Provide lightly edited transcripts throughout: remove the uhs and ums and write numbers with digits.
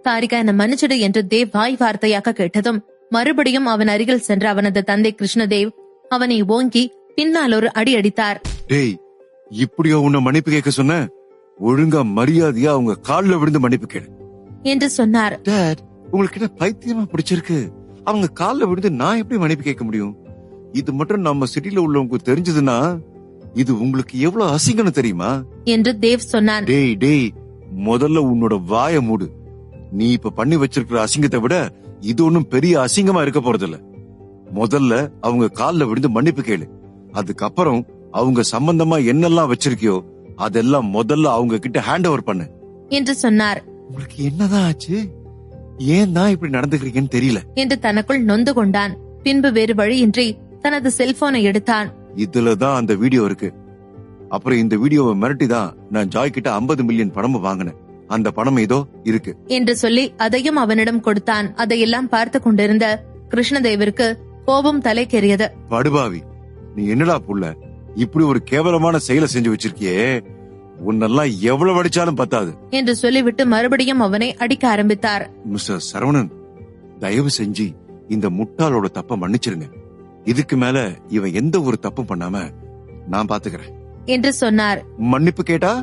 தாரிகா என்ன மன்னிச்சிடு என்று தேவ் வாய் வார்த்தையாக கேட்டதும் மறுபடியும் அவன் அருகில் சென்ற அவனது தந்தை கிருஷ்ணதேவ் அவனை ஓங்கி பின்னால் ஒரு அடி அடித்தார். டேய், இப்படியோ உன்னை மன்னிப்பு கேட்க சொன்ன? ஒழுங்கா மரியாதையா அவங்க கால்ல விழுந்து மன்னிப்பு கேளு என்று சொன்னார். டாட், உங்களுக்கு என்ன பைத்தியமா பிடிச்சிருக்கு? அவங்க கால்ல விழுந்து நான் எப்படி மன்னிப்பு கேட்க முடியும்? இது மட்டும் நம்ம சிட்டில உள்ளவங்களுக்கு தெரிஞ்சதுன்னா இது உங்களுக்கு எவ்வளவு அசிங்கம்னு தெரியுமா என்று தேவ் சொன்னான். டேய் டேய், முதல்ல உன்னோட வாய மூடு. நீ இப்ப பண்ணி வச்சிருக்கிற அசிங்கத்தை விட இது ஒன்னும் பெரிய அசிங்கமா இருக்க போறதில்ல. முதல்ல அவங்க கால்ல விழுந்து மன்னிப்பு கேளு. அதுக்கப்புறம் அவங்க சம்பந்தமா என்னெல்லாம் வச்சிருக்கியோ அதெல்லாம் முதல்ல அவங்க கிட்ட ஹேண்ட் ஓவர் பண்ணு என்று சொன்னார். உங்களுக்கு என்னதான் ஆச்சு? ஏன் தான் இப்படி நடந்துக்கிறீங்கன்னு தெரியல என்று தனக்குள் நொந்து கொண்டான். பின்பு வேறு வழியின்றி தனது செல்போனை எடுத்தான். இதுலதான் அந்த வீடியோ இருக்கு. அப்புறம் இந்த வீடியோவை மிரட்டிதான் நான் ஜாய் கிட்ட 50 மில்லியன் பணம் வாங்கினேன். அந்த பணம் ஏதோ இருக்கு என்று சொல்லி அதையும் அவனிடம் கொடுத்தான். அதையெல்லாம் பார்த்து கொண்டிருந்த கிருஷ்ணதேவிற்கு கோபம் தலைக்கேறியது. படுபாவி, நீ என்னடா புள்ள இப்படி ஒரு கேவலமான செயலை செஞ்சு வச்சிருக்கியே, உன்னெல்லாம் எவ்வளவு அடிச்சாலும் பத்தாது என்று சொல்லிவிட்டு மறுபடியும் அவனை அடிக்க ஆரம்பித்தார். மிஸ்டர் சரவணன், தயவு செஞ்சு இந்த முட்டாளோட தப்ப மன்னிச்சிருங்க. இதுக்கு மேல இவன் எந்த ஒரு தப்பும் பண்ணாம நான் பாத்துக்கிறேன் என்று சொன்னார். மன்னிப்பு கேட்டா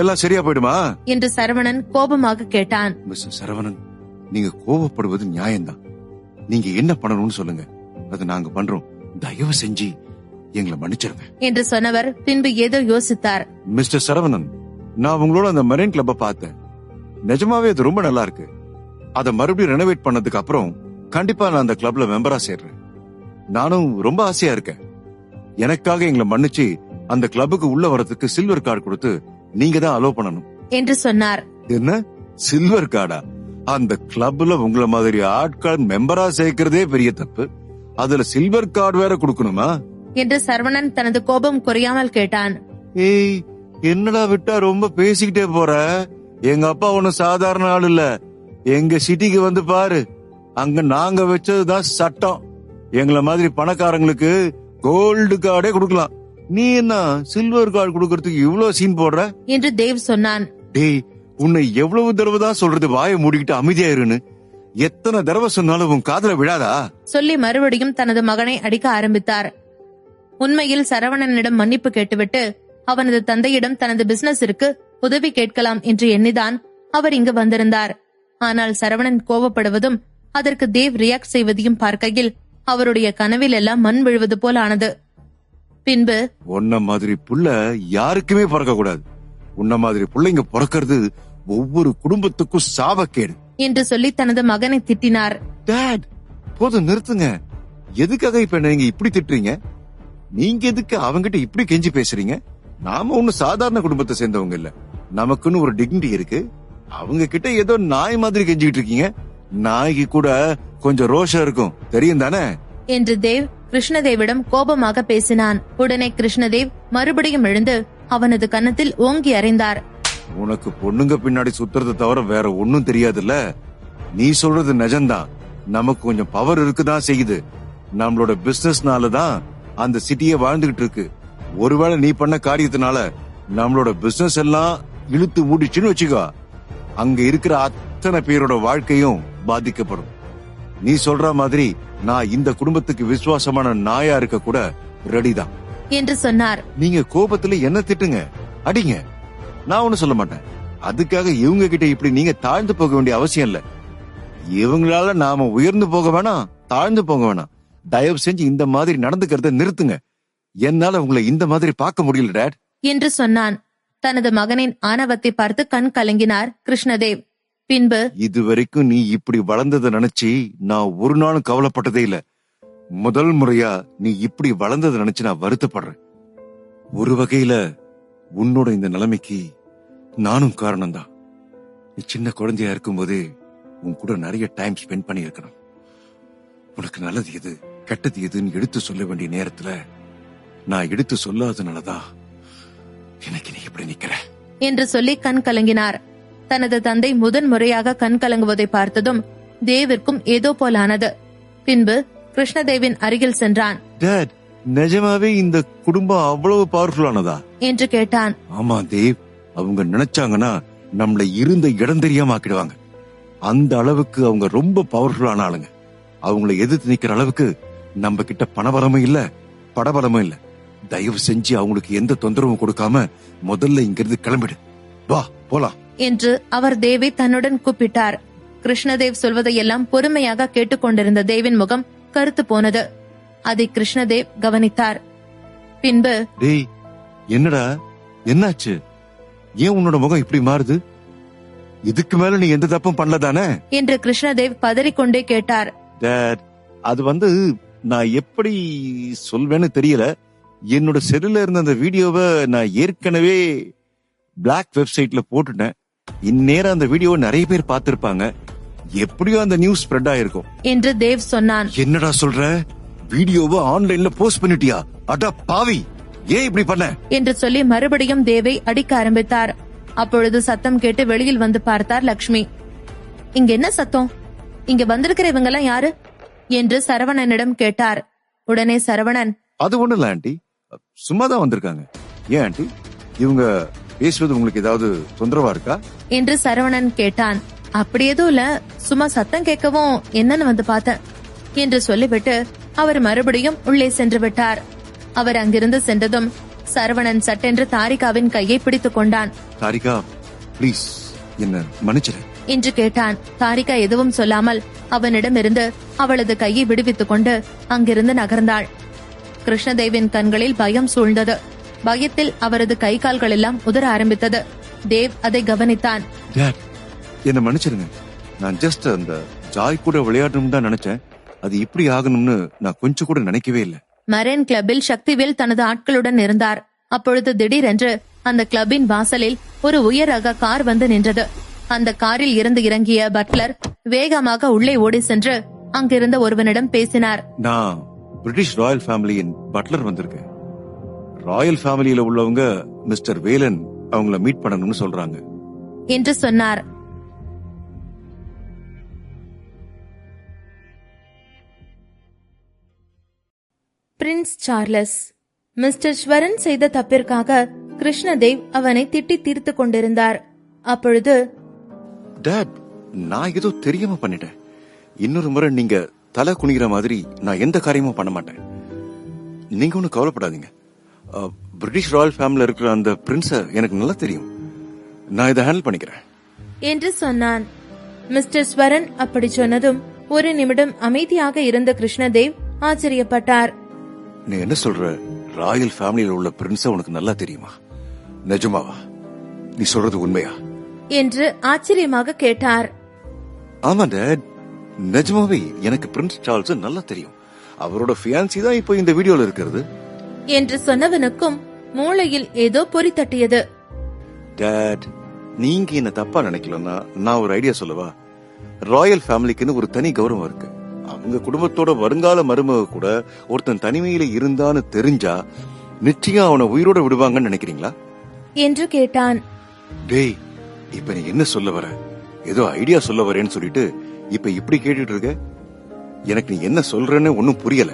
எல்லாம் சரியா போயிடுமா என்று சரவணன் கோபமாக கேட்டான். மிஸ்டர் சரவணன், நீங்க கோபப்படுவது நியாயம்தான். நீங்க என்ன பண்ணணும்னு சொல்லுங்க, அதை நாங்க பண்றோம். தயவு செஞ்சு எங்களை மன்னிச்சிருங்க என்று சொன்னவர் பின்பு ஏதோ யோசித்தார். மிஸ்டர் சரவணன், நான் உங்களோட அந்த மெரைன் கிளப்ப பார்த்தேன். நிஜமாவே அது ரொம்ப நல்லா இருக்கு. அதை மறுபடியும் ரெனோவேட் பண்ணதுக்கு அப்புறம் கண்டிப்பா நான் அந்த கிளப்ல மெம்பரா சேர்றேன். நானும் ரொம்ப ஆசையா இருக்கேன். எனக்காக எங்களை மன்னிச்சு அந்த கிளப்புக்கு உள்ள வரதுக்கு சில்வர் கார்டு கொடுத்து நீங்க தான் அலோவ் பண்ணணும் என்று சொன்னார். என்ன சில்வர் கார்டா? அந்த கிளப்ல உங்கள மாதிரி ஆட்கள் மெம்பரா சேர்க்கிறதே பெரிய தப்பு. அதுல சில்வர் கார்டு வேற கொடுக்கணுமா என்று சரவணன் தனது கோபம் குறையாமல் கேட்டான். ஏய், என்னடா விட்டா ரொம்ப பேசிக்கிட்டே போற? எங்க அப்பா ஒன்னும் சாதாரண ஆள் இல்ல. எங்க சிட்டிக்கு வந்து பாரு, அங்க நாங்க வச்சதுதான் சட்டம். எங்கள மாதிரி பணக்காரங்களுக்கு கோல்டு கார்டே கொடுக்கலாம். நீ என்ன சில்வர் கார்டு கொடுக்கறதுக்கு இவ்வளவு சீன் போடுற என்று தேவ் சொன்னான். டேய், உன்னை எவ்வளவு தடவை தான் சொல்றது வாயை மூடிக்கிட்டு அமைதியாயிருன்னு? எத்தனை தடவை சொன்னாலும் உன் காதுல விழாதா? சொல்லி மறுபடியும் தனது மகனை அடிக்க ஆரம்பித்தார். உண்மையில் சரவணனிடம் மன்னிப்பு கேட்டுவிட்டு அவனது தந்தையிடம் தனது பிசினஸிற்கு உதவி கேட்கலாம் என்று எண்ணிதான் அவர் இங்கு வந்திருந்தார். ஆனால் சரவணன் கோபப்படுவதும் அதற்கு தேவ் ரியாக்ட் செய்வதையும் பார்க்கையில் அவருடைய கனவில் எல்லாம் மண் விழுவது போல் ஆனது. பின்பு, உன்ன மாதிரி புள்ள யாருக்குமே பிறக்க கூடாது. உன்ன மாதிரி புள்ளைங்க பிறக்கிறது ஒவ்வொரு குடும்பத்துக்கும் சாபக்கேடு என்று சொல்லி தனது மகனை திட்டினார். டாட், போதும் நிறுத்துங்க. எதுக்காக இப்ப நீங்க இப்படி திட்டுறீங்க? நீங்க எதுக்கு அவங்கிட்ட இப்படி கெஞ்சி பேசுறீங்க? நாம ஒண்ணு சாதாரண குடும்பத்தை சேர்ந்தவங்க இல்ல. நமக்குன்னு ஒரு டிக்னிட்டி இருக்கு. அவங்க கிட்ட ஏதோ நாய் மாதிரி கெஞ்சிட்டு இருக்கீங்க. நாய்க்கு கூட கொஞ்சம் ரோஷம் இருக்கும், தெரியும் தானே என்று தேவ் கிருஷ்ணதேவிடம் கோபமாக பேசினான். உடனே கிருஷ்ணதேவ் மறுபடியும் எழுந்து அவனது கன்னத்தில் ஓங்கி அறைந்தார். உனக்கு பொண்ணுங்க பின்னாடி சுத்துறதை தவிர வேற ஒன்னும் தெரியாதுல்ல. நீ சொல்றது நிஜம்தான். நமக்கு கொஞ்சம் பவர் இருக்குதான் செய்யுது. நம்மளோட பிசினஸ்னாலதான் அந்த சிட்டியே வாழ்ந்துகிட்டு இருக்கு. ஒருவேளை நீ பண்ண காரியத்தினால நம்மளோட பிசினஸ் எல்லாம் இழுத்து மூடிச்சுன்னு வச்சுக்கோ, அங்க இருக்கிற அத்தனை பேரோட வாழ்க்கையும் பாதிக்கப்படும். நீ சொல்ற மாதிரி நான் இந்த குடும்பத்துக்கு விசுவாசமான நாயா இருக்க கூட ரெடிதான் என்று சொன்னார். நீங்க கோபத்துல என்ன திட்டுங்க, அடிங்க, நான் ஒண்ணு சொல்ல மாட்டேன். அதுக்காக இவங்க கிட்ட இப்படி நீங்க தாழ்ந்து போக வேண்டிய அவசியம் இல்ல. இவங்களால நாம உயர்ந்து போக வேணாம், தாழ்ந்து போக வேணாம். தயவு செஞ்சு இந்த மாதிரி நடந்துக்கிறத நிறுத்துங்க. என்னால உங்களை இந்த மாதிரி பார்க்க முடியல டாட் என்று சொன்னான். தனது மகனின் ஆணவத்தை பார்த்து கண் கலங்கினார் கிருஷ்ணதேவ். பின்பு, இதுவரைக்கும் நீ இப்படி வளர்ந்ததை நினைச்சு நான் ஒரு நாளும் கவலைப்பட்டதே இல்ல. முதல் முறையா நீ இப்படி வளர்ந்ததை நினைச்சு நான் வருத்தப்படுறேன். ஒரு வகையில உன்னோட இந்த நிலைமைக்கு நானும் காரணம்தான். நீ சின்ன குழந்தையா இருக்கும்போது உன் கூட நிறைய டைம் ஸ்பெண்ட் பண்ணி இருக்கணும். உனக்கு நல்லது எது கெட்டது எதுன்னு எடுத்து சொல்ல வேண்டிய நேரத்துல நான் எடுத்து சொல்லாதனாலதான் எனக்கு நீ இப்படி நிக்கிற என்று சொல்லி கண் கலங்கினார். தனது தந்தை முதன் முறையாக கண் கலங்குவதை பார்த்ததும் தேவிற்கும் ஏதோ போலானது. பின்பு கிருஷ்ணதேவின் அருகில் சென்றான். டாட், நிஜமாவே இந்த குடும்பம் அவ்வளவு பவர்ஃபுல்லானதா என்று கேட்டான். ஆமா தேவ், அவங்க நினைச்சாங்கன்னா நம்மள இருந்த இடம் தெரியாம ஆக்கிடுவாங்க. அந்த அளவுக்கு அவங்க ரொம்ப பவர்ஃபுல்லான ஆளுங்க. அவங்களை எதிர்த்து நிக்கிற அளவுக்கு நம்ம கிட்ட பணபலமும் இல்ல, படபலமும் இல்ல. தயவு செஞ்சு அவங்களுக்கு எந்த தொந்தரவும் கொடுக்காம முதல்ல இங்கிருந்து கிளம்பிடு. வா போலாம் என்று அவர் தேவை தன்னுடன் கூப்பிட்டார். கிருஷ்ணதேவ் சொல்வதையெல்லாம் பொறுமையாக கேட்டுக்கொண்டிருந்த தேவின் முகம் கருத்து போனது. அதை கிருஷ்ணதேவ் கவனித்தார். பின்பு, டேய் என்னடா என்னாச்சு? ஏன் உன்னோட முகம் இப்படி மாறுது? இதுக்கு மேல நீ எந்த தப்பும் பண்ணலதானே என்று கிருஷ்ணதேவ் பதறிக்கொண்டே கேட்டார். டாட், அது நான் எப்படி சொல்வேன்னு தெரியல. என்னோட செல்லுல இருந்த அந்த வீடியோவை நான் ஏற்கனவே பிளாக் வெப்சைட்ல போட்டுட்டேன். இந்நேரம் அந்த வீடியோவை நிறைய பேர் பார்த்திருப்பாங்க. எப்படியோ அந்த நியூஸ் ஸ்ப்ரெட் ஆயிருக்கும் என்று தேவ் சொன்னான். என்னடா சொல்ற? வீடியோவை ஆன்லைன்ல போஸ்ட் பண்ணிட்டியா? அட பாவி, ஏன் இப்படி பண்ண என்று சொல்லி மறுபடியும் தேவை அடிக்க ஆரம்பித்தார். அப்பொழுது சத்தம் கேட்டு வெளியில் வந்து பார்த்தார் லக்ஷ்மி. இங்க என்ன சத்தம்? இங்க வந்திருக்கிற இவங்க எல்லாம் யாரு என்று சரவணனிடம் கேட்டார். உடனே சரவணன், அது ஒண்ணு இல்ல ஆண்டி, சும்மாதான் வந்திருக்காங்க. ஏன் ஆண்டி, இவங்க பேசுவது உங்களுக்கு ஏதாவது தொந்தரவா இருக்கா என்று சரவணன் கேட்டான். அப்படி எதுவும் இல்ல, சும்மா சத்தம் கேட்கவும் என்னன்னு வந்து பார்த்தேன் என்று சொல்லிவிட்டு அவர் மறுபடியும் உள்ளே சென்று விட்டார். அவர் அங்கிருந்து சென்றதும் சரவணன் சட்டென்று தாரிகாவின் கையை பிடித்துக் கொண்டான். தாரிகா, பிளீஸ் என்ன மன்னிச்சிரு என்று கேட்டான். தாரிகா எதுவும் சொல்லாமல் அவனிடமிருந்து அவளது கையை விடுவித்துக் கொண்டு அங்கிருந்து நகர்ந்தாள். கிருஷ்ணதேவின் கண்களில் பயம் சூழ்ந்தது. பயத்தில் அவரது கை கால்கள் எல்லாம் உதற ஆரம்பித்தது. தேவ் அதை கவனித்தான். என்ன மன்னிச்சிருங்க, நான் ஜஸ்ட் அந்த ஜாய் கூட விளையாடணும் தான் நினைச்சேன். அது இப்படி ஆகணும்னு நான் கொஞ்சம் கூட நினைக்கவே இல்லை. மரைன் கிளப்பில் சக்திவேல் தனது ஆட்களுடன் இருந்தார். அப்பொழுது திடீரென்று அந்த கிளப்பின் வாசலில் ஒரு உயர் ரக கார் வந்து நின்றது. அந்த காரில் இருந்து இறங்கிய பட்லர் வேகமாக உள்ளே ஓடி சென்று அங்கிருந்த ஒருவனிடம் பேசினார். நான் பிரிட்டிஷ் ராயல் ஃபேமிலியின் பட்லர் வந்திருக்கேன். ராயல் ஃபேமிலியில உள்ளவங்க மிஸ்டர் வேலன் அவங்கள மீட் பண்ணணும்னு சொல்றாங்க என்று சொன்னார். Prince Charles. மிஸ்டர் ஸ்வரன் செய்த தப்பிற்காக கிருஷ்ணதேவ் அவனை திட்டி தீர்த்து கொண்டிருந்தார். அப்பொழுது, டாட், நான் ஏதோ தெரியாம பண்ணிட்டேன். இன்னொரு முறை நீங்க தலை குனிகிற மாதிரி நான் எந்த காரியமும் பண்ண மாட்டேன். நீங்க ஒன்னும் கவலைப்படாதீங்க. பிரிட்டிஷ் ராயல் ஃபேமிலில இருக்கிற அந்த பிரின்ஸ எனக்கு நல்லா தெரியும். நான் இதை ஹேண்டில் பண்ணிக்கிறேன் என்று சொன்னான். மிஸ்டர் ஸ்வரன் அப்படி சொன்னதும் ஒரு நிமிடம் அமைதியாக இருந்த கிருஷ்ணதேவ் ஆச்சரியப்பட்டார். நீ என்ன சொல்ற? ராயல் ஃபேமிலியில உள்ள பிரின்ஸ உனக்கு நல்லா தெரியுமா? நிஜமாவா? நீ சொல்றது உண்மையா என்று ஆச்சரியமாக கேட்டார். ஆமா டாட், நிஜமாவே எனக்கு பிரின்ஸ் சார்ல்ஸ் நல்லா தெரியும். அவரோட ஃபியான்சி தான் இப்போ இந்த வீடியோல இருக்கிறது என்று சொன்னவனுக்கும் மூளையில் ஏதோ பொறி தட்டியது. டாட், நீங்க என்ன தப்பா நினைக்கலன்னா நான் ஒரு ஐடியா சொல்லவா? ராயல் ஃபேமிலிக்குன்னு ஒரு தனி கௌரவம் இருக்கு. அவங்க குடும்பத்தோட வருங்கால மருமக கூட ஒருத்தன் தனிமையில இருந்தான்னு தெரிஞ்சா நிச்சயம் அவனை உயிரோட விடுவாங்கன்னு நினைக்கிறீங்களா என்று கேட்டான். டேய், இப்ப நீ என்ன சொல்ல வர? ஏதோ ஐடியா சொல்ல வரேன்னு சொல்லிட்டு இப்ப இப்படி கேட்டுட்டு இருக்க. எனக்கு நீ என்ன சொல்றன்னு ஒன்னும் புரியல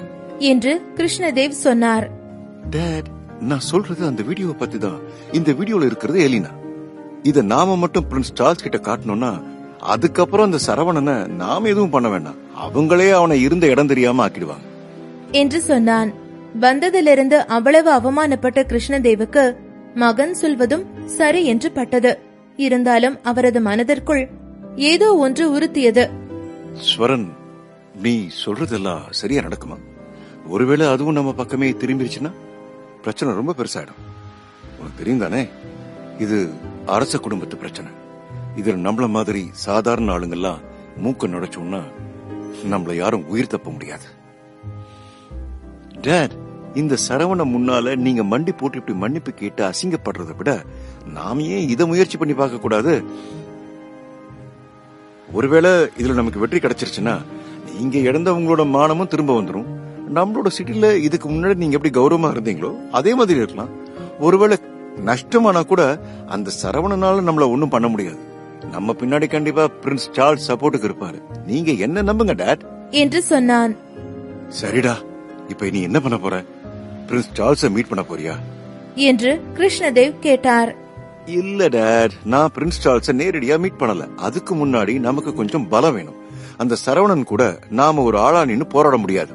என்று கிருஷ்ணதேவ் சொன்னார். டாட், நான் சொல்றது அந்த வீடியோவை பத்தி தான். இந்த வீடியோல இருக்கிறது எலினா. இத நாம மட்டும் பிரின்ஸ் சார்ல்ஸ் கிட்ட காட்டணும்னா அதுக்கப்புறம் அந்த சரவணனை நாம எதுவும் பண்ண வேண்டாம். அவங்களே அவனை இருந்த இடம் தெரியாம ஆக்கிடுவாங்க என்று சொன்னான். வந்ததிலிருந்து அவ்வளவு அவமானப்பட்ட கிருஷ்ணதேவுக்கு மகன் சொல்வதும் சரி என்று பட்டது. இருந்தாலும் அவரது மனதிற்குள் ஏதோ ஒன்று உறுத்தியது. ஸ்வரன், நீ சொல்றதெல்லாம் சரியா நடக்குமா? ஒருவேளை அதுவும் நம்ம பக்கமே திரும்பிருச்சுன்னா பிரச்சனை ரொம்ப பெருசாயிடும். உனக்கு தெரியும் தானே, இது அரச குடும்பத்து பிரச்சனை. இதுல நம்மள மாதிரி சாதாரண ஆளுங்கெல்லாம் மூக்க நுழைச்சோம்னா நம்மள யாரும் உயிர் தப்ப முடியாது. டாட், இந்த சரவண முன்னால நீங்க மண்டி போட்டு இப்படி மன்னிப்பு கேட்டு அசிங்கப்படுறதை விட நாம ஏன் இதை முயற்சி பண்ணி பார்க்க கூடாது? ஒருவேளை இதுல நமக்கு வெற்றி கிடைச்சிருச்சுன்னா நீங்க இழந்தவங்களோட மானமும் திரும்ப வந்துரும். நம்மளோட சிட்டில இதுக்கு முன்னாடி நீங்க எப்படி கௌரவமா இருந்தீங்களோ அதே மாதிரி இருக்கலாம். ஒருவேளை நஷ்டமானா கூட அந்த சரவணனால நம்மள ஒண்ணும் பண்ண முடியாது. நம்ம பின்னாடி கண்டிப்பா பிரின்ஸ் சார்ல்ஸ் சப்போர்ட்டுக்கு இருப்பாரு. நீங்க என்ன நம்புங்க டாட் என்று சொன்னான். சரிடா, இப்ப நீ என்ன பண்ண போற? பிரின்ஸ் சார்ல்ஸ மீட் பண்ண போறியா என்று கிருஷ்ணதேவ் கேட்டார். இல்ல டாட், நான் பிரின்ஸ் சார்ல்ஸ நேரடியா மீட் பண்ணல. அதுக்கு முன்னாடி நமக்கு கொஞ்சம் பலம் வேணும். அந்த சரவணன் கூட நாம ஒரு ஆளா நின்னு போராட முடியாது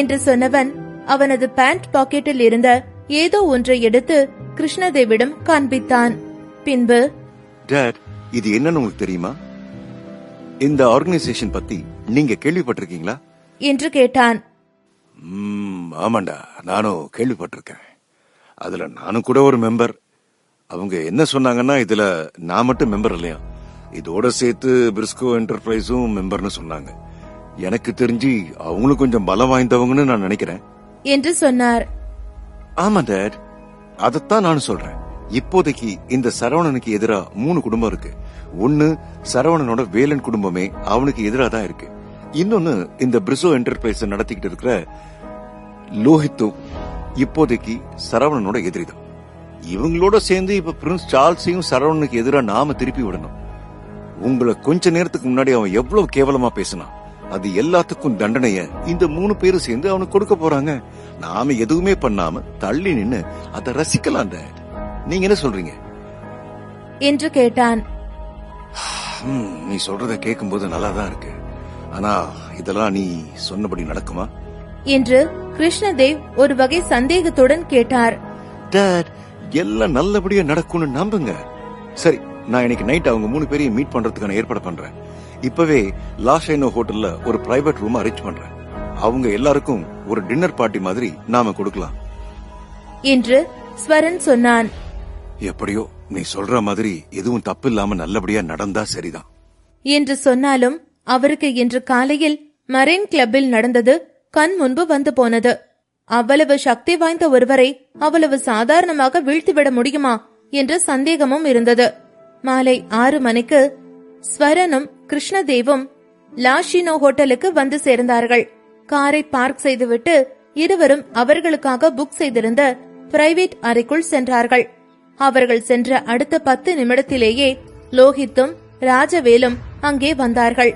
என்று சொன்னவன் அவனது பேண்ட் பாக்கெட்டில் இருந்த ஏதோ ஒன்றை எடுத்து கிருஷ்ணதேவிடம் காண்பித்தான். பின்பு, டாட், இது என்னன்னு உங்களுக்கு தெரியுமா? இந்த ஆர்கனைசேஷன் பத்தி நீங்க கேள்விப்பட்டிருக்கீங்களா என்று கேட்டான். ஆமாண்டா, நானும் கேள்விப்பட்டிருக்கேன். அதுல நானும் கூட ஒரு மெம்பர். அவங்க என்ன சொன்னாங்கன்னா, இதுல நான் மட்டும் மெம்பர் இல்லையா, இதோட சேர்த்து பிரிஸ்கோ என்டர்பிரைஸும் மெம்பர்னு சொன்னாங்க. எனக்கு தெரிஞ்சு அவங்களும் கொஞ்சம் பலம் வாய்ந்தவங்கன்னு நான் நினைக்கிறேன் என்று சொன்னார். ஆமா டாட், அதத்தான் நானும் சொல்றேன். இப்போதைக்கு இந்த சரவணனுக்கு எதிரா 3 குடும்பம் இருக்கு. ஒன்னு சரவணனோட வேலன் குடும்பமே அவனுக்கு எதிராக தான் இருக்கு. இன்னொன்னு இந்த பிரிசோ என்டர்பிரைஸ் நடத்திக்கிட்டு இருக்கிற லோஹித்தும் இப்போதைக்கு சரவணனோட எதிரிதான். இவங்களோட சேர்ந்து இப்ப பிரின்ஸ் சார்ல்ஸையும் சரவணனுக்கு எதிராக நாம திருப்பி விடணும். உங்களை கொஞ்ச நேரத்துக்கு முன்னாடி அவன் எவ்வளவு கேவலமா பேசினான். அது எல்லாத்துக்கும் தண்டனைய இந்த 3 பேரும் சேர்ந்து அவனுக்கு கொடுக்க போறாங்க. நாம எதுவுமே பண்ணாம தள்ளி நின்னு அதை ரசிக்கலாம். நீங்க என்ன சொல்றீங்க என்று கேட்டான். நீ சொல்றத கேட்கும்போது நல்லாதான் இருக்கு. ஆனா இதெல்லாம் நீ சொன்னபடி நடக்குமா என்று கிருஷ்ணதேவ் ஒரு வகை சந்தேகத்துடன் கேட்டார். டாட், எல்லாம் நல்லபடியா நடக்கும்னு நம்புங்க. சரி, நான் இன்னைக்கு நைட் அவங்க 3 பேரையும் மீட் பண்றதுக்கான ஏற்பாடு பண்றேன். இப்பவே லாஷைனோ ஹோட்டல்ல ஒரு பிரைவேட் ரூம் அரேஞ்ச் பண்றேன். அவங்க எல்லாருக்கும் ஒரு டின்னர் பார்ட்டி மாதிரி நாம கொடுக்கலாம் என்று ஸ்வரன் சொன்னான். எப்படியோ நீ சொல்ற மாதிரி எதுவும் தப்பு இல்லாம நல்லபடியா நடந்தா சரிதான் என்று சொன்னாலும் அவருக்கு இன்று காலையில் மரைன் கிளப்பில் நடந்தது கண் முன்பு வந்து போனது. அவ்வளவு சக்தி வாய்ந்த ஒருவரை அவ்வளவு சாதாரணமாக வீழ்த்திவிட முடியுமா என்ற சந்தேகமும் இருந்தது. மாலை 6 மணிக்கு ஸ்வரனும் கிருஷ்ணதேவும் லாஷினோ ஹோட்டலுக்கு வந்து சேர்ந்தார்கள். காரை பார்க் செய்துவிட்டு இருவரும் அவர்களுக்காக புக் செய்திருந்த பிரைவேட் அறைக்குள் சென்றார்கள். அவர்கள் சென்ற அடுத்த 10 நிமிடத்திலேயே லோஹித்தும் ராஜவேலும் அங்கே வந்தார்கள்.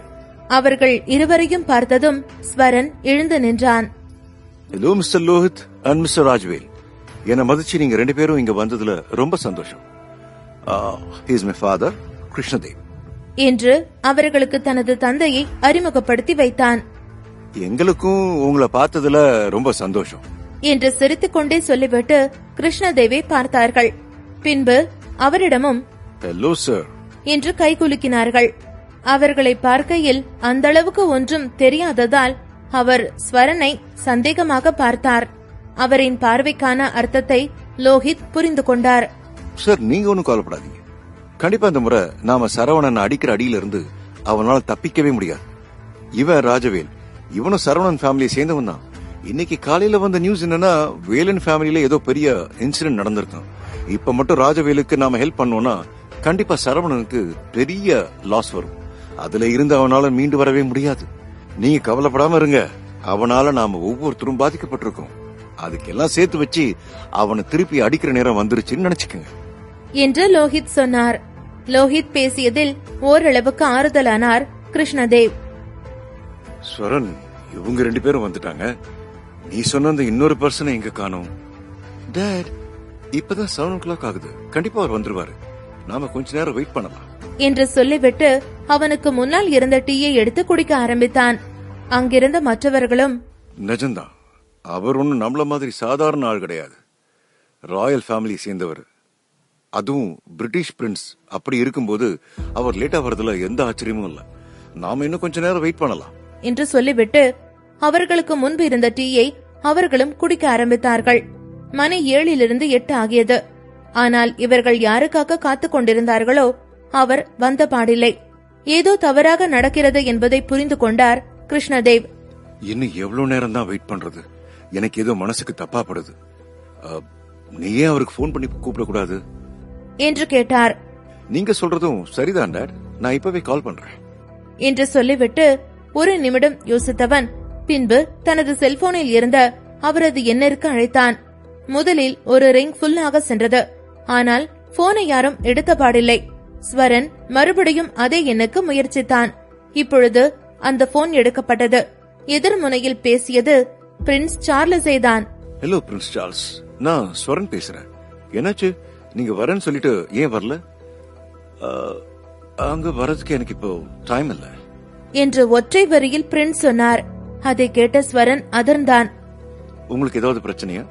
அவர்கள் இருவரையும் பார்த்ததும் ஸ்வரன் எழுந்து நின்றான். Hello mister Lohith and mister Rajvel, என்னை மதிச்சு நீங்க 2 பேரும் இங்க வந்ததுல ரொம்ப சந்தோஷம். He is my father, Krishnadev என்று அவர்களுக்கு தனது தந்தையை அறிமுகப்படுத்தி வைத்தான். எங்களுக்கும் உங்களை பார்த்ததுல ரொம்ப சந்தோஷம் என்று சிரித்துக் கொண்டே சொல்லிவிட்டு கிருஷ்ணதேவை பார்த்தார்கள். பின்பு அவரிடமும் ஹலோ சார் என்று கைகுலுக்கினார்கள். அவர்களை பார்க்கையில் அந்த அளவுக்கு ஒன்றும் தெரியாததால் அவர் ஸ்வரனை சந்தேகமாக பார்த்தார். அவரின் பார்வைக்கான அர்த்தத்தை லோஹித் புரிந்து கொண்டார். சார், நீங்க ஒன்னும் கவலைப்படாதீங்க. கண்டிப்பா இந்த முறை நாம சரவணன் அடிக்கிற அடியில இருந்து அவனால தப்பிக்கவே முடியாது. இவன் ராஜவேல், இவனும் சரவணன் ஃபேமிலியை சேர்ந்தவன் தான். இன்னைக்கு காலையில வந்த நியூஸ் என்னன்னா, வேலன் ஃபேமிலியில ஏதோ பெரிய இன்சிடென்ட் நடந்திருக்கான். இப்ப மட்டும் ராஜவேலுக்கு நாம ஹெல்ப் பண்ணோம்னா கண்டிப்பா சரவணனுக்கு பெரிய லாஸ் வரும். அதுல இருந்து அவனால மீண்டு வரவே முடியாது. நீங்க கவலைப்படாம இருங்க. அவனால நாம ஒவ்வொருத்தரும் பாதிக்கப்பட்டிருக்கோம். அதுக்கெல்லாம் சேர்த்து வச்சு அவனை திருப்பி அடிக்கிற நேரம் வந்துருச்சுன்னு நினைச்சுக்கங்க என்று லோஹித் சொன்னார். லோஹித் பேசியதில் ஓரளவுக்கு ஆறுதலானார் கிருஷ்ணதேவ். ஸ்வரன், இவங்க 2 பேரும் வந்துட்டாங்க. நீ சொன்ன அந்த இன்னொரு பர்சனை எங்க காணோம்? டாட், இப்பதான் 7 o'clock ஆகுது. கண்டிப்பா அவர் வந்துருவாரு. நாம கொஞ்ச நேரம் வெயிட் பண்ணலாம் என்று சொல்லிவிட்டு அவனுக்கு முன்னால் இருந்த டீயை எடுத்து குடிக்க ஆரம்பித்தான். அங்கிருந்த மற்றவர்களும், நிஜம்தான், அவர் ஒன்னும் நம்மள மாதிரி சாதாரண ஆள் கிடையாது. ராயல் ஃபேமிலி சேர்ந்தவர், அதுவும் பிரிட்டிஷ் பிரின்ஸ். அப்படி இருக்கும்போது அவர் லேட்டா வரதுல எந்த ஆச்சரியமும் இல்ல. நாம இன்னும் கொஞ்ச நேரம் வெயிட் பண்ணலாம் என்று சொல்லிவிட்டு அவர்களுக்கு முன்பு இருந்த டீயை அவர்களும் குடிக்க ஆரம்பித்தார்கள். மணி 7 to 8 ஆகியது. ஆனால் இவர்கள் யாருக்காக காத்துக் கொண்டிருந்தார்களோ அவர் வந்த பாடில்லை. ஏதோ தவறாக நடக்கிறது என்பதை புரிந்து கொண்டார் கிருஷ்ணதேவ். இன்னும் எவ்வளவு நேரம் தான் வெயிட் பண்றது? எனக்கு ஏதோ மனசுக்கு தப்பா படுது. நீ ஏன் அவருக்கு போன் பண்ணி கூப்பிடக்கூடாது என்று கேட்டார். நீங்க சொல்றதும் சரிதான் டாட், நான் இப்பவே கால் பண்றேன் என்று சொல்லிவிட்டு 1 நிமிடம் யோசித்தவன் பின்பு தனது செல்போனில் இருந்த அவரது எண்ணிற்கு அழைத்தான். முதலில் ஒரு ரிங் ஃபுல்லாக சென்றது. ஆனால் போனை யாரும் எடுத்த பாடில்லை. ஸ்வரன் மறுபடியும் அதே எண்ணுக்கு முயற்சித்தான். இப்பொழுது அந்த போன் எடுக்கப்பட்டது. எதிர்முனையில் பேசியது பிரின்ஸ் சார்லஸே தான். ஹலோ பிரின்ஸ் சார்ல்ஸ், நான் ஸ்வரன் பேசுறேன். என்னாச்சு? நீங்க வரேன்னு சொல்லிட்டு ஏன் வரல? அங்க வரதுக்கு எனக்கு இப்போ டைம் இல்ல என்று ஒற்றை வரியில் பிரின்ஸ் சொன்னார். அதை கேட்ட ஸ்வரன் அதிர்ந்தான். உங்களுக்கு ஏதாவது பிரச்சனையா?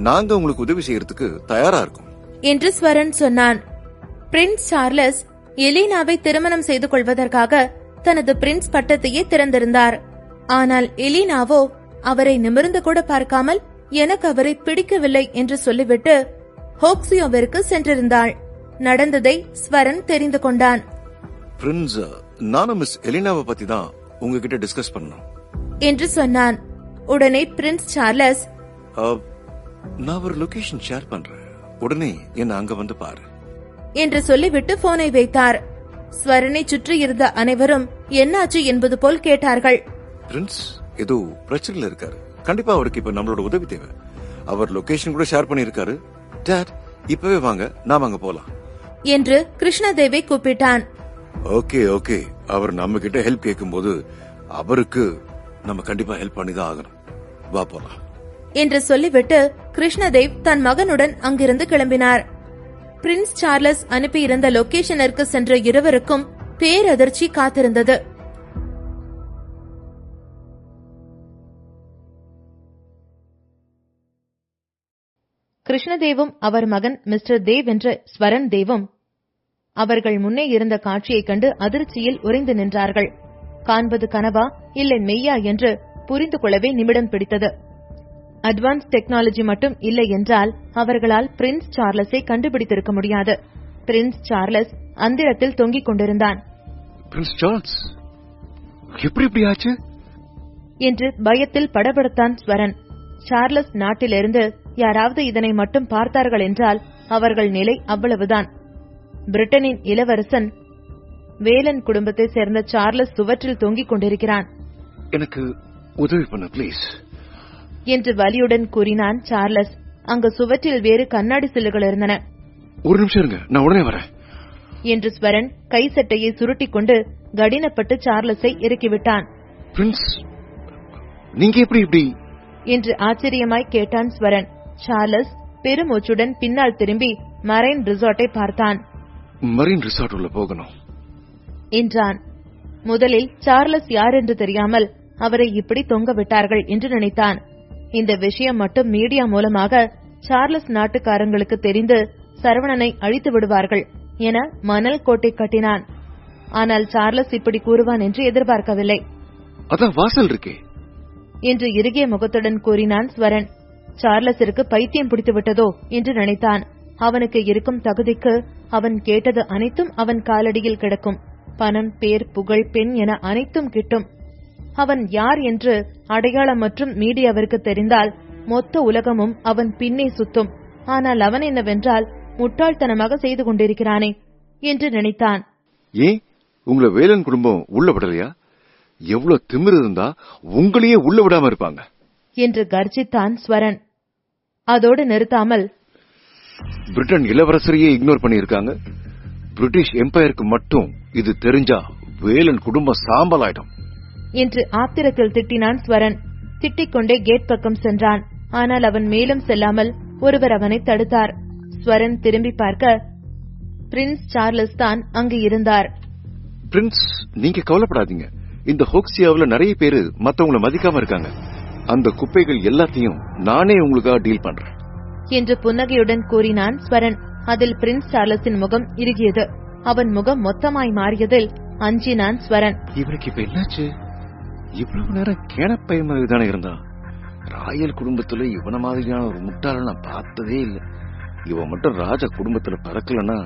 நாங்க உங்களுக்கு உதவி செய்யறதுக்கு தயாரா இருக்கோம் என்று ஸ்வரன் சொன்னான். பிரின்ஸ் சார்லஸ் எலினாவை திருமணம் செய்து கொள்வதற்காக தனது பிரின்ஸ் பட்டத்தையே திறந்திருந்தார். ஆனால் எலினாவோ அவரை நிமிர்ந்து கூட பார்க்காமல் எனக்கு அவரை பிடிக்கவில்லை என்று சொல்லிவிட்டு ஹோக்ஸியோவிற்கு சென்றிருந்தாள். நடந்ததை ஸ்வரன் தெரிந்து கொண்டான். பிரின்ஸ், நானும் மிஸ் எலினாவை பத்தி தான் உங்ககிட்ட டிஸ்கஸ் பண்ணோம் என்று சொன்னான். உடனே பிரின்ஸ் சார்லஸ், நான் ஒரு லொகேஷன் ஷேர் பண்றேன், உடனே என்ன அங்க வந்து பாரு என்று சொல்லிவிட்டு போனை வைத்தார். ஸ்வரனை சுற்றி இருந்த அனைவரும் என்னாச்சு என்பது போல் கேட்டார்கள். பிரின்ஸ் ஏதோ பிரச்சனைல இருக்காரு, கண்டிப்பா அவருக்கு இப்ப நம்மளோட உதவி தேவை. அவர் லொகேஷன் கூட ஷேர் பண்ணிருக்காரு. டாட், இப்பவே வாங்க, நாம அங்க போலாம் என்று கிருஷ்ணதேவை கூப்பிட்டான். ஓகே ஓகே, அவர் நம்ம கிட்ட ஹெல்ப் கேட்கும்போது அவருக்கு நம்ம கண்டிப்பா ஹெல்ப் பண்ணிதான் ஆகணும். வா போலாம் என்று சொல்லிவிட்டு கிருஷ்ணதேவ் தன் மகனுடன் அங்கிருந்து கிளம்பினார். பிரின்ஸ் சார்லஸ் அனுப்பியிருந்த லொகேஷனிற்கு சென்ற இருவருக்கும் பேரதிர்ச்சி காத்திருந்தது. கிருஷ்ணதேவும் அவர் மகன் மிஸ்டர் தேவ் என்ற ஸ்வரன் தேவும் அவர்கள் முன்னே இருந்த காட்சியைக் கண்டு அதிர்ச்சியில் உறைந்து நின்றார்கள். காண்பது கனவா இல்லை மெய்யா என்று புரிந்து கொள்ளவே நிமிடம் பிடித்தது. அட்வான்ஸ் டெக்னாலஜி மட்டும் இல்லை என்றால் அவர்களால் பிரின்ஸ் சார்லஸை கண்டுபிடித்திருக்க முடியாது. பிரின்ஸ் சார்லஸ் அந்திரத்தில் தொங்கிக் கொண்டிருந்தான். பிரின்ஸ் சார்ல்ஸ் எப்படி ஆச்சு என்று பயத்தில் படபடத்தான் ஸ்வரன். சார்லஸ் நாட்டிலிருந்து யாராவது இதனை மட்டும் பார்த்தார்கள் என்றால் அவர்கள் நிலை அவ்வளவுதான். பிரிட்டனின் இளவரசன் வேலன் குடும்பத்தை சேர்ந்த சார்லஸ் சுவற்றில் தொங்கிக் கொண்டிருக்கிறான். எனக்கு உதவி பண்ண பிளீஸ் என்று வலியுடன் கூறினான் சார்லஸ். அங்கு சுவற்றில் வேறு கண்ணாடி சில்லுகள் இருந்தன. ஒரு நிமிஷம் இருங்க, நான் உடனே வரேன் என்று ஸ்வரன் கை சட்டையை சுருட்டிக் கொண்டு கடினப்பட்டு சார்லஸை இறக்கிவிட்டான். பிரின்ஸ், நீங்க எப்படி என்று ஆச்சரியமாய் கேட்டான் ஸ்வரன். சார்லஸ் பெருமூச்சுடன் பின்னால் திரும்பி மரைன் ரிசார்ட்டை பார்த்தான். மரைன் ரிசார்ட் உள்ள போகணும் என்றான். முதலில் சார்லஸ் யார் என்று தெரியாமல் அவரை இப்படி தொங்க விட்டார்கள் என்று நினைத்தான். இந்த விஷயம் மட்டும் மீடியா மூலமாக சார்லஸ் நாட்டுக்காரங்களுக்கு தெரிந்து சரவணனை அழித்து விடுவார்கள் என மணல் கோட்டை கட்டினான். ஆனால் சார்லஸ் இப்படி கூறுவான் என்று எதிர்பார்க்கவில்லை. அதான் வாசல் இருக்கே என்று இறுகிய முகத்துடன் கூறினான் ஸ்வரன். சார்லஸிற்கு பைத்தியம் பிடித்து விட்டதோ என்று நினைத்தான். அவனுக்கு இருக்கும் தகுதிக்கு அவன் கேட்டது அனைத்தும் அவன் காலடியில் கிடக்கும். பணம், பேர், புகழ், பெண் என அனைத்தும் கிட்டும். அவன் யார் என்று அடையாளம் மற்றும் மீடியாவிற்கு தெரிந்தால் மொத்த உலகமும் அவன் பின்னே சுத்தும். ஆனால் அவன் என்னவென்றால் முட்டாள்தனமாக செய்து கொண்டிருக்கிறானே என்று நினைத்தான். ஏன் உங்களை வேலன் குடும்பம் உள்ள விடலையா? எவ்வளவு திமிரு இருந்தா உங்களையே உள்ள விடாம இருப்பாங்க என்று கர்ஜித்தான் ஸ்வரன். அதோடு நிறுத்தாமல், பிரிட்டன் இளவரசரையே இக்னோர் பண்ணியிருக்காங்க. பிரிட்டிஷ் எம்பையருக்கு மட்டும் இது தெரிஞ்சா வேலன் குடும்பம் சாம்பல் ஆயிடும் என்று ஆத்திரத்தில் திட்டினான் ஸ்வரன். திட்டிக்கொண்டே கேட் பக்கம் சென்றான். ஆனால் அவன் மேலும் செல்லாமல் ஒருவர் அவனை தடுத்தார். ஸ்வரன் திரும்பி பார்க்க பிரின்ஸ் சார்லஸ் தான் அங்கு இருந்தார். பிரின்ஸ், நீங்க கவலைப்படாதீங்க. இந்த ஹோக்ஸியாவுல நிறைய பேரு மத்தவங்களை மதிக்காம இருக்காங்க. அந்த குப்பைகள் எல்லாத்தையும் நானே உங்களுக்காக டீல் பண்றேன் என்று புன்னகையுடன் கூறினான் ஸ்வரன். அதில் பிரின்ஸ் சார்லஸின் முகம் இறுகியது. அவன் முகம் மொத்தமாய் மாறியதில் அஞ்சினான் ஸ்வரன். இவருக்கு இப்ப என்னாச்சு? இவ்வளவு நேரம் கேனப்பையன் மாதிரி தானே இருந்தா. ராயல் குடும்பத்துல இவன மாதிரியான ஒரு முட்டாள நான் பார்த்ததே இல்லை. இவன் மட்டும் ராஜ குடும்பத்துல பிறக்கலன்னா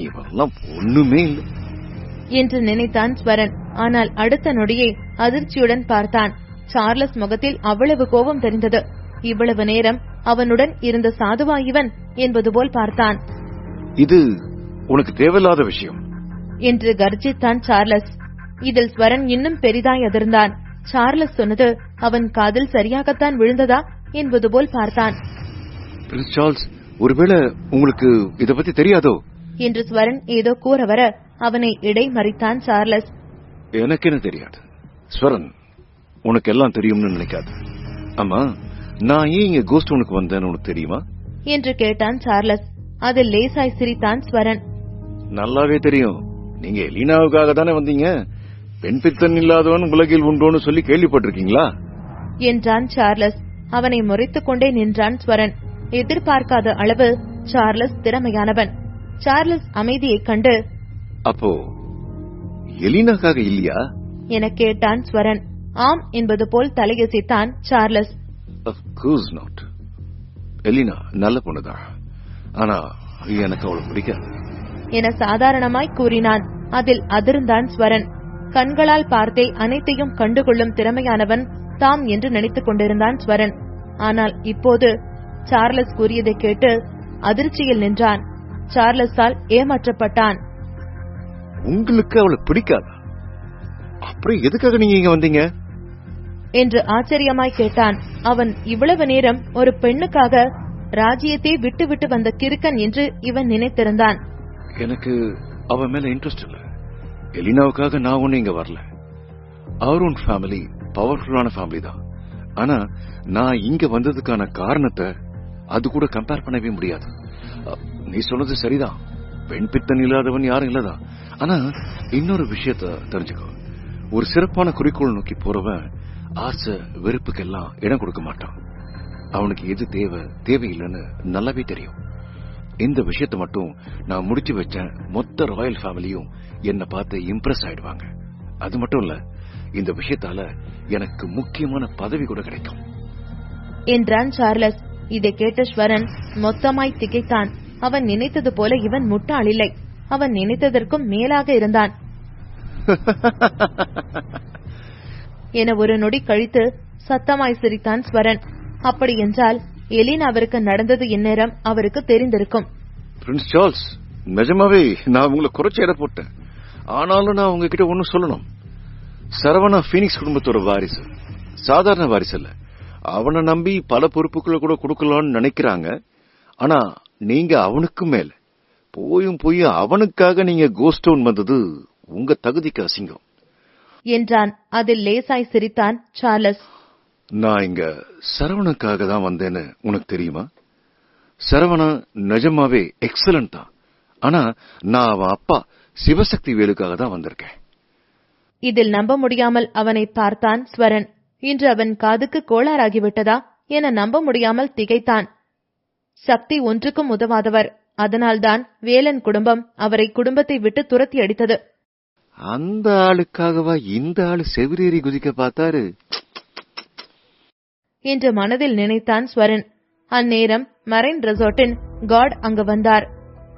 இவெல்லாம் ஒண்ணுமே இல்லை என்று நினைத்தான் ஸ்வரன். ஆனால் அடுத்த நொடியை அதிர்ச்சியுடன் பார்த்தான். சார்லஸ் முகத்தில் அவ்வளவு கோபம் தெரிந்தது. இவ்வளவு நேரம் அவனுடன் இருந்த சாதுவா இவன் என்பது போல் பார்த்தான். இது உனக்கு தேவையில்லாத விஷயம் என்று கர்ஜித்தான் சார்லஸ். இதில் ஸ்வரன் இன்னும் பெரிதாய் அதிர்ந்தான். சார்லஸ் சொன்னது அவன் காதில் சரியாகத்தான் விழுந்ததா என்பது போல் பார்த்தான். பிரின்ஸ் சார்ல்ஸ், ஒருவேளை உங்களுக்கு இத பத்தி தெரியாதோ என்று ஸ்வரன் ஏதோ கூற வர அவனை இடை மறித்தான் சார்லஸ். எனக்கு என்ன தெரியாது ஸ்வரன், உனக்கு எல்லாம் தெரியும்னு நினைக்காது. ஆமா, நான் ஏன் இங்க கோஸ்ட் உனக்கு வந்தேன்னு உனக்கு தெரியுமா என்று கேட்டான் சார்லஸ். அதில் லேசாய் சிரித்தான் ஸ்வரன். நல்லாவே தெரியும், நீங்க எலினாவுக்காக தானே வந்தீங்க. பெண் பித்தன் இல்லாதவன் உலகில் உண்டோன்னு சொல்லி கேள்விப்பட்டிருக்கீங்களா என்றான் சார்லஸ். அவனை முறைத்துக் கொண்டே நின்றான் ஸ்வரன். எதிர்பார்க்காத அளவு சார்லஸ் திறமையானவன். சார்லஸ் அமைதியைக் கண்டு, அப்போ எலினாக்காக இல்லையா என கேட்டான் ஸ்வரன். ஆம் என்பது போல் தலையசைத்தான் Charles. Of course not. Elina நல்ல பொண்ணுதான், ஆனா எனக்கு அவளை பிடிக்காது என சாதாரணமாய் கூறினான். அதில் அதிர்ந்தான் ஸ்வரன். கண்களால் பார்த்தே அனைத்தையும் கண்டுகொள்ளும் திறமையானவன் தாம் என்று நினைத்துக் கொண்டிருந்தான் ஸ்வரன். ஆனால் இப்போது சார்லஸ் கூறியதை கேட்டு அதிர்ச்சியில் நின்றான். சார்லஸால் ஏமாற்றப்பட்டான். உங்களுக்கு அவளை பிடிக்காதா? அப்புறம் எதுக்காக நீங்க இங்க வந்தீங்க என்று ஆச்சரியமாய் கேட்டான். அவன் இவ்வளவு நேரம் ஒரு பெண்ணுக்காக ராஜ்யத்தை விட்டு விட்டு வந்த கிறுக்கன் என்று இவன் நினைத்திருந்தான். எனக்கு அவ மேல இன்ட்ரெஸ்ட் இல்ல. எலினாவுக்காக நான் ஒண்ணு இங்க வரல. அவரோட ஃபேமிலி பவர்ஃபுல்லான ஃபேமிலி தான். ஆனா நான் இங்க வந்ததுக்கான காரணத்தை அது கூட கம்பேர் பண்ணவே முடியாது. நீ சொன்னது சரிதான், பெண் பித்தன் இல்லாதவன் யாரும் இல்லதான். ஆனா இன்னொரு விஷயத்த தெரிஞ்சுக்கோ, ஒரு சிறப்பான குறிக்கோள் நோக்கி போறவன் ஆசை வெறுப்புக்கெல்லாம் இடம் கொடுக்க மாட்டான். அவனுக்கு எது தேவையில்லைன்னு நல்லாவே தெரியும். இந்த விஷயத்த மட்டும் நான் முடிச்சு வச்சேன், மொத்த ராயல் ஃபேமிலியும் என்ன பார்த்து இம்ப்ரெஸ் ஆயிடுவாங்க. அது மட்டும் இல்ல, இந்த விஷயத்தால எனக்கு முக்கியமான பதவி கூட கிடைக்கும் என்றான் சார்லஸ். இதை கேட்ட ஸ்வரன் மொத்தமாய் திகைத்தான். அவன் நினைத்தது போல இவன் முட்டாள் இல்லை, அவன் நினைத்ததற்கும் மேலாக இருந்தான் என ஒரு நொடி கழித்து சத்தமாய் சிரித்தான் ஸ்வரன். அப்படி என்றால் எலினாவிற்கு நடந்தது இந்நேரம் அவருக்கு தெரிந்திருக்கும். பிரின்ஸ் சார்ல்ஸ், நிஜமாவே நான் உங்களை குறைச்ச எடை போட்டேன். ஆனாலும் நான் உங்ககிட்ட ஒண்ணு சொல்லணும். சரவணா பீனிக்ஸ் குடும்பத்தோட வாரிசு, சாதாரண வாரிசு இல்ல. அவனை நம்பி பல பொறுப்புகளை கூட கொடுக்கலாம்னு நினைக்கிறாங்க. ஆனா நீங்க அவனுக்கு மேல போய் அவனுக்காக நீங்க கோஸ்டவுன் வந்தது உங்க தகுதிக்கு அசிங்கம் என்றான். அதில் லேசாய் சிரித்தான் சார்லஸ். நான் இங்க சரவணனுக்காக தான் வந்தேன்னு உனக்கு தெரியுமா? சரவணா நிஜமாவே எக்ஸலன்ட் தான். ஆனா நான் அவன் அப்பா சிவசக்தி வேலுக்காக தான் வந்திருக்கேன். இதில் நம்ப முடியாமல் அவனை பார்த்தான் ஸ்வரன். இன்று அவன் காதுக்கு கோளாறாகிவிட்டதா என நம்ப முடியாமல் திகைத்தான். சக்தி ஒன்றுக்கும் உதவாதவர். அதனால்தான் வேலன் குடும்பம் அவரை குடும்பத்தை விட்டு துரத்தி அடித்தது. அந்த ஆளுக்காகவா இந்த ஆளு செவிரேறி குதிக்க பார்த்தாரு என்று மனதில் நினைத்தான் ஸ்வரன். அந்நேரம் மரைன் ரெசார்ட்டின் காட் அங்கு வந்தார்.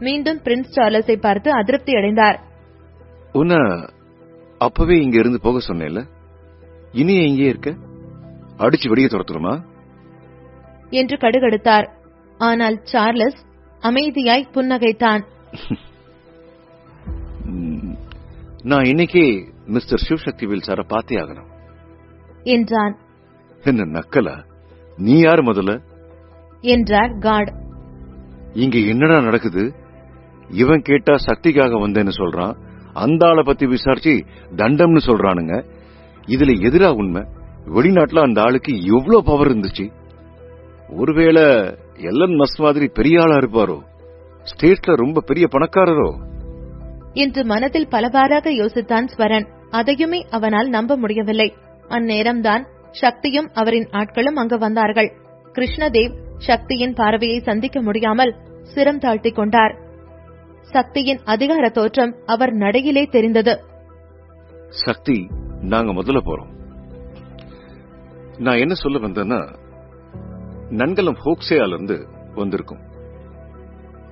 மீண்டும் பிரின்ஸ் சார்லஸை பார்த்து அதிருப்தி அடைந்தார். உன்ன அப்பவே இங்க இருந்து போக சொன்னேன்ல, இனி எங்கே இருக்க? அடிச்சு வெளியே துரத்துருமா என்று கடுகடுத்தார். ஆனால் சார்லஸ் அமைதியாய் புன்னகைத்தான். நான் இன்னைக்கே மிஸ்டர் சிவசக்தி வேல் சார பார்த்தே ஆகணும் என்றான். என்ன நக்கலா? நீ யாரு முதல்ல என்றார் காட். இங்க என்னடா நடக்குது? இவன் கேட்டா சக்திக்காக வந்தேன்னு சொல்றான், அந்த ஆளை பத்தி விசாரிச்சு தண்டம்னு சொல்றானுங்க. இதுல எதிரா உண்மை? வெளிநாட்டுல அந்த ஆளுக்கு எவ்வளவு பவர் இருந்துச்சு? ஒருவேளை எல்லன் மஸ்க் மாதிரி பெரிய ஆளா இருப்பாரோ? ஸ்டேட்ல ரொம்ப பெரிய பணக்காரரோ என்று மனதில் பலவாறாக யோசித்தான் ஸ்வரன். அதையுமே அவனால் நம்ப முடியவில்லை. அந்நேரம்தான் சக்தியும் அவரின் ஆட்களும் அங்கு வந்தார்கள். கிருஷ்ணதேவ் சக்தியின் பார்வையை சந்திக்க முடியாமல் சிரம் தாழ்த்திக் கொண்டார். சக்தியின் அதிகார தோற்றம் அவர் நடையிலே தெரிந்தது. சக்தி, நாங்க முதல்ல போறோம். நான் என்ன சொல்ல வந்தேன்னா, நன்கலம் ஹோக்ஸேயால இருந்து வந்திருக்கும்.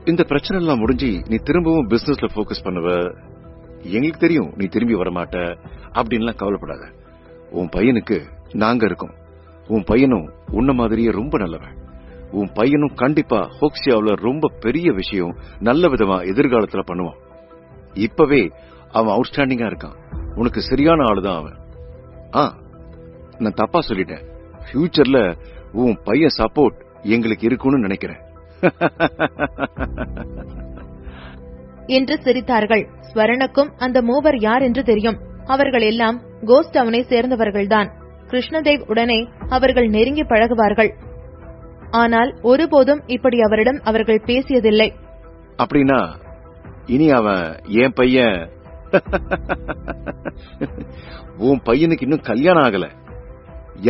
இந்த பிரச்சனை எல்லாம் முடிஞ்சு நீ திரும்பவும் பிசினஸ்ல போக்கஸ் பண்ணுவ. எங்களுக்கு தெரியும் நீ திரும்பி வரமாட்ட அப்படின்லாம் கவலைப்படாத. உன் பையனுக்கு நாங்க இருக்கோம். உன் பையனும் உன்ன மாதிரியே ரொம்ப நல்லவன். உன் பையனும் கண்டிப்பா ஹோக்ஸியாவுல ரொம்ப பெரிய விஷயம் நல்ல விதமா எதிர்காலத்துல பண்ணுவான். இப்பவே அவன் அவுட்ஸ்டாண்டிங்கா இருக்கான். உனக்கு சரியான ஆளுதான் அவன். நான் தப்பா சொல்லிட்டேன். ஃபியூச்சர்ல உன் பையன் சப்போர்ட் எங்களுக்கு இருக்கும்னு நினைக்கிறேன் என்று சிரித்தார்கள். ஸ்வரனுக்கும் அந்த மூவர் யார் என்று தெரியும். அவர்கள் எல்லாம் கோஸ்ட் டவுனை சேர்ந்தவர்கள்தான். கிருஷ்ணதேவ் உடனே அவர்கள் நெருங்கி பழகுவார்கள். ஆனால் ஒருபோதும் இப்படி அவரிடம் அவர்கள் பேசியதில்லை. அப்படின்னா இனி அவன் என் பையன். உன் பையனுக்கு இன்னும் கல்யாணம் ஆகல.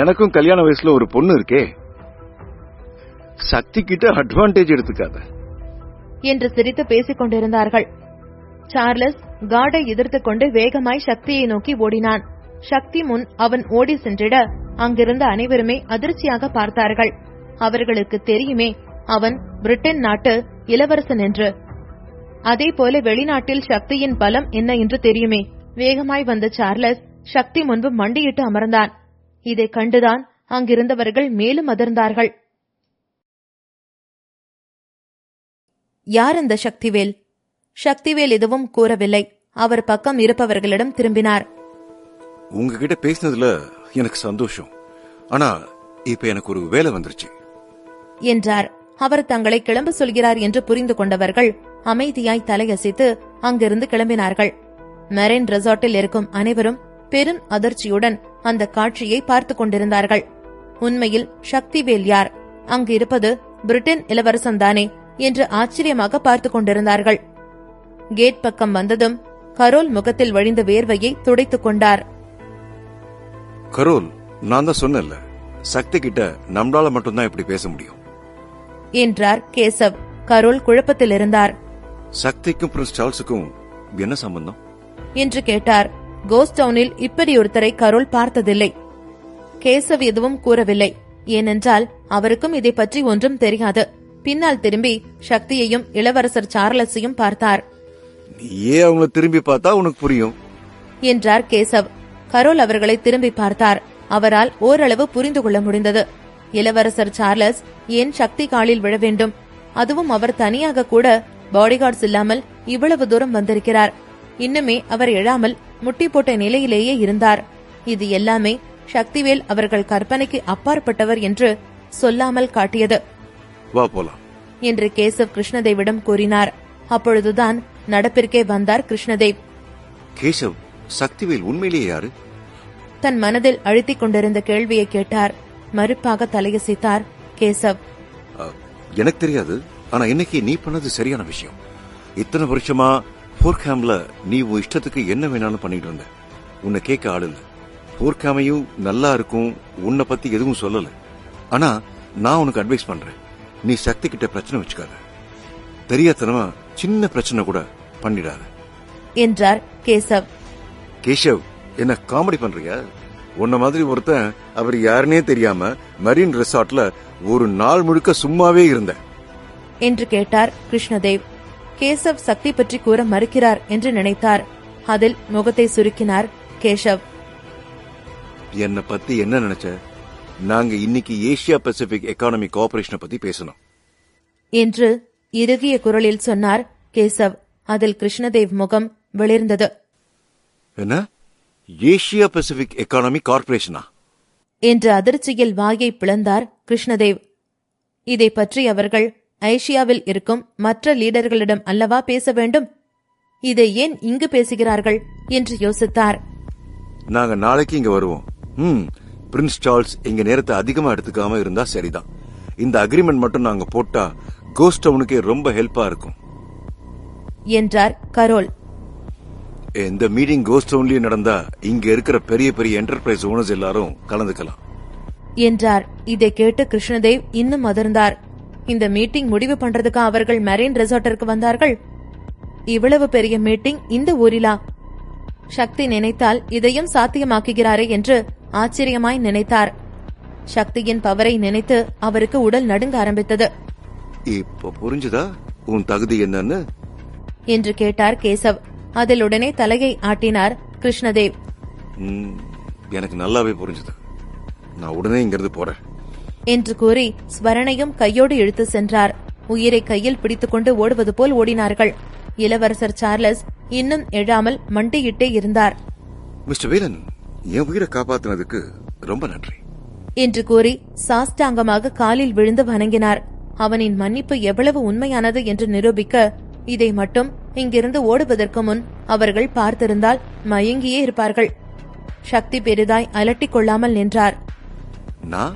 எனக்கும் கல்யாண வயசுல ஒரு பொண்ணு இருக்கே. சக்தி கிட்ட அட்வான்டேஜ் எடுத்துக்காத என்று சிரித்து பேசிக் கொண்டிருந்தார்கள். சார்லஸ் கார்டை எதிர்த்துக் கொண்டு வேகமாய் சக்தியை நோக்கி ஓடினான். சக்தி முன் அவன் ஓடி சென்றிட அங்கிருந்த அனைவருமே அதிர்ச்சியாக பார்த்தார்கள். அவர்களுக்கு தெரியுமே அவன் பிரிட்டன் நாட்டு இளவரசன் என்று. அதேபோல வெளிநாட்டில் சக்தியின் பலம் என்ன என்று தெரியுமே. வேகமாய் வந்த சார்லஸ் சக்தி முன்பு மண்டியிட்டு அமர்ந்தான். இதை கண்டுதான் அங்கிருந்தவர்கள் மேலும் அதிர்ந்தார்கள். யார் அந்த சக்திவேல்? சக்திவேல் எதுவும் கூறவில்லை. அவர் பக்கம் இருப்பவர்களிடம் திரும்பினார். உங்ககிட்ட பேசினதுல எனக்கு சந்தோஷம். ஆனா இப்ப எனக்கு ஒரு வேலை வந்துருச்சு என்றார். அவர் தங்களை கிளம்ப சொல்கிறார் என்று புரிந்து கொண்டவர்கள் அமைதியாய் தலையசைத்து அங்கிருந்து கிளம்பினார்கள். மெரைன் ரெசார்ட்டில் இருக்கும் அனைவரும் பெரும் அதிர்ச்சியுடன் அந்த காட்சியை பார்த்துக் கொண்டிருந்தார்கள். உண்மையில் சக்திவேல் யார்? அங்கு இருப்பது பிரிட்டன் இளவரசன்தானே என்று ஆச்சரியமாக பார்த்துக் கொண்டிருந்தார்கள். கேட் பக்கம் வந்ததும் கரோல் முகத்தில் வழிந்த வேர்வையை துடைத்துக் கொண்டார். கரோல், நான் தான் சொன்னேன்ல, சக்தி கிட்ட நம்மளால மட்டும்தான் இப்படி பேச முடியும் என்றார் கேசவ். கரோல் குழப்பத்தில் இருந்தார். சக்திக்கும் பிரின்ஸ் சார்ல்ஸுக்கும் என்ன சம்பந்தம் என்று கேட்டார். கோஸ்ட் டவுனில் இப்படி ஒருத்தரை கரோல் பார்த்ததில்லை. கேசவ் எதுவும் கூறவில்லை. ஏனென்றால் அவருக்கும் இதை பற்றி ஒன்றும் தெரியாது. பின்னால் திரும்பி சக்தியையும் இளவரசர் சார்லஸையும் பார்த்தார். நீயே அவங்கள திரும்பி பார்த்தா உனக்கு புரியும் என்றார் கேசவ். கரோல் அவர்களை திரும்பி பார்த்தார். அவரால் ஓரளவு புரிந்து கொள்ள முடிந்தது. இளவரசர் சார்லஸ் ஏன் சக்தி காலில் விழ வேண்டும்? அதுவும் அவர் தனியாக கூட பாடிகார்ட்ஸ் இல்லாமல் இவ்வளவு தூரம் வந்திருக்கிறார். இன்னுமே அவர் எழாமல் முட்டி போட்ட நிலையிலேயே இருந்தார். இது எல்லாமே சக்திவேல் அவர்கள் கற்பனைக்கு அப்பாற்பட்டவர் என்று சொல்லாமல் காட்டியது. வா போலாம் என்று கேசவ் கிருஷ்ணதேவிடம் கூறினார். அப்பொழுதுதான் நடப்பிற்கே வந்தார் கிருஷ்ணதேவ். கேசவ், சக்திவேல் உண்மையிலேயே யாரு? தன் மனதில் அழுத்திக் கொண்டிருந்த கேள்வியை கேட்டார். மறுப்பாக தலையசைத்தார் கேசவ். எனக்கு தெரியாது. ஆனா இன்னைக்கு நீ பண்ணது சரியான விஷயம். இத்தனை வருஷமா போர்க்ஹாம்ல நீ உன் இஷ்டத்துக்கு என்ன வேணாலும் பண்ணிட்டு இருந்த. உன்னை கேட்க ஆள் இல்ல. போர்க்ஹாமையும் நல்லா இருக்கும், உன்னை பத்தி எதுவும் சொல்லல. ஆனா நான் உனக்கு அட்வைஸ் பண்றேன், நீ சக்தி கிட்ட பிரச்சனை வச்சுக்காத. தெரியாதனமா சின்ன பிரச்சனை கூட பண்ணிடாத என்றார் கேசவ். கேசவ், என்ன காமெடி பண்றியா? உன்ன மாதிரி ஒருத்தன் அவர் யாருன்னே தெரியாம மரீன் ரெசார்ட்ல ஒரு நாள் முழுக்க சும்மாவே இருந்த என்று கேட்டார் கிருஷ்ணதேவ். கேசவ் சக்தி பற்றி கூற மறுக்கிறார் என்று நினைத்தார். அதில் முகத்தை சுருக்கினார் கேசவ். என்ன பத்தி என்ன நினைச்ச? நாங்க இன்னைக்கு ஏசியா பசிபிக் எக்கானமி கோஆபரேஷனை பத்தி பேசணும் என்று இறுகிய குரலில் சொன்னார் கேசவ். அதில் கிருஷ்ணதேவ் முகம் வெளிர்ந்தது. என்ன, ஏசியா பசிபிக் எக்கானமி கார்ப்பரேஷனா என்று அதிர்ச்சியில் வாயை பிளந்தார் கிருஷ்ணதேவ். இதை பற்றி அவர்கள் ஐஷியாவில் இருக்கும் மற்ற லீடர்களிடம் அல்லவா பேச வேண்டும்? இதை ஏன் இங்கு பேசுகிறார்கள் என்று யோசித்தார். நாங்க நாளைக்கு இங்க வருவோம். பிரின்ஸ் சார்ல்ஸ் எங்க நேரத்தை அதிகமா எடுத்துக்காம இருந்தா சரிதான். இந்த அக்ரிமெண்ட் மட்டும் நாங்க போட்டா கோஸ்ட் டவுனுக்கே ரொம்ப ஹெல்ப்பா இருக்கும் என்றார் கரோல். இந்த மீட்டிங் கோஸ்ட் டவுன்லயே நடந்தா இங்க இருக்கிற பெரிய பெரிய என்டர்பிரைஸ் ஓனர்ஸ் எல்லாரும் கலந்துக்கலாம் என்றார். இதை கேட்டு கிருஷ்ணதேவ் இன்னும் அதிர்ந்தார். இந்த மீட்டிங் முடிவு பண்றதுக்கு அவர்கள் மெரைன் ரெசார்ட்டிற்கு வந்தார்கள். இவ்வளவு பெரிய மீட்டிங் இந்த ஊரிலா? சக்தி நினைத்தால் இதையும் சாத்தியமாக்குகிறாரே என்று ஆச்சரியமாய் நினைத்தார். சக்தியின் பவரை நினைத்து அவருக்கு உடல் நடுங்க ஆரம்பித்தது. இப்ப புரிஞ்சுதா உன் தகுதி என்னன்னு என்று கேட்டார் கேசவ். அதில் உடனே தலையை ஆட்டினார் கிருஷ்ணதேவ். எனக்கு நல்லாவே புரிஞ்சுது. நான் உடனே இங்கிருந்து போறேன் என்று கூறி ஸ்வரனையும் கையோடு இழுத்து சென்றார். உயிரை கையில் பிடித்துக்கொண்டு ஓடுவது போல் ஓடினார்கள். இளவரசர் சார்லஸ் இன்னும் எழாமல் மண்டியிட்டே இருந்தார். மிஸ்டர் வேலன், என் உயிரை காப்பாத்தினதுக்கு ரொம்ப நன்றி என்று கூறி சாஷ்டாங்கமாக காலில் விழுந்து வணங்கினார். அவனின் மன்னிப்பு எவ்வளவு உண்மையானது என்று நிரூபிக்க இதை மட்டும் இங்கிருந்து ஓடுவதற்கு முன் அவர்கள் பார்த்திருந்தால் மயங்கியே இருப்பார்கள். சக்தி பெரிதாய் அலட்டிக் கொள்ளாமல் நின்றார். நான்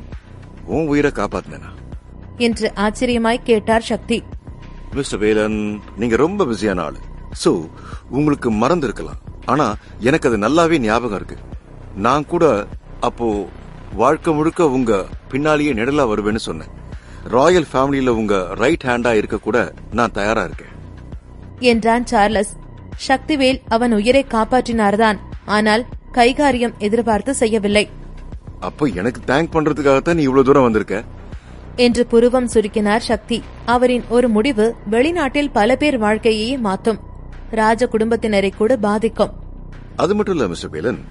உன் உயிரை காப்பாத்தினா என்று ஆச்சரியமாய் கேட்டார் சக்தி. மிஸ்டர் வேலன், நீங்க ரொம்ப பிஸியான ஆளு. சோ உங்களுக்கு மறந்து இருக்கலாம். ஆனா எனக்கு அது நல்லாவே ஞாபகம் இருக்கு. நான் கூட அப்போ வாழ்க்கை முழுக்க உங்க பின்னாலேயே நிழலா வருவேன்னு சொன்னேன். ராயல் ஃபேமிலியில உங்க ரைட் ஹேண்டா இருக்க கூட நான் தயாரா இருக்கேன் என்றான் சார்லஸ். சக்திவேல் அவன் உயிரை காப்பாற்றினார்தான், ஆனால் கைகாரியம் எதிர்பார்த்து செய்யவில்லை. அப்போ எனக்கு தேங்க் பண்றதுக்காகத்தான் நீ இவ்வளவு தூரம் வந்திருக்க என்று புருவம் சுருக்கினார் சக்தி. அவரின் ஒரு முடிவு வெளிநாட்டில் பல பேர் வாழ்க்கையே மாற்றும், ராஜ குடும்பத்தினரை கூட பாதிக்கும். அது மட்டும் இல்ல மிஸ்டர் வேலன்,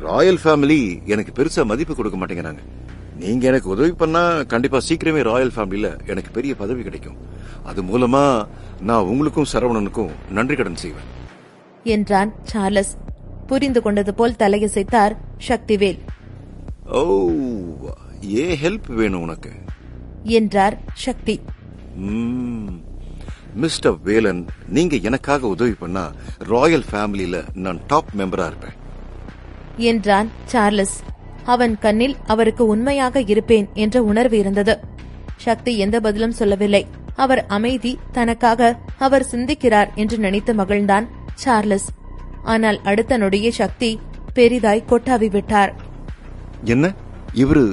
ராயல் ஃபேமிலி எனக்கு பெருசா மதிப்பு கொடுக்க மாட்டேங்கிறாங்க. நீங்க எனக்கு உதவி பண்ணா கண்டிப்பா சீக்கிரமே ராயல் ஃபேமிலியில எனக்கு பெரிய பதவி கிடைக்கும். அது மூலமா நான் உங்களுக்கும் சரவணனுக்கும் நன்றி கடன் செய்வேன் என்றான் சார்லஸ். புரிந்து கொண்டது போல் தலையசைத்தார் சக்திவேல். ஓ, ஏன் ஹெல்ப் வேணும் உனக்கு என்றார் சக்தி. மிஸ்டர் வேலன், நீங்க எனக்காக உதவி பண்ணா ராயல் ஃபேமிலியில நான் டாப் மெம்பரா இருப்பேன் என்றான் சார்லஸ். அவன் கண்ணில் அவருக்கு உண்மையாக இருப்பேன் என்ற உணர்வு இருந்தது. சக்தி எந்த பதிலும் சொல்லவில்லை. அவர் அமைதி, தனக்காக அவர் சிந்திக்கிறார் என்று நினைத்து மகிழ்ந்தான் சார்லஸ். ஆனால் அடுத்த நொடியே சக்தி பெரிதாய் கொட்டாவி விட்டார். என்ன, இவரு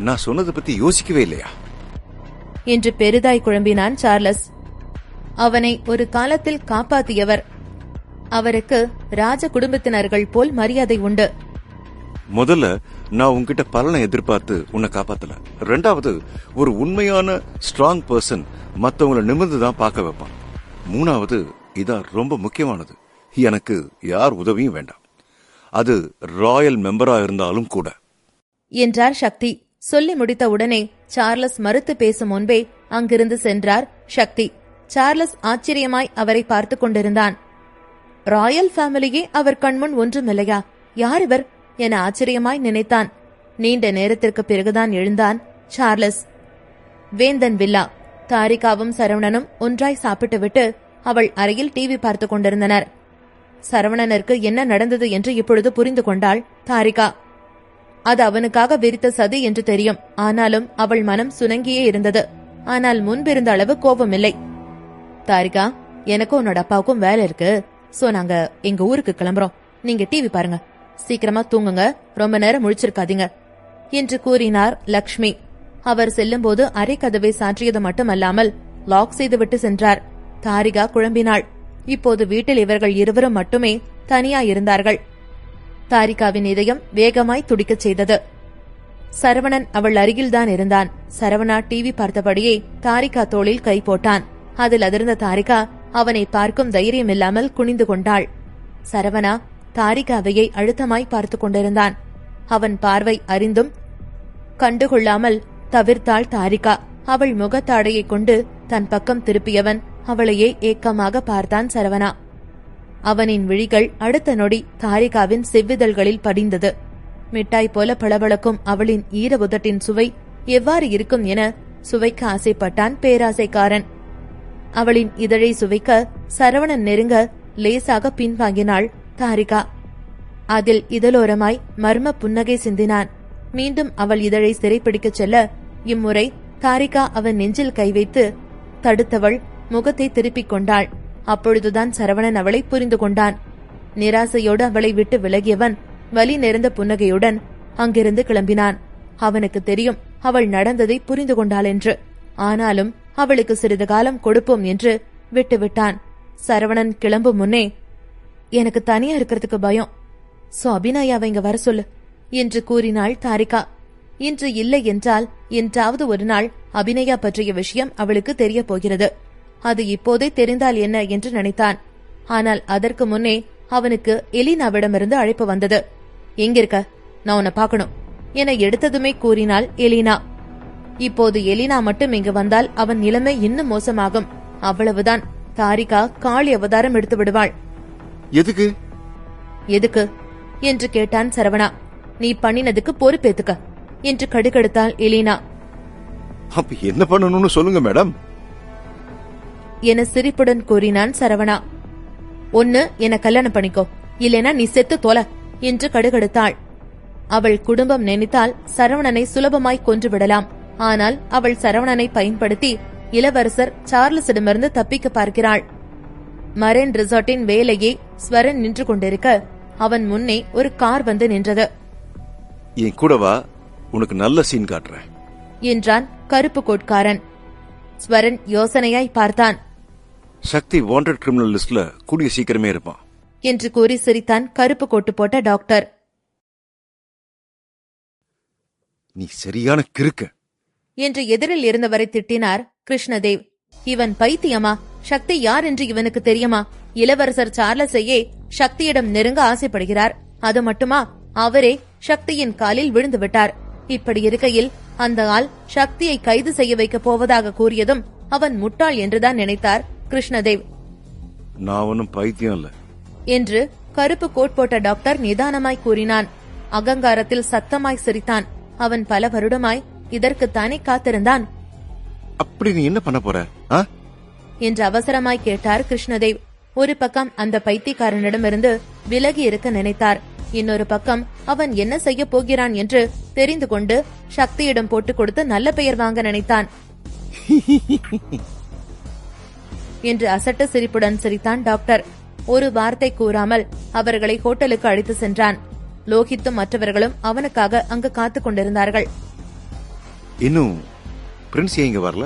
நான் சொன்னதை பத்தி யோசிக்கவே இல்லையா என்று பெரிதாய் குழம்பினான் சார்லஸ். அவனை ஒரு காலத்தில் காப்பாற்றியவர். அவருக்கு ராஜ குடும்பத்தினர்கள் போல் மரியாதை உண்டு. முதல்ல நான் உன்கிட்ட பலனை எதிர்பார்த்து உன்னை காப்பாத்தல. ரெண்டாவது, ஒரு உண்மையான ஸ்ட்ராங் பர்சன் மத்தவங்களை நிமிர்ந்துதான் பார்க்க வைப்பான். மூணாவது, இதான் ரொம்ப முக்கியமானது, எனக்கு யார் உதவியும் வேண்டாம், அது ராயல் மெம்பரா இருந்தாலும் கூட என்றார் சக்தி. சொல்லி முடித்த உடனே சார்லஸ் மறுத்து பேசும் முன்பே அங்கிருந்து சென்றார் சக்தி. சார்லஸ் ஆச்சரியமாய் அவரை பார்த்துக் கொண்டிருந்தான். ராயல் ஃபேமிலியே அவர் கண்முன் ஒன்றுமில்லையா, யார் இவர் என ஆச்சரியமாய் நினைத்தான். நீண்ட நேரத்திற்கு பிறகுதான் எழுந்தான் சார்லஸ். வேந்தன் வில்லா. தாரிகாவும் சரவணனும் ஒன்றாய் சாப்பிட்டுவிட்டு அவள் அறையில் டிவி பார்த்துக் கொண்டிருந்தனர். சரவணனுக்கு என்ன நடந்தது என்று இப்பொழுது புரிந்து கொண்டாள் தாரிகா. அது அவனுக்காக விரித்த சதி என்று தெரியும். ஆனாலும் அவள் மனம் சுணங்கியே இருந்தது. ஆனால் முன்பிருந்த அளவு கோபமில்லை. தாரிகா, எனக்கும் உன்னோட அப்பாவுக்கும் வேலை இருக்கு. சோ நாங்க எங்க ஊருக்கு கிளம்புறோம். நீங்க டிவி பாருங்க, சீக்கிரமா தூங்குங்க, ரொம்ப நேரம் முழிச்சிருக்காதீங்க என்று கூறினார் லக்ஷ்மி. அவர் செல்லும்போது அரை கதவை சாற்றியது மட்டுமல்லாமல் லாக் செய்துவிட்டு சென்றார். தாரிகா குழம்பினாள். இப்போது வீட்டில் இவர்கள் இருவரும் மட்டுமே தனியாயிருந்தார்கள். தாரிகாவின் இதயம் வேகமாய் துடிக்கச் செய்தது. சரவணன் அவள் அருகில்தான் இருந்தான். சரவணா டிவி பார்த்தபடியே தாரிகா தோளில் கை போட்டான். அதில் அதிர்ந்த தாரிகா அவனை பார்க்கும் தைரியம் இல்லாமல் குனிந்து கொண்டாள். சரவணா தாரிகாவையை அழுத்தமாய் பார்த்துக் கொண்டிருந்தான். அவன் பார்வை அறிந்தும் கண்டுகொள்ளாமல் தவிர்த்தாள் தாரிகா. அவள் முகத்தாடையை கொண்டு தன் பக்கம் திருப்பியவன் அவளையே ஏக்கமாக பார்த்தான் சரவணா. அவனின் விழிகள் அடுத்த நொடி தாரிகாவின் செவ்விதழ்களில் படிந்தது. மிட்டாய் போல பளபளக்கும் அவளின் ஈர உதட்டின் சுவை எவ்வாறு இருக்கும் என சுவைக்க ஆசைப்பட்டான் பேராசைக்காரன். அவளின் இதழை சுவைக்க சரவணன் நெருங்க லேசாக பின்வாங்கினாள் தாரிகா. அதில் இதழோரமாய் மர்ம புன்னகை சிந்தினான். மீண்டும் அவள் இதழை சிறைப்பிடிக்கச் செல்ல இம்முறை தாரிகா அவன் நெஞ்சில் கை வைத்து தடுத்தவள் முகத்தை திருப்பிக் கொண்டாள். அப்பொழுதுதான் சரவணன் அவளை புரிந்து கொண்டான். நிராசையோடு அவளை விட்டு விலகியவன் வலி நிறைந்த புன்னகையுடன் அங்கிருந்து கிளம்பினான். அவனுக்கு தெரியும் அவள் நடந்ததை புரிந்து கொண்டாள் என்று. ஆனாலும் அவளுக்கு சிறிது காலம் கொடுப்போம் என்று விட்டுவிட்டான். சரவணன் கிளம்பும் முன்னே, எனக்கு தனியா இருக்கிறதுக்கு பயம், சோ அபிநயாவை இங்க வர சொல்லு என்று கூறினாள் தாரிகா. இன்று இல்லை என்றால் என்றாவது ஒரு நாள் அபிநயா பற்றிய விஷயம் அவளுக்கு தெரிய போகிறது. அது இப்போதே தெரிந்தால் என்ன என்று நினைத்தான். ஆனால் அதற்கு முன்னே அவனுக்கு எலினாவிடமிருந்து அழைப்பு வந்தது. எங்கிருக்க, நான் உன்னை பார்க்கணும் என எடுத்ததுமே கூறினாள் எலினா. இப்போது எலினா மட்டும் இங்கு வந்தால் அவன் நிலைமை இன்னும் மோசமாகும். அவ்வளவுதான், தாரிகா காளி அவதாரம் எடுத்து விடுவாள். எதுக்கு எதுக்கு என்று கேட்டான் சரவணா. நீ பண்ணினதுக்கு பொறுப்பேத்துக்க என்று கடுக்கெடுத்தாள் எலினா. அப்ப என்ன பண்ணணும்னு சொல்லுங்க மேடம் என சிரிப்புடன் கூறினான் சரவணா. ஒன்னு என கல்யாணம் பண்ணிக்கோ, இல்லைனா நீ செத்து தொல என்று கடுகடுத்தாள். அவள் குடும்பம் நினைத்தால் சரவணனை சுலபமாய் கொன்று விடலாம். ஆனால் அவள் சரவணனை பயன்படுத்தி இளவரசர் சார்லஸிடமிருந்து தப்பிக்க பார்க்கிறாள். மரைன் ரிசார்ட்டின் வேலையை ஸ்வரன் நின்று கொண்டிருக்க அவன் முன்னே ஒரு கார் வந்து நின்றது. என் கூட வா, உனக்கு நல்ல சீன் காட்டுறேன் என்றான் கருப்பு கோட்காரன். ஸ்வரன் யோசனையாய் பார்த்தான். சக்தி வாண்டட் கிரிமினல் லிஸ்ட்ல கூடிய சீக்கிரமே இருப்பான் என்று கூறி சிரித்தான் கருப்பு கோட்டு போட்ட டாக்டர். நீ சரியான கிறுக்க என்று எதிரில் இருந்தவரை திட்டினார் கிருஷ்ணதேவ். இவன் பைத்தியமா? சக்தி யார் என்று இவனுக்கு தெரியுமா? இளவரசர் சார்லஸையே சக்தியிடம் நெருங்க ஆசைப்படுகிறார். அது மட்டுமா, அவரே சக்தியின் காலில் விழுந்து விட்டார். இப்படி இருக்கையில் அந்த ஆள் சக்தியை கைது செய்ய வைக்கப் போவதாக கூறியதும் அவன் முட்டாள் என்றுதான் நினைத்தார் கிருஷ்ணதேவ். நான் ஒன்னும் பைத்தியம் இல்ல என்று கருப்பு கோட் போட்ட டாக்டர் நிதானமாய் கூறினான். அகங்காரத்தில் சத்தமாய் சிரித்தான். அவன் பல வருடமாய் இதற்குத்தானே காத்திருந்தான். அப்படி நீ என்ன பண்ண போற என்று அவசரமாய் கேட்டார் கிருஷ்ணதேவ். ஒரு பக்கம் அந்த பைத்தியக்காரனிடமிருந்து விலகி இருக்க நினைத்தார். இன்னொரு பக்கம் அவன் என்ன செய்ய போகிறான் என்று தெரிந்து கொண்டு சக்தியிடம் போட்டுக் கொடுத்து நல்ல பெயர் வாங்க நினைத்தான். என்று அசட்டு சிரிப்புடன் சிரித்தான் டாக்டர். ஒரு வார்த்தை கூறாமல் அவர்களை ஹோட்டலுக்கு அழைத்து சென்றான். லோகித்தும் மற்றவர்களும் அவனுக்காக அங்கு காத்துக் கொண்டிருந்தார்கள். இன்னும் பிரின்ஸ் இங்க வரல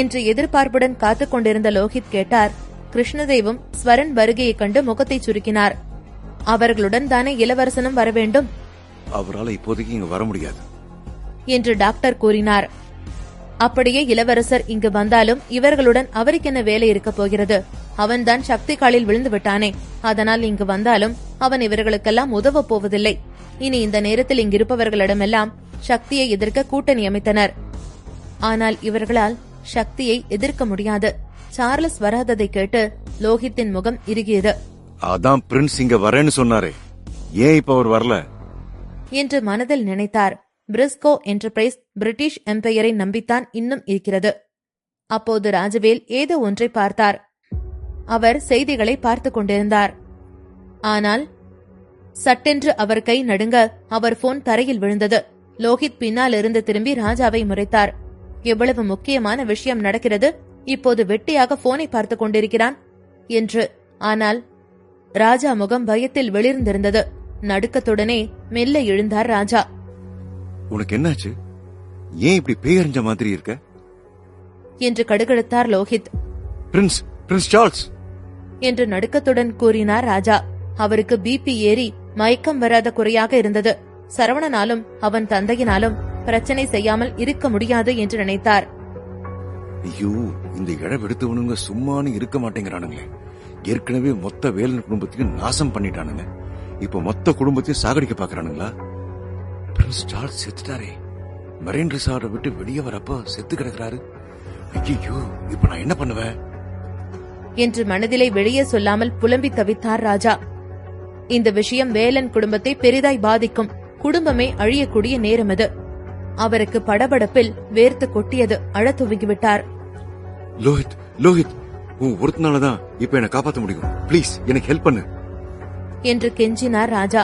என்று எதிர்பார்ப்புடன் காத்துக் கொண்டிருந்த லோகித் கேட்டார். கிருஷ்ணதேவும் ஸ்வரன் வருகையைக் கண்டு முகத்தை சுருக்கினார். அவர்களுடன் தானே இளவரசனும் வர வேண்டும். அவரால் இப்போதைக்கு இங்க வர முடியாது என்று டாக்டர் கூறினார். அப்படியே இளவரசர் இங்கு வந்தாலும் இவர்களுடன் அவருக்கு என்ன வேலை இருக்க போகிறது? அவன்தான் சக்தி காலில் விழுந்து விட்டானே. அதனால் இங்கு வந்தாலும் அவன் இவர்களுக்கெல்லாம் உதவப் போவதில்லை. இனி இந்த நேரத்தில் இங்கிருப்பவர்களிடமெல்லாம் சக்தியை எதிர்க்க கூட்டணி அமைத்தனர். ஆனால் இவர்களால் சக்தியை எதிர்க்க முடியாது. சார்லஸ் வராததை கேட்டு லோகித்தின் முகம் இறுகியது. அதான் பிரின்ஸ் இங்க வரேன்னு சொன்னாரே, ஏன் இப்ப அவர் வரல என்று மனதில் நினைத்தார். பிரிஸ்கோ என்டர்பிரைஸ் பிரிட்டிஷ் எம்பையரை நம்பித்தான் இன்னும் இருக்கிறது. அப்போது ராஜவேல் ஏதோ ஒன்றை பார்த்தார். அவர் செய்திகளை பார்த்துக் கொண்டிருந்தார். ஆனால் சட்டென்று அவர் கை நடுங்க அவர் போன் தரையில் விழுந்தது. லோகித் பின்னால் இருந்து திரும்பி ராஜாவை முறைத்தார். எவ்வளவு முக்கியமான விஷயம் நடக்கிறது, இப்போது வெட்டியாக போனை பார்த்துக் கொண்டிருக்கிறான் என்று. ஆனால் ராஜா முகம் பயத்தில் வெளிர்ந்திருந்தது. நடுக்கத்துடனே மெல்ல எழுந்தார் ராஜா. உனக்கு என்னாச்சு? ஏன் இப்படி பேயறிஞ்ச மாதிரி இருக்க என்று கடுகடுத்தார் லோகித். பிரின்ஸ் பிரின்ஸ் சார்ல்ஸ் என்று நடுக்கத்துடன் கூறினார் ராஜா. அவருக்கு பிபி ஏறி மயக்கம் வராத குறையாக இருந்தது. சரவணனாலும் அவன் தந்தையினாலும் பிரச்சனை செய்யாமல் இருக்க முடியாது என்று நினைத்தார். ஐயோ, இந்த இழவெடுத்தவனுங்க சும்மானு இருக்க மாட்டேங்கிறானுங்களே. ஏற்கனவே மொத்த வேலன் குடும்பத்தையும் நாசம் பண்ணிட்டானுங்க. இப்ப மொத்த குடும்பத்தையும் சாகடிக்க பாக்குறானுங்களா? பிரின்ஸ் சார்ல்ஸ் செத்துட்டாரே. மரைன் ரிசார்ட்டை விட்டு வெளியே வரப்ப செத்து கிடக்குறாரு. ஐயோ, இப்ப நான் என்ன பண்ணுவேன் என்று மனதிலே வெளியே சொல்லாமல் புலம்பி தவித்தார் ராஜா. இந்த விஷயம் வேலன் குடும்பத்தை பெரிதாய் பாதிக்கும். குடும்பமே அழியக்கூடிய நேரம் இது. அவருக்கு படபடப்பில் வேர்த்து கொட்டியது. அழத் துவங்கிவிட்டார். லோஹித் லோஹித், உன் ஒருத்தனாலதான் இப்ப என்ன காப்பாற்ற முடியும். பிளீஸ் எனக்கு ஹெல்ப் பண்ணு என்று கெஞ்சினார் ராஜா.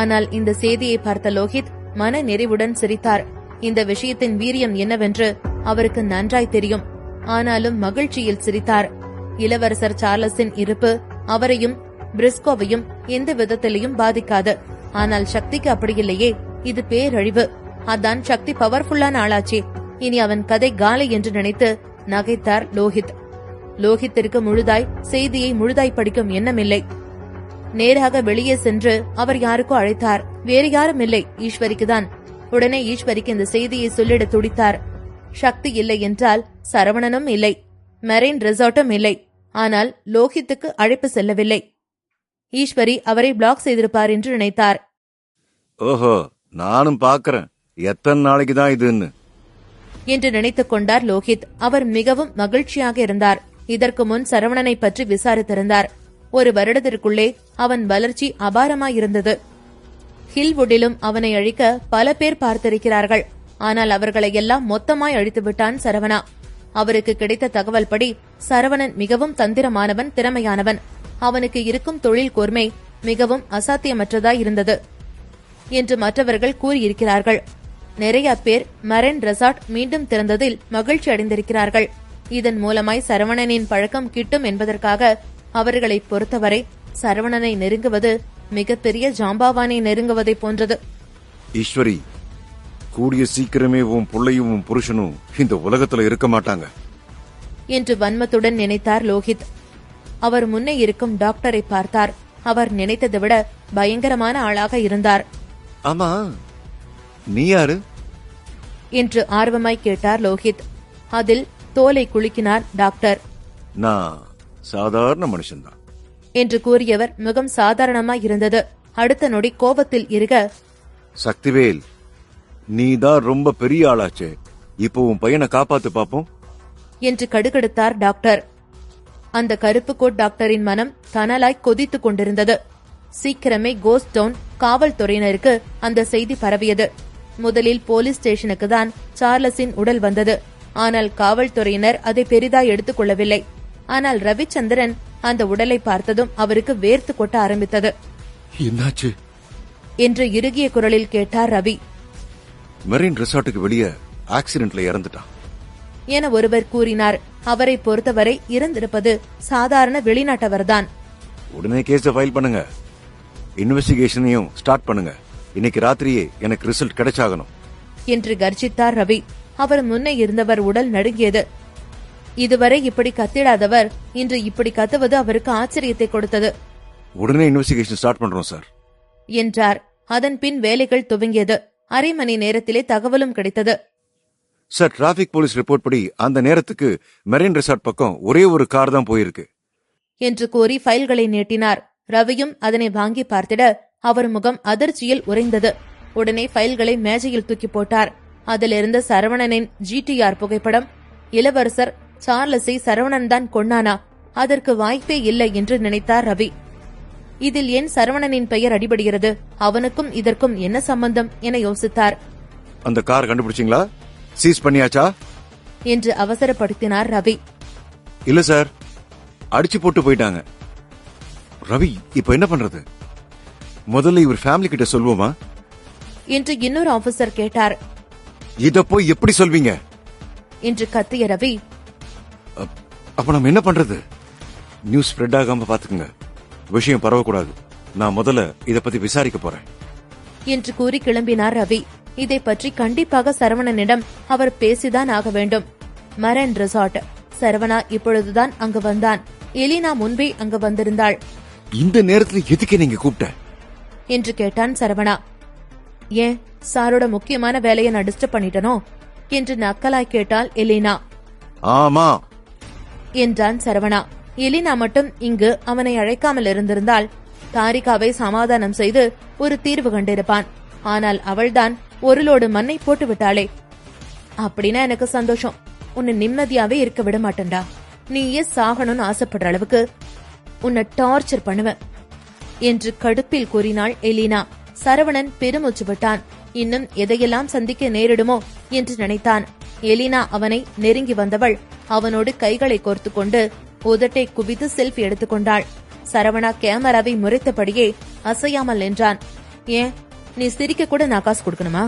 ஆனால் இந்த செய்தியை பார்த்த லோகித் மன நிறைவுடன் சிரித்தார். இந்த விஷயத்தின் வீரியம் என்னவென்று அவருக்கு நன்றாய் தெரியும். ஆனாலும் மகிழ்ச்சியில் சிரித்தார். இளவரசர் சார்லஸின் இருப்பு அவரையும் பிரிஸ்கோவையும் எந்த விதத்திலையும் பாதிக்காது. ஆனால் சக்திக்கு அப்படியில்லையே. இது பேரழிவு. அதான் சக்தி பவர்ஃபுல்லான ஆளாச்சே. இனி அவன் கதை காலை என்று நினைத்து நகைத்தார் லோகித். லோகித்திற்கு முழுதாய் செய்தியை முழுதாய் படிக்கும் எண்ணமில்லை. நேராக வெளியே சென்று அவர் யாருக்கோ அழைத்தார். வேறு யாரும் இல்லை, ஈஸ்வரிக்குதான். உடனே ஈஸ்வரிக்கு இந்த செய்தியை சொல்லிட துடித்தார். சக்தி இல்லை என்றால் சரவணனும் இல்லை, மெரைன் ரிசார்ட்டும் இல்லை. ஆனால் லோகித்துக்கு அழைப்பு செல்லவில்லை. ஈஸ்வரி அவரை பிளாக் செய்திருப்பார் என்று நினைத்தார். ஓஹோ, நானும் பாக்குறேன் எத்தனை நாளைக்கு தான் இதுன்னு என்று நினைத்துக் கொண்டார் லோகித். அவர் மிகவும் மகிழ்ச்சியாக இருந்தார். இதற்கு முன் சரவணனை பற்றி விசாரித்திருந்தார். ஒரு வருடத்திற்குள்ளே அவன் வளர்ச்சி அபாரமாயிருந்தது. ஹில்வுட்டிலும் அவனை அழிக்க பல பேர் பார்த்திருக்கிறார்கள். ஆனால் அவர்களை எல்லாம் மொத்தமாய் அழித்துவிட்டான் சரவணா. அவருக்கு கிடைத்த தகவல் படி சரவணன் மிகவும் தந்திரமானவன், திறமையானவன். அவனுக்கு இருக்கும் தொழில் கூர்மை மிகவும் அசாத்தியமற்றதாய் இருந்தது என்று மற்றவர்கள் கூறியிருக்கிறார்கள். நிறைய பேர் மரைன் ரெசார்ட் மீண்டும் திறந்ததில் மகிழ்ச்சி அடைந்திருக்கிறார்கள். இதன் மூலமாய் சரவணனின் பழக்கம் கிட்டும் என்பதற்காக அவர்களை பொறுத்தவரை சரவணனை நெருங்குவது மிகப்பெரிய ஜாம்பாவானை நெருங்குவதை போன்றது. ஈஸ்வரி, கூடிய சீக்கிரமே உன் புள்ளையும் உன் புருஷனும் இந்த உலகத்துல இருக்க மாட்டாங்க என்று வன்மத்துடன் நினைத்தார் லோகித். அவர் முன்னே இருக்கும் டாக்டரை பார்த்தார். அவர் நினைத்ததை விட பயங்கரமான ஆளாக இருந்தார். ஆமா, நீ யாரு என்று ஆர்வமாய் கேட்டார் லோகித். அதில் தோலை குலுக்கினார் டாக்டர். நான் சாதாரண மனுஷன்தான் என்று கூறியவர் முகம் சாதாரணமாய் இருந்தது. அடுத்த நொடி கோபத்தில் இருக, சக்திவேல், நீதான் ரொம்ப பெரிய ஆளாச்சே, இப்போ உன் பையனை காப்பாத்து பாப்போம் என்று கடுகடுத்தார் டாக்டர். அந்த கருப்பு கோட் டாக்டரின் மனம் தனலாய் கொதித்துக் கொண்டிருந்தது. சீக்கிரமே கோஸ்ட் டவுன் காவல்துறையினருக்கு அந்த செய்தி பரவியது. முதலில் போலீஸ் ஸ்டேஷனுக்கு தான் சார்லஸின் உடல் வந்தது. ஆனால் காவல்துறையினர் அதை பெரிதாய் எடுத்துக் கொள்ளவில்லை. ஆனால் ரவிச்சந்திரன் அந்த உடலை பார்த்ததும் அவருக்கு வேர்த்து கொட்ட ஆரம்பித்தது. என்னாச்சு என்று இறுகிய குரலில் கேட்டார் ரவி. மெரின் ரெசார்ட்டுக்கு வெளியே ஆக்சிடென்ட்ல இறந்துட்டான் என ஒருவர் கூறினார். அவரை பொறுத்தவரை இறந்திருப்பது சாதாரண வெளிநாட்டவர்தான். உடனே கேஸ ஃபைல் பண்ணுங்க, இன்வெஸ்டிகேஷனையும் ஸ்டார்ட் பண்ணுங்க. இன்னைக்கு ராத்திரியே எனக்கு ரிசல்ட் கிடைச்சாகணும் என்று கர்ஜித்தார் ரவி. அவர் முன்னே இருந்தவர் உடல் நடுங்கியது. இதுவரை இப்படி கத்திடாதவர் இன்று இப்படி கத்துவது அவருக்கு ஆச்சரியத்தை கொடுத்தது. உடனே இன்வெஸ்டிகேஷன் ஸ்டார்ட் பண்றோம் சார் என்றார். அதன் பின் வேலைகள் துவங்கியது. அரை மணி நேரத்திலே தகவலும் கிடைத்தது. சார், டிராபிக் போலீஸ் ரிப்போர்ட் படி அந்த நேரத்துக்கு மெரின் ரெசார்ட் பக்கம் ஒரே ஒரு கார் தான் போயிருக்கு என்று கூறி ஃபைல்களை நீட்டினார். ரவியும் அதனை வாங்கி பார்த்திட அவர் முகம் அதிர்ச்சியில் உறைந்தது. உடனே ஃபைல்களை மேஜையில் தூக்கி போட்டார். அதிலிருந்த சரவணனின் GTR புகைப்படம். இளவரசர் சார்லஸை சரவணன் தான் கொன்னானா? அதற்கு வாய்ப்பே இல்லை என்று நினைத்தார் ரவி. இதில் ஏன் சரவணனின் பெயர் அடிபடுகிறது? அவனுக்கும் இதற்கும் என்ன சம்பந்தம் என யோசித்தார். அந்த கார் கண்டுபிடிச்சிங்களா? சீஸ் பண்ணியாச்சா என்று அவசரப்படுத்தினார் ரவி. இல்ல சார், அடிச்சு போட்டு போயிட்டாங்க. ரவி, இப்ப என்ன பண்றது? முதல்ல இவர் ஃபேமிலி கிட்ட சொல்வோமா என்று இன்னொரு ஆபீசர் கேட்டார். இத போய் எப்படி சொல்வீங்க என்று கத்திய ரவி. அப்ப நம்ம என்ன பண்றது? நியூஸ் ஸ்ப்ரெட் ஆகாம பாத்துக்குங்க, விஷயம் பரவக்கூடாது. நான் முதல்ல இத பத்தி விசாரிக்க போறேன் என்று கூறி கிளம்பினார் ரவி. இதை பற்றி கண்டிப்பாக சரவணனிடம் அவர் பேசிதான் ஆக வேண்டும். Marine resort. சரவணா இப்பொழுதுதான் அங்கு வந்தான். எலினா முன்பே அங்கு வந்திருந்தாள். இந்த நேரத்துல எதுக்கு நீங்க கூப்பிட்ட என்று கேட்டான் சரவணா. ஏன் சாரோட முக்கியமான வேலையை நான் டிஸ்டர்ப் பண்ணிட்டனோ என்று நக்கலாய் கேட்டாள் எலினா. ஆமா என்றான் சரவணா. எலினா மட்டும் இங்கு அவனை அழைக்காமல் இருந்திருந்தால் தாரிகாவை சமாதானம் செய்து ஒரு தீர்வு கண்டிருப்பான். ஆனால் அவள்தான் ஒரு லோடு மண்ணை போட்டு விட்டாளே. அப்படின்னா எனக்கு சந்தோஷம். உன்னை நிம்மதியாவே இருக்க விட மாட்டேன்டா. நீயே சாகணும்னு ஆசைப்படுற அளவுக்கு உன்னை டார்ச்சர் பண்ணுவேன் என்று கடுப்பில் கூறினாள் எலினா. சரவணன் பெருமூச்சு விட்டான். இன்னும் எதையெல்லாம் சந்திக்க நேரிடுமோ என்று நினைத்தான். எலினா அவனை நெருங்கி வந்தவள் அவனோடு கைகளை கோர்த்து கொண்டு உதட்டை குவித்து செல்ஃபி எடுத்துக்கொண்டாள். சரவணா கேமராவை முறைத்தபடியே அசையாமல் நின்றான். ஏன், நீ சிரிக்க கூட நான் காசு கொடுக்கணுமா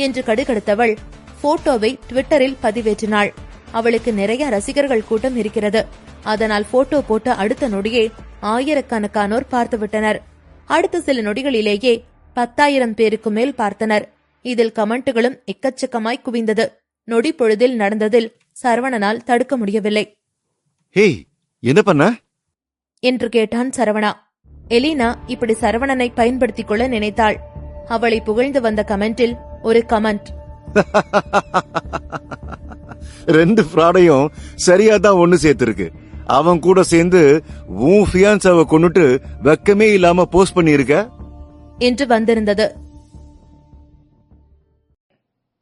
என்று கடுகடுத்தவள் போட்டோவை ட்விட்டரில் பதிவேற்றினாள். அவளுக்கு நிறைய ரசிகர்கள் கூட்டம் இருக்கிறது. அதனால் போட்டோ போட்ட அடுத்த நொடியே ஆயிரக்கணக்கானோர் பார்த்துவிட்டனர். அடுத்த சில நொடிகளிலேயே 10,000 பேருக்கு மேல் பார்த்தனர். இதில் கமெண்ட்டுகளும் எக்கச்சக்கமாய் குவிந்தது. நொடி பொழுதில் நடந்ததில் சரவணனால் தடுக்க முடியவில்லை. ஹேய், என்ன பண்ண என்று கேட்டான் சரவணா. எலினா இப்படி சரவணனை பயன்படுத்திக் கொள்ள நினைத்தாள். அவளை புகழ்ந்து வந்த கமெண்டில் ஒரு கமெண்ட். ரெண்டு ஃப்ராடையும் சரியாதான் ஒண்ணு சேர்த்திருக்கு. அவன் கூட சேர்ந்து உன் ஃபியான்ஸாவை கொன்னுட்டு வெக்கமே இல்லாம போஸ்ட் பண்ணிருக்க என்று வந்திருந்தது.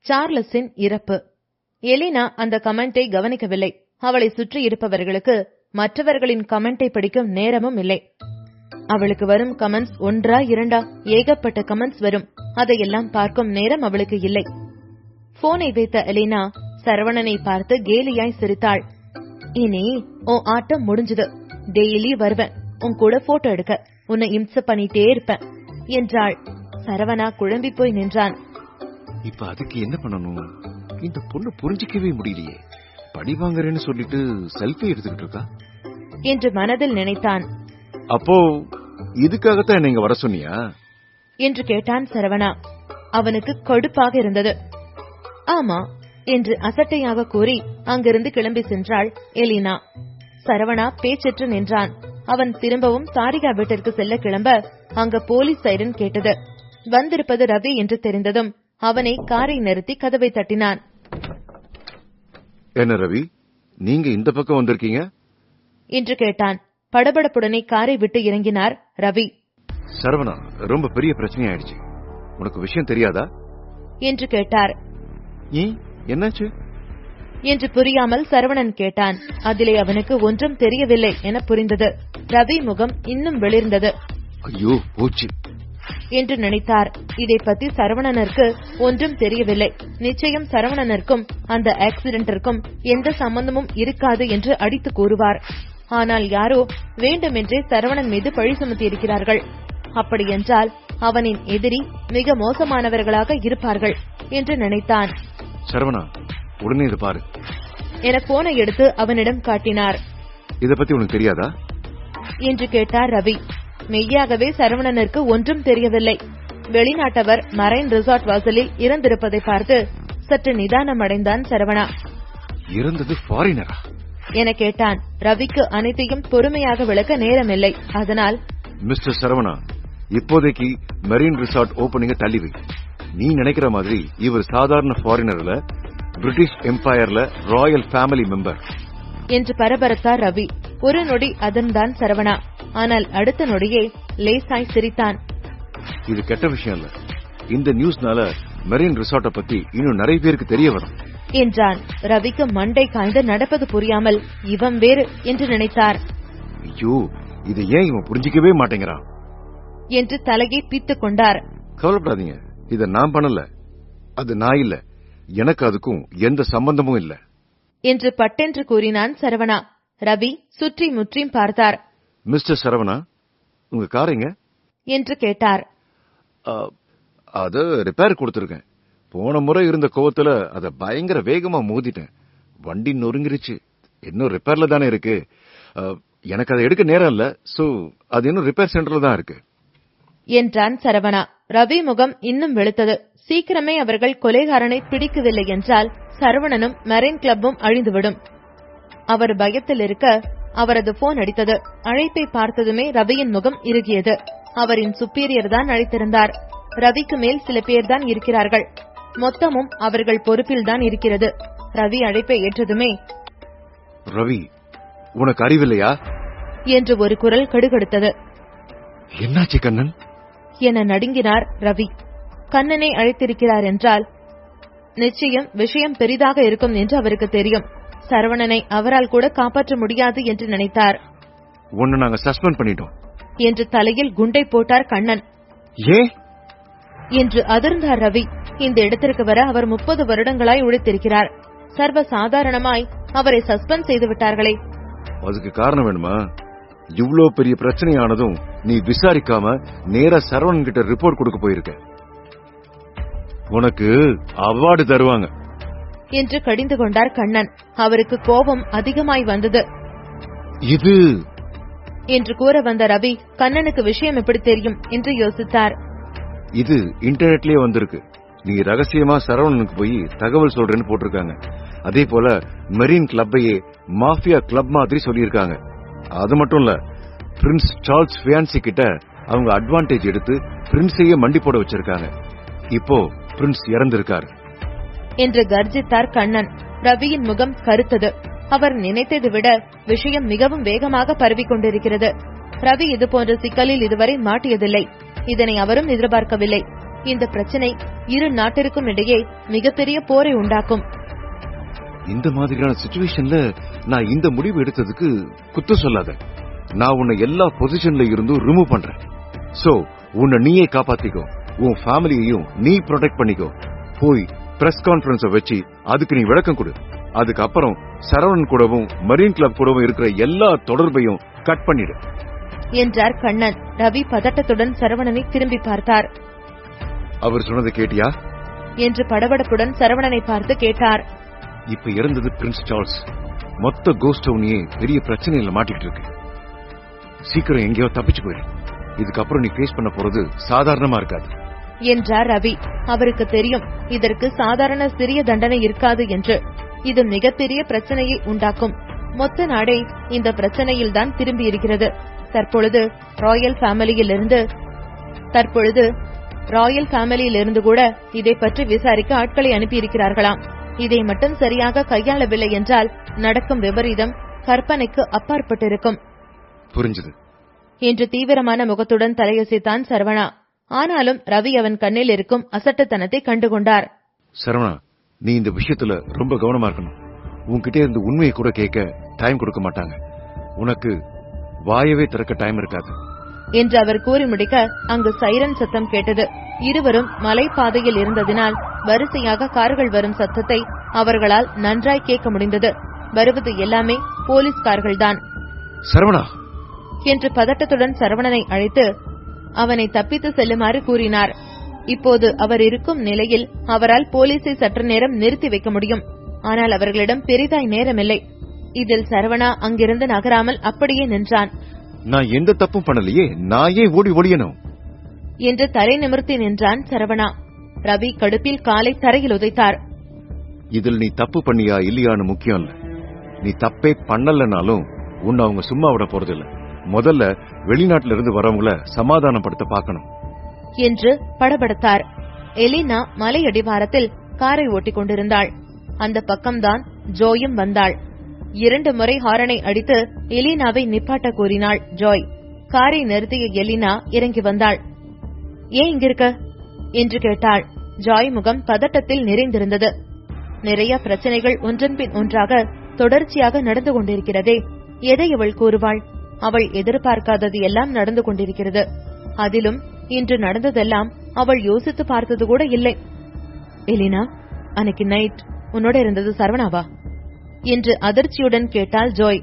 சார்லஸின் இறப்பு. எலினா அந்த கமெண்டை கவனிக்கவில்லை. அவளை சுற்றி இருப்பவர்களுக்கு மற்றவர்களின் கமெண்டை படிக்கும் நேரமும் இல்லை. அவளுக்கு வரும் கமெண்ட்ஸ் 1 2 ஏகப்பட்ட கமெண்ட்ஸ் வரும். அதையெல்லாம் பார்க்கும் நேரம் அவளுக்கு இல்லை. போனை வைத்த எலினா சரவணனை பார்த்து கேலியாய் சிரித்தாள். இனி உன் ஆட்டம் முடிஞ்சது. டெய்லி வருவேன் உன் கூட போட்டோ எடுக்க. உன்னை இம்ச பண்ணிட்டே இருப்பேன் என்றாள். சரவணா குழம்பி போய் நின்றான். இப்ப அதுக்கு என்ன பண்ணணும்? இந்த பொண்ணு புரிஞ்சிக்கவே முடியலையே. பழி வாங்குறேன்னு சொல்லிட்டு செல்ஃபி எடுத்துக்கிட்டு இருக்கா என்று மனதில் நினைத்தான். அப்போ இதுக்காகத்தான் நீங்க வர சொன்னியா என்று கேட்டான் சரவணா. அவனுக்கு கடுப்பாக இருந்தது. ஆமா என்று அசட்டையாக கூறி அங்கிருந்து கிளம்பி சென்றாள் எலினா. சரவணா பேச்சற்று நின்றான். அவன் திரும்பவும் சாரிகா வீட்டிற்கு செல்ல கிளம்ப அங்க போலீஸ் சைரன் கேட்டது. வந்திருப்பது ரவி என்று தெரிந்ததும் அவனை காரை நிறுத்தி கதவை தட்டினான். என்ன ரவி, நீங்க இந்த பக்கம் வந்திருக்கீங்க என்று கேட்டான். படபடப்புடனே காரை விட்டு இறங்கினார் ரவி. சரவணா, ரொம்ப பெரிய பிரச்சனை ஆயிடுச்சு. உனக்கு விஷயம் தெரியாதா என்று கேட்டார். என்னாச்சு என்று புரியாமல் சரவணன் கேட்டான். அதிலே அவனுக்கு ஒன்றும் தெரியவில்லை என புரிந்தது. ரவி முகம் இன்னும் வெளிர்ந்தது. ஐயோ போச்சு என்று நினைத்தார். இதை பத்தி சரவணனுக்கு ஒன்றும் தெரியவில்லை. நிச்சயம் சரவணனுக்கும் அந்த ஆக்சிடென்டிற்கும் எந்த சம்பந்தமும் இருக்காது என்று அடித்து கூறுவார். ஆனால் யாரோ வேண்டுமென்றே சரவணன் மீது பழி சுமத்தி இருக்கிறார்கள். அப்படியென்றால் அவனின் எதிரி மிக மோசமானவர்களாக இருப்பார்கள் என்று நினைத்தான். சரவணா, உடனே இது பாரு என போனை எடுத்து அவனிடம் காட்டினார். இத பத்தி உனக்கு தெரியாதா என்று கேட்டார் ரவி. மெய்யாகவே சரவணனுக்கு ஒன்றும் தெரியவில்லை. வெளிநாட்டவர் மரைன் ரிசார்ட் வாசலில் இறந்திருப்பதை பார்த்து சற்று நிதானம் அடைந்தான் சரவணா. இறந்தது ஃபாரினரா என கேட்டான். ரவிக்கு அனைத்தையும் பொறுமையாக விளக்க நேரமில்லை. அதனால், மிஸ்டர் சரவணா, இப்போதைக்கு மெரின் ரிசார்ட் ஓபனிங்க தள்ளிவை. நீ நினைக்கிற மாதிரி இவர் சாதாரண ஃபாரினர்ல, பிரிட்டிஷ் எம்பையர்ல ராயல் ஃபேமிலி மெம்பர் என்று பரபரத்தார் ரவி. ஒரு நொடி அதன்தான் சரவணா. ஆனால் அடுத்த நொடியே லேசாய் சிரித்தான். இது கெட்ட விஷயம் இல்ல. இந்த நியூஸ்னால மெரின் ரிசார்ட்ட பத்தி இன்னும் நிறைய பேருக்கு தெரிய வரும் என்றான். ரவிக்கு மண்டை காய்ந்து நடப்பது புரியாமல் இவன் வேறு என்று நினைத்தார். ஐயோ, இதை ஏன் இவன் புரிஞ்சிக்கவே மாட்டேங்கிறான் என்று தலையை பித்துக் கொண்டார். கவலைப்படாதீங்க, இத நான் பண்ணல. அது நான் இல்ல. எனக்கு அதுக்கும் எந்த சம்பந்தமும் இல்ல என்று பட்டென்று கூறினான் சரவணா. ரவி சுற்றி முற்றியும் பார்த்தார். மிஸ்டர் சரவணா, உங்க காரைங்க என்று கேட்டார். அத ரிப்பேர் கொடுத்திருக்கேன். போன முறை இருந்த கோவத்துல அத பயங்கர வேகமா மோதிட்டேன். வண்டி நொறுங்கிருச்சு. இன்னும் ரிப்பேர்ல தானே இருக்கு. எனக்கு அதை எடுக்க நேரம் இல்ல. சோ அது இன்னும் ரிப்பேர் சென்டர்ல தான் இருக்கு என்றான் சரவணா. ரவி முகம் இன்னும் வெளுத்தது. சீக்கிரமே அவர்கள் கொலைகாரனை பிடிக்கவில்லை என்றால் சரவணனும் மெரைன் கிளப்பும் அழிந்துவிடும். அவர் பயத்தில் இருக்க அவரது போன் அடித்தது. அழைப்பை பார்த்ததுமே ரவியின் முகம் இறுகியது. அவரின் சுப்பீரியர் தான் அழைத்திருந்தார். ரவிக்கு மேல் சில பேர் தான் இருக்கிறார்கள். மொத்தமும் அவர்கள் பொறுப்பில் தான் இருக்கிறது. ரவி அழைப்பை ஏற்றதுமே, ரவி, உனக்கு அறிவில்லையா என்று ஒரு குரல் கடுகடுத்தது. என்னாச்சு கண்ணன் என நடுங்கினார் ரவி. கண்ணனை அழைத்திருக்கிறார் என்றால் நிச்சயம் விஷயம் பெரிதாக இருக்கும் என்று அவருக்கு தெரியும். சரவணனை அவரால் கூட காப்பாற்ற முடியாது என்று நினைத்தார். உன்னை நாங்க சஸ்பெண்ட் பண்ணிட்டோம் என்று தலையில் குண்டை போட்டார் கண்ணன். ஏ என்று அதிர்ந்தார் ரவி. இந்த இடத்திற்கு வர அவர் 30 வருடங்களாய் உழைத்திருக்கிறார். சர்வ சாதாரணமாய் அவரை சஸ்பெண்ட் செய்து விட்டார்களே. அதுக்கு காரணம் வேணுமா? இவ்ளோ பெரிய பிரச்சனையானதும் நீ விசாரிக்காம நேரா சரவணன் கிட்ட ரிப்போர்ட் கொடுக்க போயிருக்க. உனக்கு அவார்டு தருவாங்க என்று கடிந்து கொண்டார் கண்ணன். அவருக்கு கோபம் அதிகமாய் வந்தது. இது என்று கூற வந்த ரவி கண்ணனுக்கு விஷயம் எப்படி தெரியும் என்று யோசித்தார். இது இன்டர்நெட்லயே வந்திருக்கு. நீ ரகசியமா சரவணனுக்கு போய் தகவல் சொல்றேன்னு போட்டிருக்காங்க. அதே போல மெரின் கிளப்பையே மாஃபியா கிளப் மாதிரி சொல்லியிருக்காங்க. அது மட்டும் இல்ல, பிரின்ஸ் சார்ல்ஸ் ஃபியான்சி கிட்ட அவங்க அட்வான்டேஜ் எடுத்து பிரின்ஸையே மண்டி போட வச்சிருக்காங்க. இப்போ பிரின்ஸ் இறந்திருக்காரு என்று கர்ஜித்தார் கண்ணன். ரவியின் முகம் கருத்தது. அவர் நினைத்ததை விட விஷயம் மிகவும் வேகமாக பரவிக் கொண்டிருக்கிறது. ரவி இதுபோன்ற சிக்கலில் இதுவரை மாட்டியதில்லை. இதனை அவரும் எதிர்பார்க்கவில்லை. இந்த பிரச்சனை இரு நாட்டிற்கும் இடையே மிகப்பெரிய போரை உண்டாக்கும். இந்த மாதிரியான சிச்சுவேஷன்ல நான் இந்த முடிவு எடுத்ததுக்கு குத்தம் சொல்லாத. நான் உன்னை எல்லா பொசிஷன்ல இருந்தும் ரிமூவ் பண்றேன். சோ உன்னை நீயே காப்பாத்திக்கோ. உன் ஃபேமிலியையும் நீ ப்ரொடெக்ட் பண்ணிக்கோ. போய் பிரஸ் கான்பரன்ஸ் வச்சு அதுக்கு நீ விளக்கம் கொடு. அதுக்கப்புறம் சரவணன் கூடவும் மெரின் கிளப் கூடவும் இருக்கிற எல்லா தொடர்பையும் கட் பண்ணிடு என்றார் கண்ணன். ரவி பதட்டத்துடன் சரவணனை திரும்பி பார்த்தார். அவர் சொன்னதை கேட்டியா? என்று படபடப்புடன் சரவணனை பார்த்து கேட்டார். இப்ப இறந்தது பிரின்ஸ் சார்ல்ஸ். மொத்த கோஸ்ட் டவுனையே பெரிய பிரச்சனையில மாட்டிட்டு இருக்கு. சீக்கிரம் எங்கேயோ தப்பிச்சு போயிரு. இதுக்கப்புறம் நீ ஃபேஸ் பண்ண போறது சாதாரணமா இருக்காது என்றார் ரவி. அவருக்கு தெரியும் இதற்கு சாதாரண சிறிய தண்டனை இருக்காது என்று. இது மிகப்பெரிய பிரச்சனையை உண்டாக்கும். மொத்த நாடே இந்த பிரச்சனையில்தான் திரும்பி இருக்கிறது. தற்பொழுது ராயல் ஃபேமிலியிலிருந்து கூட இதை பற்றி விசாரிக்க ஆட்களை அனுப்பியிருக்கிறார்களாம். இதை மட்டும் சரியாக கையாளவில்லை என்றால் நடக்கும் விபரீதம் கற்பனைக்கு அப்பாற்பட்டிருக்கும். புரிஞ்சது என்று தீவிரமான முகத்துடன் தலையசைத்தான் சரவணா. ஆனாலும் ரவி அவன் கண்ணில் இருக்கும் அசட்டுத்தனத்தை கண்டுகொண்டார். சரவணா, நீ இந்த விஷயத்துல ரொம்ப கவனமா இருக்கணும். உன்கிட்ட இருந்து உண்மையை கூட கேட்க டைம் கொடுக்க மாட்டாங்க. உனக்கு வாயவே திறக்க டைம் இருக்காது என்று அவர் கூறி முடிக்க அங்கு சைரன் சத்தம் கேட்டது. இருவரும் மலைப்பாதையில் இருந்ததினால் வரிசையாக கார்கள் வரும் சத்தத்தை அவர்களால் நன்றாய் கேட்க முடிந்தது. வருவது எல்லாமே போலீஸ் கார்கள்தான். சரவணா என்று பதட்டத்துடன் சரவணனை அழைத்து அவனை தப்பித்து செல்லுமாறு கூறினார். இப்போது அவர் இருக்கும் நிலையில் அவரால் போலீஸை சற்று நேரம் நிறுத்தி வைக்க முடியும். ஆனால் அவர்களிடம் பெரிதாய் நேரமில்லை. இதில் சரவணா அங்கிருந்து நகராமல் அப்படியே நின்றான். நான் எந்த தப்பும் பண்ணலையே, நான் ஏன் ஓடி ஒளியணும் என்று தரை நிமிர்த்தி நின்றான் சரவணா. ரவி கடுப்பில் காலை தரையில் உதைத்தார். இதில் நீ தப்பு பண்ணியா இல்லையான்னு முக்கியம் இல்ல. நீ தப்பே பண்ணலனாலும் உன்னை அவங்க சும்மா விட போறதில்ல. முதல்ல வெளிநாட்டில இருந்து வரவங்கள சமாதானப்படுத்த பார்க்கணும் என்று படபடத்தார். எலினா மலை அடிவாரத்தில் காரை ஓட்டிக் கொண்டிருந்தாள். அந்த பக்கம்தான் ஜோயும் வந்தாள். 2 முறை ஹாரனை அடித்து எலினாவை நிப்பாட்ட கூறினாள் ஜோய். காரை நிறுத்திய எலினா இறங்கி வந்தாள். ஏன் இங்கிருக்க என்று கேட்டாள். ஜாய் முகம் பதட்டத்தில் நிறைந்திருந்தது. நிறைய பிரச்சனைகள் ஒன்றன் பின் ஒன்றாக தொடர்ச்சியாக நடந்து கொண்டிருக்கிறதே. எதை அவள் கூறுவாள்? அவள் எதிர்பார்க்காதது எல்லாம் நடந்து கொண்டிருக்கிறது. அதிலும் இன்று நடந்ததெல்லாம் அவள் யோசித்து பார்த்தது கூட இல்லை. எலினா, அன்னைக்கு நைட் உன்னோட இருந்தது சரவணாவா என்று அதிர்ச்சியுடன் கேட்டாள் ஜோய்.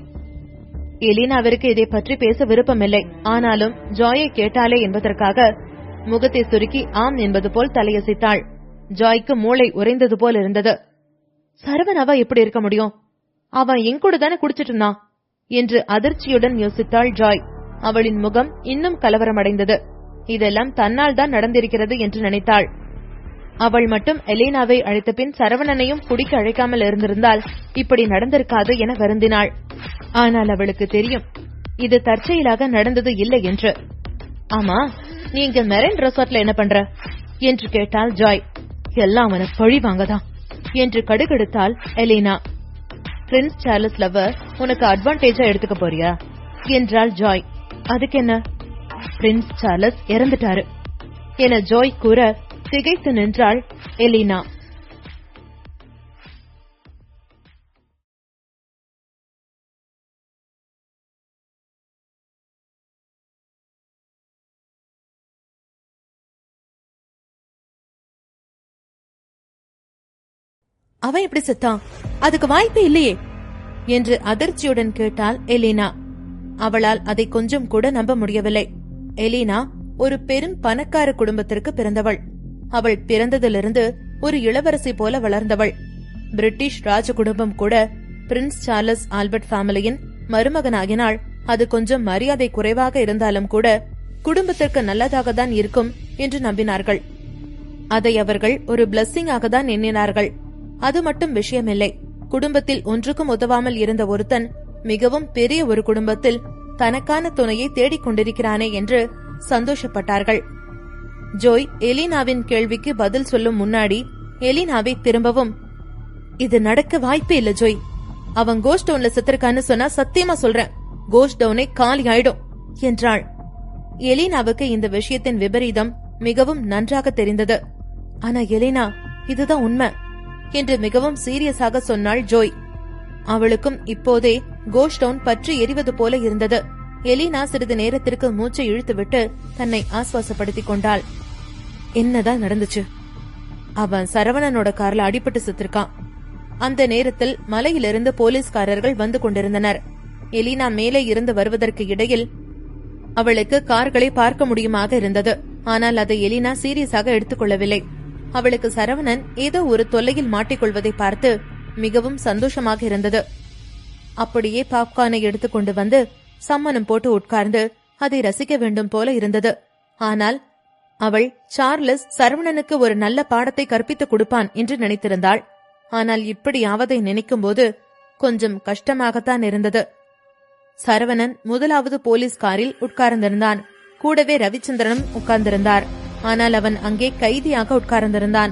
எலினாவிற்கு இதை பற்றி பேச விருப்பமில்லை. ஆனாலும் ஜோயை கேட்டாலே என்பதற்காக முகத்தை சுருக்கி ஆம் என்பது போல் தலையசைத்தாள். ஜாய்க்கு மூளை உறைந்தது போல் இருந்தது. சரவணாவா எப்படி இருக்க முடியும்? அவன் எங்கூட தானே குடிச்சிட்டு இருந்தான் என்று அதிர்ச்சியுடன் யோசித்தாள் ஜாய். அவளின் முகம் இன்னும் கலவரமடைந்தது. இதெல்லாம் தன்னால் தான் நடந்திருக்கிறது என்று நினைத்தாள். அவள் மட்டும் எலினாவை அழைத்த பின் சரவணனையும் குடிக்க அழைக்காமல் இருந்திருந்தால் இப்படி நடந்திருக்காது என வருந்தினாள். ஆனால் அவளுக்கு தெரியும் இது தற்செயலாக நடந்தது இல்லை என்று. ஆமா, நீங்க மெரைன் ரெசார்ட்ல என்ன பண்ற என்று கேட்டாள் ஜாய். எல்லாம் அவனை பழி வாங்கதான் என்று கடுகெடுத்தாள் எலினா. பிரின்ஸ் சார்லஸ் லவர் உனக்கு அட்வான்டேஜா எடுத்துக்க போறியா என்றாள் ஜாய். அதுக்கு என்ன, பிரின்ஸ் சார்லஸ் இறந்துட்டாரு என ஜாய் கூற திகைத்து நின்றாள் எலினா. அவன் எப்படி செத்தான்? அதுக்கு வாய்ப்பே இல்லையே என்று அதிர்ச்சியுடன் கேட்டாள் எலினா. அவளால் அதை கொஞ்சம் கூட நம்ப முடியவில்லை. எலினா ஒரு பெரும் பணக்கார குடும்பத்திற்கு பிறந்தவள். அவள் பிறந்ததிலிருந்து ஒரு இளவரசி போல வளர்ந்தவள். பிரிட்டிஷ் ராஜ குடும்பம் கூட பிரின்ஸ் சார்லஸ் ஆல்பர்ட் ஃபேமிலியின் மருமகனாகினால் அது கொஞ்சம் மரியாதை குறைவாக இருந்தாலும் கூட குடும்பத்திற்கு நல்லதாக தான் இருக்கும் என்று நம்பினார்கள். அதை அவர்கள் ஒரு பிளஸ்ஸிங்காக தான் எண்ணினார்கள். அது மட்டும் விஷயமில்லை. குடும்பத்தில் ஒன்றுக்கும் உதவாமல் இருந்த ஒருத்தன் மிகவும் பெரிய ஒரு குடும்பத்தில் தனக்கான துணையை தேடிக் கொண்டிருக்கிறானே என்று சந்தோஷப்பட்டார்கள். ஜோய் எலினாவின் கேள்விக்கு பதில் சொல்லும் முன்னாடி எலினாவை திரும்பவும், இது நடக்க வாய்ப்பே இல்ல ஜோய். அவன் கோஸ்ட் டவுன்ல செத்துருக்கான்னு சொன்னா சத்தியமா சொல்றேன், கோஸ்ட் டவுனே காலி ஆயிடும் என்றாள். எலினாவுக்கு இந்த விஷயத்தின் விபரீதம் மிகவும் நன்றாக தெரிந்தது. ஆனா எலினா, இதுதான் உண்மை என்று மிகவும் சீரியஸாக சொன்னாள் ஜோய். அவளுக்கும் இப்போதே கோஸ்ட் டவுன் பற்றி எரிவது போல இருந்தது. எலினா சிறிது நேரத்திற்கு மூச்சை இழுத்துவிட்டு தன்னை ஆஸ்வாசப்படுத்திக் கொண்டாள். என்னதான் நடந்துச்சு? அவன் சரவணனோட கார்ல அடிபட்டு செத்துருக்கான். அந்த நேரத்தில் மலையிலிருந்து போலீஸ்காரர்கள் வந்து கொண்டிருந்தனர். எலினா மேலே இருந்து வருவதற்கு இடையில் அவளுக்கு கார்களை பார்க்க முடியுமாக இருந்தது. ஆனால் அதை எலினா சீரியஸாக எடுத்துக்கொள்ளவில்லை. அவளுக்கு சரவணன் ஏதோ ஒரு தொல்லையில் மாட்டிக்கொள்வதை பார்த்து மிகவும் சந்தோஷமாக இருந்தது. அப்படியே பாப்கார்னை எடுத்துக்கொண்டு வந்து சம்மணம் போட்டு உட்கார்ந்து அதை ரசிக்க வேண்டும் போல இருந்தது. ஆனால் அவள் சார்லஸ் சரவணனுக்கு ஒரு நல்ல பாடத்தை கற்பித்துக் கொடுப்பான் என்று நினைத்திருந்தாள். ஆனால் இப்படியாவதை நினைக்கும்போது கொஞ்சம் கஷ்டமாகத்தான் இருந்தது. சரவணன் முதலாவது போலீஸ் காரில் உட்கார்ந்திருந்தான். கூடவே ரவிச்சந்திரனும் உட்கார்ந்திருந்தார். ஆனால் அவன் அங்கே கைதியாக உட்கார்ந்திருந்தான்.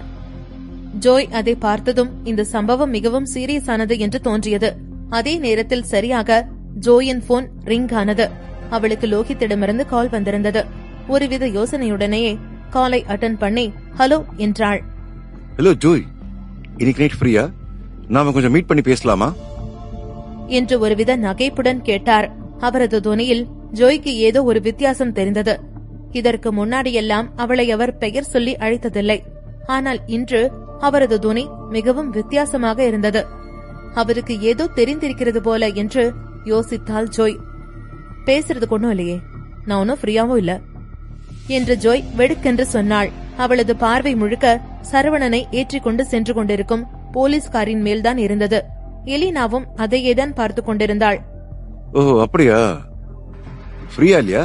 ஜோய் அதை பார்த்ததும் இந்த சம்பவம் மிகவும் சீரியஸானது என்று தோன்றியது. அதே நேரத்தில் சரியாக ஜோயின் போன் ரிங் ஆனது. அவளுக்கு லோகித்திடமிருந்து கால் வந்திருந்தது. ஒருவித யோசனையுடனேயே காலை அட்டன் பண்ணி ஹலோ என்றாள். ஹலோ ஜோய், இன்னைக்கு நைட் ஃப்ரீயா? நாம கொஞ்சம் மீட் பண்ணி பேசலாமா என்று ஒருவித நகைப்புடன் கேட்டார். அவரது துணியில் ஜோய்க்கு ஏதோ ஒரு வித்தியாசம் தெரிந்தது. இதற்கு முன்னாடியெல்லாம் அவளை அவர் பெயர் சொல்லி அழைத்ததில்லை. ஆனால் இன்று அவரது துணி மிகவும் வித்தியாசமாக இருந்தது. அவருக்கு ஏதோ தெரிந்திருக்கிறது போல என்று யோசித்தாள் ஜோய். பேசுறதுக்கு ஒன்னும் இல்லையே, நான் ஒன்னும் ஃப்ரீயாவும் இல்ல என்று ஜோய் வெடுக்கென்று சொன்னாள். அவளது பார்வை முழுக்க சரவணனை ஏற்றிக்கொண்டு சென்று கொண்டிருக்கும் போலீஸ்காரின் மேல்தான் இருந்தது. எலினாவும் அதையேதான் பார்த்து கொண்டிருந்தாள். ஓஹோ, அப்படியா? ஃப்ரீயா இல்லையா?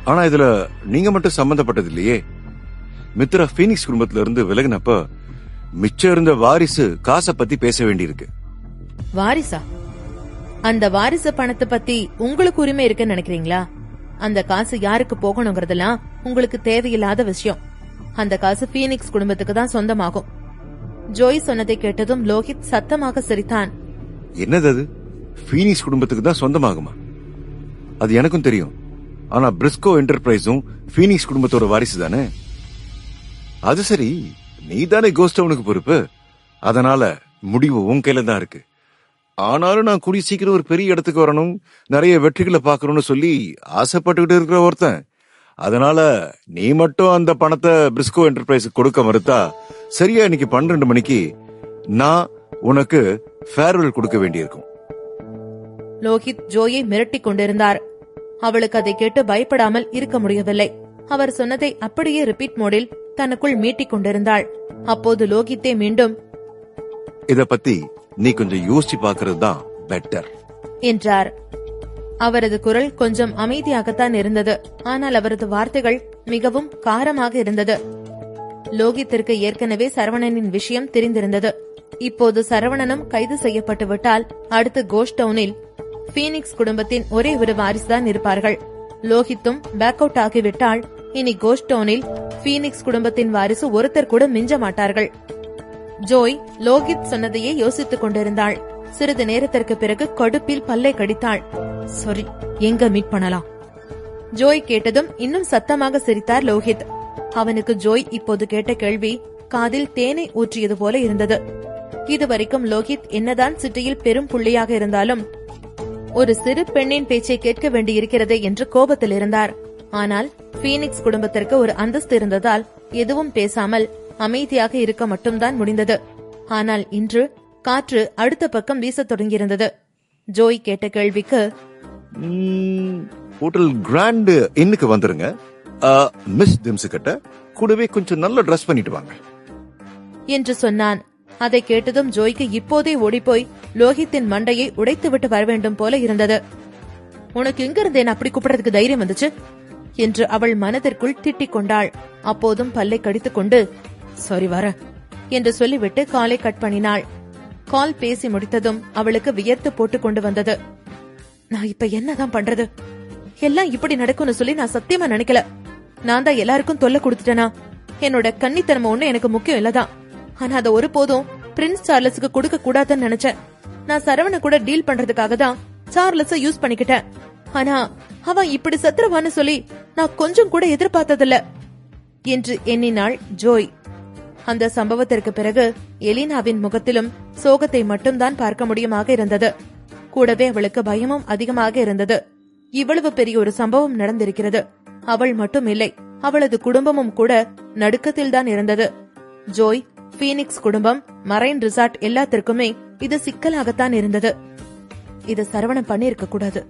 ஆனா இதுல நீங்க மட்டும் சம்பந்தப்பட்டது இல்லையே. மித்ரா பீனிக்ஸ் குடும்பத்துல இருந்து விலகினப்ப மிச்சம் இருந்த வாரிசு காசை பத்தி பேச வேண்டியிருக்கு. வாரிசா? அந்த வாரிசு பணத்தை பத்தி உங்களுக்கு உரிமை இருக்குன்னு நினைக்கிறீங்களா? அந்த காசு யாருக்கு போகணுங்கிறதெல்லாம் உங்களுக்கு தேவையில்லாத விஷயம். அந்த காசு பீனிக்ஸ் குடும்பத்துக்கு தான் சொந்தமாகும். ஜோய் சொன்னதை கேட்டதும் லோகித் சத்தமாக சிரித்தான். என்னது அது? பீனிக்ஸ் குடும்பத்துக்கு தான் சொந்தமாகுமா? அது எனக்கும் தெரியும். ஆனா பிரிஸ்கோ என்டர்பிரைஸும் பீனிக்ஸ் குடும்பத்தோட வாரிசு தானே. அது சரி, நீ தானே கோஸ்டவுனுக்கு பொறுப்பு. அதனால முடிவு உன் கையில தான் இருக்கு. ஆனாலும் நான் கூடிய சீக்கிரம் ஒரு பெரிய இடத்துக்கு வரணும், நிறைய வெற்றிகளை பாக்கணும்னு சொல்லி ஆசைப்பட்டுக்கிட்டு இருக்கிற ஒருத்தன். அதனால நீ மட்டும் அந்த பணத்தை பிரிஸ்கோ என்டர்பிரைஸுக்கு கொடுக்க மறுத்தா, சரியா இன்னைக்கு 12 மணிக்கு நான் உனக்கு ஃபேர்வெல் கொடுக்க வேண்டியிருக்கும். லோகித் ஜோயை மிரட்டிக் கொண்டிருந்தார். அவளுக்கு அதை கேட்டு பயப்படாமல் இருக்க முடியவில்லை. அவர் சொன்னதை அப்படியே ரிப்பீட் மோடில் தனக்குள் மீட்டிக் கொண்டிருந்தாள். அப்போது லோகித்தே மீண்டும், இத பத்தி நீ கொஞ்சம் யோசிச்சு பாக்குறது தான் பெட்டர் என்றார். அவரது குரல் கொஞ்சம் அமைதியாகத்தான் இருந்தது. ஆனால் அவரது வார்த்தைகள் மிகவும் காரமாக இருந்தது. லோகித்திற்கு ஏற்கனவே சரவணனின் விஷயம் தெரிந்திருந்தது. இப்போது சரவணனும் கைது செய்யப்பட்டு விட்டால் அடுத்து கோஸ்டவுனில் பீனிக்ஸ் குடும்பத்தின் ஒரே ஒரு வாரிசுதான் இருப்பார்கள். லோகித்தும் பேக் அவுட் ஆகிவிட்டால் இனி கோஸ்டவுனில் பீனிக்ஸ் குடும்பத்தின் வாரிசு ஒருத்தர் கூட மிஞ்ச மாட்டார்கள். ஜோய் லோகித் சொன்னதையே யோசித்துக் கொண்டிருந்தாள். சிறிது நேரத்திற்கு பிறகு கடுப்பில் பல்லை கடித்தாள். சாரி, எங்க மீட் பண்ணலாம்? ஜோய் கேட்டதும் இன்னும் சத்தமாக சிரித்தார் லோகித். அவனுக்கு ஜோய் இப்போது கேட்ட கேள்வி காதில் தேனை ஊற்றியது போல இருந்தது. இதுவரைக்கும் லோகித் என்னதான் சிட்டியில் பெரும் புள்ளியாக இருந்தாலும் ஒரு சிறு பெண்ணின் பேச்சை கேட்க வேண்டியிருக்கிறதே என்று கோபத்தில் இருந்தார். ஆனால் பீனிக்ஸ் குடும்பத்திற்கு ஒரு அந்தஸ்து இருந்ததால் எதுவும் பேசாமல் அமைதியாக இருக்க மட்டும்தான் முடிந்தது. ஆனால் இன்று காற்று அடுத்த பக்கம் வீசத் தொடங்கியிருந்தது. ஜோய் கேட்ட கேள்விக்கு, ஹோட்டல் கிராண்ட் இன்னுக்கு வந்துருங்க, மிஸ் திம்ஸ் கிட்ட கூடவே கொஞ்சம் நல்ல ட்ரெஸ் பண்ணிட்டு வாங்க என்று சொன்னான். அதை கேட்டதும் ஜோய்க்கு இப்போதே ஓடிப்போய் லோகித்தின் மண்டையை உடைத்துவிட்டு வர வேண்டும் போல இருந்தது. உனக்கு எங்கிருந்து என்ன அப்படி கூப்பிடுறதுக்கு தைரியம் வந்துச்சு என்று அவள் மனதிற்குள் திட்டிக் கொண்டாள். அப்போதும் பல்லை கடித்துக் கொண்டு சாரி வர என்று சொல்லிவிட்டு காலை கட் பண்ணினாள். கால் பேசி முடித்ததும் அவளுக்கு வியர்த்து போட்டுக் கொண்டு வந்தது. நான் இப்ப என்னதான் பண்றது? எல்லாம் இப்படி நடக்கும்னு சொல்லி நான் சத்தியமா நினைக்கல. நான் தான் எல்லாருக்கும் தொல்லை கொடுத்துட்டேனா? என்னோட கன்னித்தனம ஒண்ணு எனக்கு முக்கியம் இல்லதான். ஆனா அத ஒருபோதும் பிரின்ஸ் சார்லஸுக்கு கொடுக்க கூடாதுன்னு நினைச்சேன். நான் சரவண கூட டீல் பண்றதுக்காக தான் சார்லஸ யூஸ் பண்ணிக்கிட்டேன். ஆனா அவன் இப்படி சத்துருவான்னு சொல்லி நான் கொஞ்சம் கூட எதிர்பார்த்ததில்ல என்று எண்ணினாள் ஜோய். அந்த சம்பவத்திற்கு பிறகு எலினாவின் முகத்திலும் சோகத்தை மட்டும்தான் பார்க்க முடியுமாக இருந்தது. கூடவே அவளுக்கு பயமும் அதிகமாக இருந்தது. இவ்வளவு பெரிய ஒரு சம்பவம் நடந்திருக்கிறது. அவள் மட்டும் இல்லை, அவளது குடும்பமும் கூட நடுக்கத்தில்தான் இருந்தது. ஜோய், பீனிக்ஸ் குடும்பம், மரைன் ரிசார்ட் எல்லாத்திற்குமே இது சிக்கலாகத்தான் இருந்தது. இத சரவணம் பண்ணிருக்க கூடாது,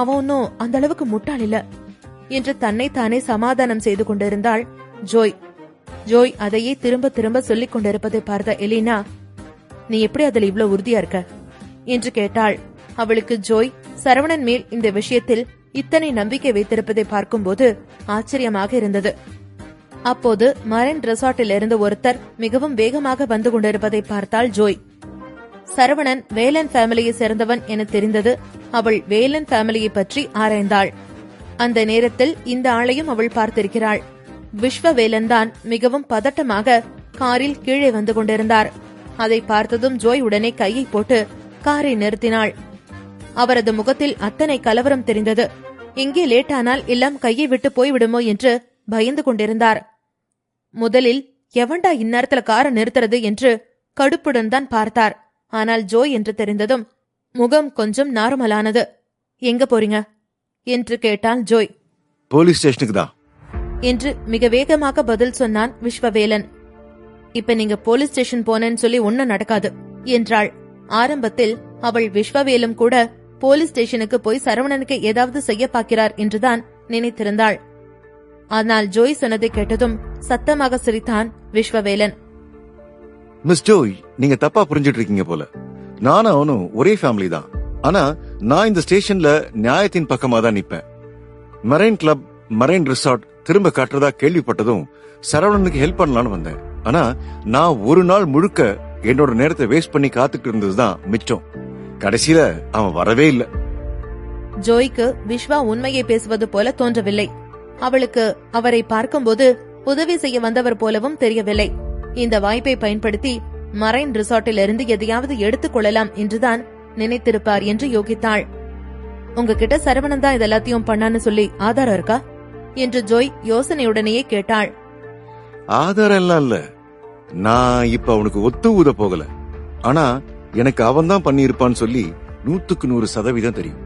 அவன் ஒன்னும் அந்த அளவுக்கு முட்டாள் இல்ல என்று தன்னை தானே சமாதானம் செய்து கொண்டிருந்தாள் ஜோய். ஜோய் அதையே திரும்ப திரும்ப சொல்லிக் கொண்டிருப்பதை பார்த்த எலினா, நீ எப்படி அதில் இவ்ளோ உறுதியா இருக்க என்று கேட்டாள். அவளுக்கு ஜோய் சரவணன் மேல் இந்த விஷயத்தில் இத்தனை நம்பிக்கை வைத்திருப்பதை பார்க்கும்போது ஆச்சரியமாக இருந்தது. அப்போது மரைன் ரெசார்ட்டில் இருந்து ஒருத்தர் மிகவும் வேகமாக வந்து கொண்டிருப்பதை பார்த்தாள் ஜோய். சரவணன் வேலன் ஃபேமிலியை சேர்ந்தவன் என தெரிந்தது. அவள் வேலன் ஃபேமிலியை பற்றி ஆராய்ந்தாள். அந்த நேரத்தில் இந்த ஆளையும் அவள் பார்த்திருக்கிறாள். விஸ்வவேலன் தான் மிகவும் பதட்டமாக காரில் கீழே வந்து கொண்டிருந்தார். அதை பார்த்ததும் ஜோய் உடனே கையை போட்டு காரை நிறுத்தினாள். அவரது முகத்தில் அத்தனை கலவரம் தெரிந்தது. எங்கே லேட்டானால் எல்லாம் கையை விட்டு போய்விடுமோ என்று பயந்து கொண்டிருந்தார். முதலில் எவன்டா இந்நேரத்துல காரை நிறுத்துறது என்று கடுப்புடன் தான் பார்த்தார். ஆனால் ஜோய் என்று தெரிந்ததும் முகம் கொஞ்சம் நார்மலானது. எங்க போறீங்க என்று கேட்டாள் ஜோய். போலீஸ் ஸ்டேஷனுக்கு தான் என்று மிக வேகமாக பதில் சொன்னான் விஸ்வவேலன். இப்ப நீங்க போலீஸ் ஸ்டேஷன் போனேன்னு சொல்லி ஒன்னும் நடக்காது என்றாள். ஆரம்பத்தில் அவள் விஸ்வவேலும் கூட போலீஸ் ஸ்டேஷனுக்கு போய் சரவணனுக்கு ஏதாவது செய்ய பார்க்கிறார் என்றுதான் நினைத்திருந்தாள். ஆனால் ஜோய் சொன்னதை கேட்டதும் சத்தமாக சிரித்தான் விஸ்வவேலன். மிஸ் ஜோய், நீங்க தப்பா புரிஞ்சிட்டு இருக்கீங்க போல. நானும் அவனும் ஒரே ஃபேமிலி தான். ஆனா நான் இந்த ஸ்டேஷன்ல நியாயத்தின் பக்கமா தான் நிப்பேன். மரைன் கிளப், மரைன் ரிசார்ட் திரும்ப காட்டுறதா கேள்விப்பட்டதும் சரவணனுக்கு ஹெல்ப் பண்ணலான்னு வந்தேன். ஆனா நான் ஒரு நாள் முழுக்க என்னோட நேரத்தை வேஸ்ட் பண்ணி காத்துட்டு இருந்ததுதான் மிச்சம். கடைசியில அவன் வரவே இல்ல. ஜோய்க்கு விஸ்வா உண்மையை பேசுவது போல தோன்றவில்லை. அவளுக்கு அவரை பார்க்கும்போது உதவி செய்ய வந்தவர் போலவும் தெரியவில்லை. இந்த வாய்ப்பை பயன்படுத்தி மரைன் ரிசார்ட்டில் இருந்து எதையாவது எடுத்துக் கொள்ளலாம் என்றுதான் நினைத்திருப்பார் என்று யோகித்தாள். உங்ககிட்ட சரவணன் தான் இதெல்லாத்தையும் பண்ணான்னு சொல்லி ஆதாரம் இருக்கா என்று ஜோய் யோசனையுடனேயே கேட்டாள். ஆதாரம் எல்லாம் இல்ல. நான் இப்ப அவனுக்கு ஒத்து ஊத போகல. ஆனா எனக்கு அவன் தான் பண்ணியிருப்பான்னு சொல்லி 100% தெரியும்.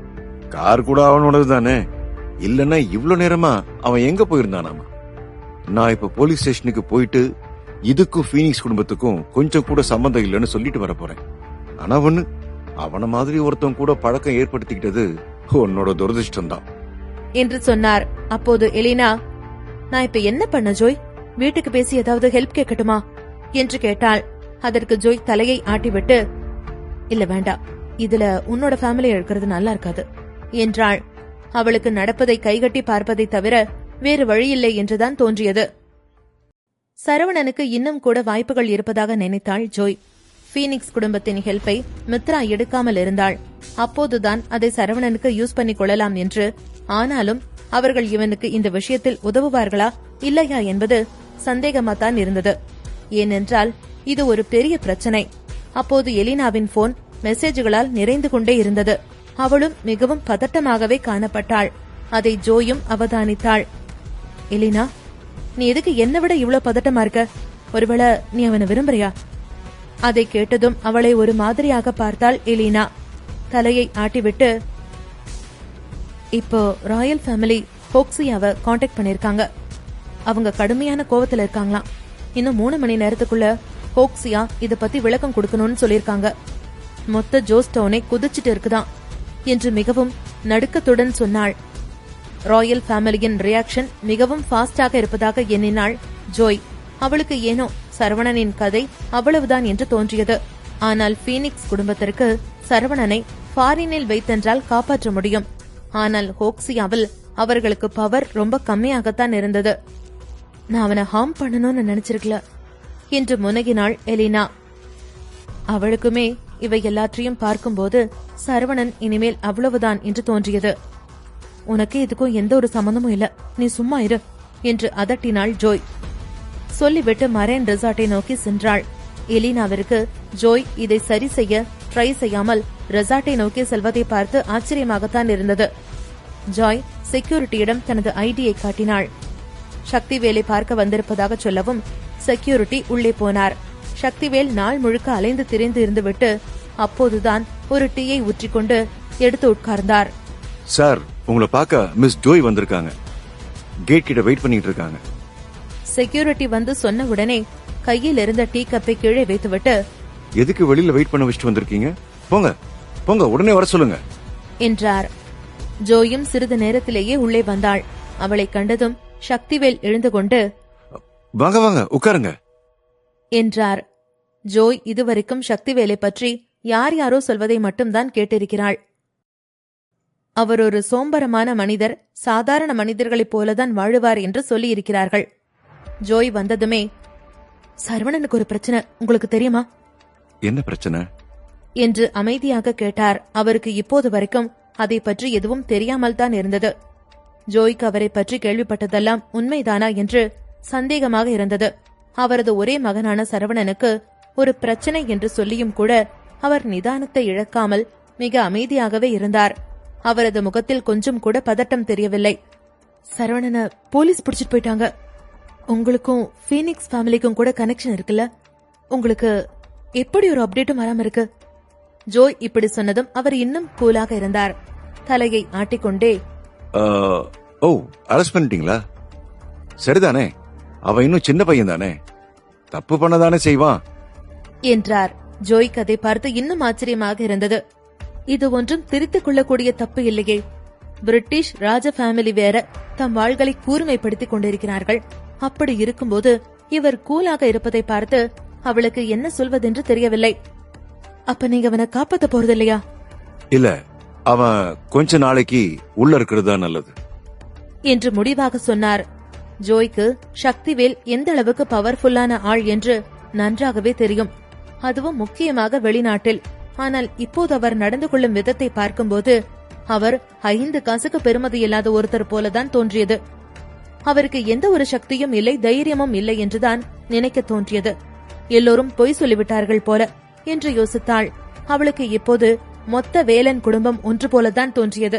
கார் கூட அவனோடது தானே. இல்லன்னா இவ்வளவு நேரமா அவன் எங்க போயிருந்தானாமா. நான் இப்ப போலீஸ் ஸ்டேஷனுக்கு போயிட்டு இதுக்கும் பீனிக்ஸ் குடும்பத்துக்கும் கொஞ்சம் கூட சம்பந்தம் இல்லைன்னு சொல்லிட்டு வர போறேன். ஆனா ஒண்ணு, அவன மாதிரி ஒருத்தன் கூட பழக்கம் ஏற்படுத்திக்கிட்டது உன்னோட துரதிருஷ்டம் தான் என்று சொன்னார். அப்போது எலினா, நான் இப்ப என்ன பண்ண ஜோய்? வீட்டுக்கு பேசி ஏதாவது ஹெல்ப் கேட்கட்டுமா என்று கேட்டாள். அதற்கு ஜோய் தலையை ஆட்டிவிட்டு, இல்ல வேண்டாம், இதுல உன்னோட ஃபேமிலி இருக்கிறது நல்லா இருக்காது என்றாள். அவளுக்கு நடப்பதை கைகட்டி பார்ப்பதை தவிர வேறு வழியில்லை என்றுதான் தோன்றியது. சரவணனுக்கு இன்னும் கூட வாய்ப்புகள் இருப்பதாக நினைத்தாள் ஜோய். பீனிக்ஸ் குடும்பத்தின் ஹெல்ப்பை மித்ரா எடுக்காமல் இருந்தாள். அப்போதுதான் அதை சரவணனுக்கு யூஸ் பண்ணிக் கொள்ளலாம் என்று. ஆனாலும் அவர்கள் இவனுக்கு இந்த விஷயத்தில் உதவுவார்களா இல்லையா என்பது சந்தேகமாத்தான் இருந்தது. ஏனென்றால் இது ஒரு பெரிய பிரச்சனை. அப்போது எலினாவின் போன் மெசேஜ்களால் நிறைந்து கொண்டே இருந்தது. அவளும் மிகவும் பதட்டமாகவே காணப்பட்டாள். அதை ஜோயும் அவதானித்தாள். எலினா, நீ எதுக்கு என்னை விட இவ்வளவு பதட்டமா இருக்க? ஒருவேளை நீ அவனை விரும்புறியா? அதை கேட்டதும் அவளை ஒரு மாதிரியாக பார்த்தாள் எலினா. தலையை ஆட்டிவிட்டு, இப்போ ராயல் ஃபேமிலி ஹோக்ஸியாவை காண்டாக்ட் பண்ணிருக்காங்க. அவங்க கடுமையான கோவத்துல இருக்காங்களாம். இன்னும் 3 மணி நேரத்துக்குள்ள ஹோக்ஸியா இத பத்தி விளக்கம் கொடுக்கணும்னு சொல்லிருக்காங்க. மொத்த ஜோஸ்டோனை குதிச்சிட்டு இருக்குதான் என்று மிகவும் நடுக்கத்துடன் சொன்னாள். ராயல் ஃபேமிலியின் ரியாக்ஷன் மிகவும் ஃபாஸ்டாக இருப்பதாக எண்ணினாள் ஜோய். அவளுக்கு ஏனோ சரவணனின் கதை அவ்வளவுதான் என்று தோன்றியது. ஆனால் பீனிக்ஸ் குடும்பத்திற்கு சரவணனை ஃபாரினில் வைத்தென்றால் காப்பாற்ற முடியும். ஆனால் ஹோக்ஸியாவில் அவர்களுக்கு பவர் ரொம்ப கம்மியாகத்தான் இருந்தது. நான் அவனை ஹார்ம் பண்ணணும்னு நினைச்சிருக்கல என்று முனகினாள் எலினா. அவளுக்குமே இவை எல்லாற்றையும் பார்க்கும்போது சரவணன் இனிமேல் அவ்வளவுதான் என்று தோன்றியது. உனக்கு இதுக்கும் எந்த ஒரு சம்பந்தமும் இல்ல, நீ சும்மா இரு என்று அதட்டினாள் ஜோய். சொல்லிவிட்டு மரைன் ரிசார்ட்டை நோக்கி சென்றாள். எலினாவிற்கு ஜோய் இதை சரி செய்ய ட்ரை செய்யாமல் ரிசார்ட்டை நோக்கி செல்வதை பார்த்து ஆச்சரியமாகத்தான் இருந்தது. ஜாய் செக்யூரிட்டியிடம் தனது ஐடியை காட்டினாள். சக்திவேலை பார்க்க வந்திருப்பதாக சொல்லவும் செக்யூரிட்டி உள்ளே போனார். சக்திவேல் நாள் முழுக்க அலைந்து திரிந்து இருந்துவிட்டு அப்போதுதான் ஒரு டீயை ஊற்றிக்கொண்டு எடுத்து உட்கார்ந்தார். சார், உங்களை பார்க்க மிஸ் ஜோய் வந்திருக்காங்க. கேட் கிட்ட வெயிட் பண்ணிட்டு இருக்காங்க. செக்யூரிட்டி வந்து சொன்ன உடனே கையில் இருந்த டீ கப்பை கீழே வைத்துவிட்டு, எதுக்கு வெளியில வெயிட் பண்ண வச்சுட்டு வந்திருக்கீங்க? போங்க போங்க, உடனே வர சொல்லுங்க என்றார். ஜோயும் சிறிது நேரத்திலேயே உள்ளே வந்தாள். அவளை கண்டதும் சக்திவேல் எழுந்து கொண்டு, வாங்க வாங்க உட்காருங்க என்றார். ஜோய் இதுவரைக்கும் சக்திவேலை பற்றி யார் யாரோ சொல்வதை மட்டும்தான் கேட்டிருக்கிறாள். அவர் ஒரு சோம்பரமான மனிதர், சாதாரண மனிதர்களைப் போலதான் வாழுவார் என்று சொல்லியிருக்கிறார்கள். ஜோய் வந்ததுமே, சரவணனுக்கு ஒரு பிரச்சனை, உங்களுக்கு தெரியுமா? என்ன பிரச்சனை என்று அமைதியாக கேட்டார். அவருக்கு இப்போது வரைக்கும் அதை பற்றி எதுவும் தெரியாமல் தான் இருந்தது. ஜோய்க்கு அவரை பற்றி கேள்விப்பட்டதெல்லாம் உண்மைதானா என்று சந்தேகமாக இருந்தது. அவரது ஒரே மகனான சரவணனுக்கு ஒரு பிரச்சனை என்று சொல்லியும் கூட அவர் நிதானத்தை இழக்காமல் மிக அமைதியாகவே இருந்தார். அவரது முகத்தில் கொஞ்சம் கூட பதட்டம் தெரியவில்லை. சரவணனை போலீஸ் பிடிச்சிட்டு போயிட்டாங்க. உங்களுக்கும் ஃபீனிக்ஸ் ஃபேமிலிக்கும் கூட கனெக்ஷன் இருக்குல்ல, உங்களுக்கு எப்படி ஒரு அப்டேட்டும் வராம இருக்கு? ஜோய் இப்படி சொன்னதும் அவர் இன்னும் கூலாக இருந்தார். தலையை ஆட்டிக்கொண்டே, ஓ அரெஸ்ட் பண்ணிட்டீங்களா? சரிதானே, அவன் இன்னும் சின்ன பையன் தானே, தப்பு பண்ணதானே செய்வான் என்றார். ஜோய்க்கு அதை பார்த்து இன்னும் ஆச்சரியமாக இருந்தது. இது ஒன்றும் திரித்துக் கொள்ளக்கூடிய தப்பு இல்லையே. பிரிட்டிஷ் ராஜ ஃபேமிலி வேற, தம் வாள்களை கூர்மைப்படுத்திக் கொண்டிருக்கிறார்கள். அப்படி இருக்கும்போது இவர் கூலாக இருப்பதை பார்த்து அவளுக்கு என்ன சொல்வதென்று தெரியவில்லை. அப்ப நீங்க அவனை காப்பாத்த போறதில்லையா? இல்ல, அவன் கொஞ்ச நாளைக்கு உள்ள இருக்கிறது தான் நல்லது என்று முடிவாக சொன்னார். ஜோய்க்கு சக்திவேல் எந்த அளவுக்கு பவர்ஃபுல்லான ஆள் என்று நன்றாகவே தெரியும், அதுவும் முக்கியமாக வெளிநாட்டில். ஆனால் இப்போது அவர் நடந்து கொள்ளும் விதத்தை பார்க்கும்போது அவர் 5 காசுக்கு பெருமதி இல்லாத ஒருத்தர் போலதான் தோன்றியது. அவருக்கு எந்த ஒரு சக்தியும் இல்லை, தைரியமும் இல்லை என்றுதான் நினைக்க தோன்றியது. எல்லோரும் பொய் சொல்லிவிட்டார்கள் போல என்று யோசித்தாள். அவளுக்கு இப்போது மொத்த வேலன் குடும்பம் ஒன்று போலதான் தோன்றியது.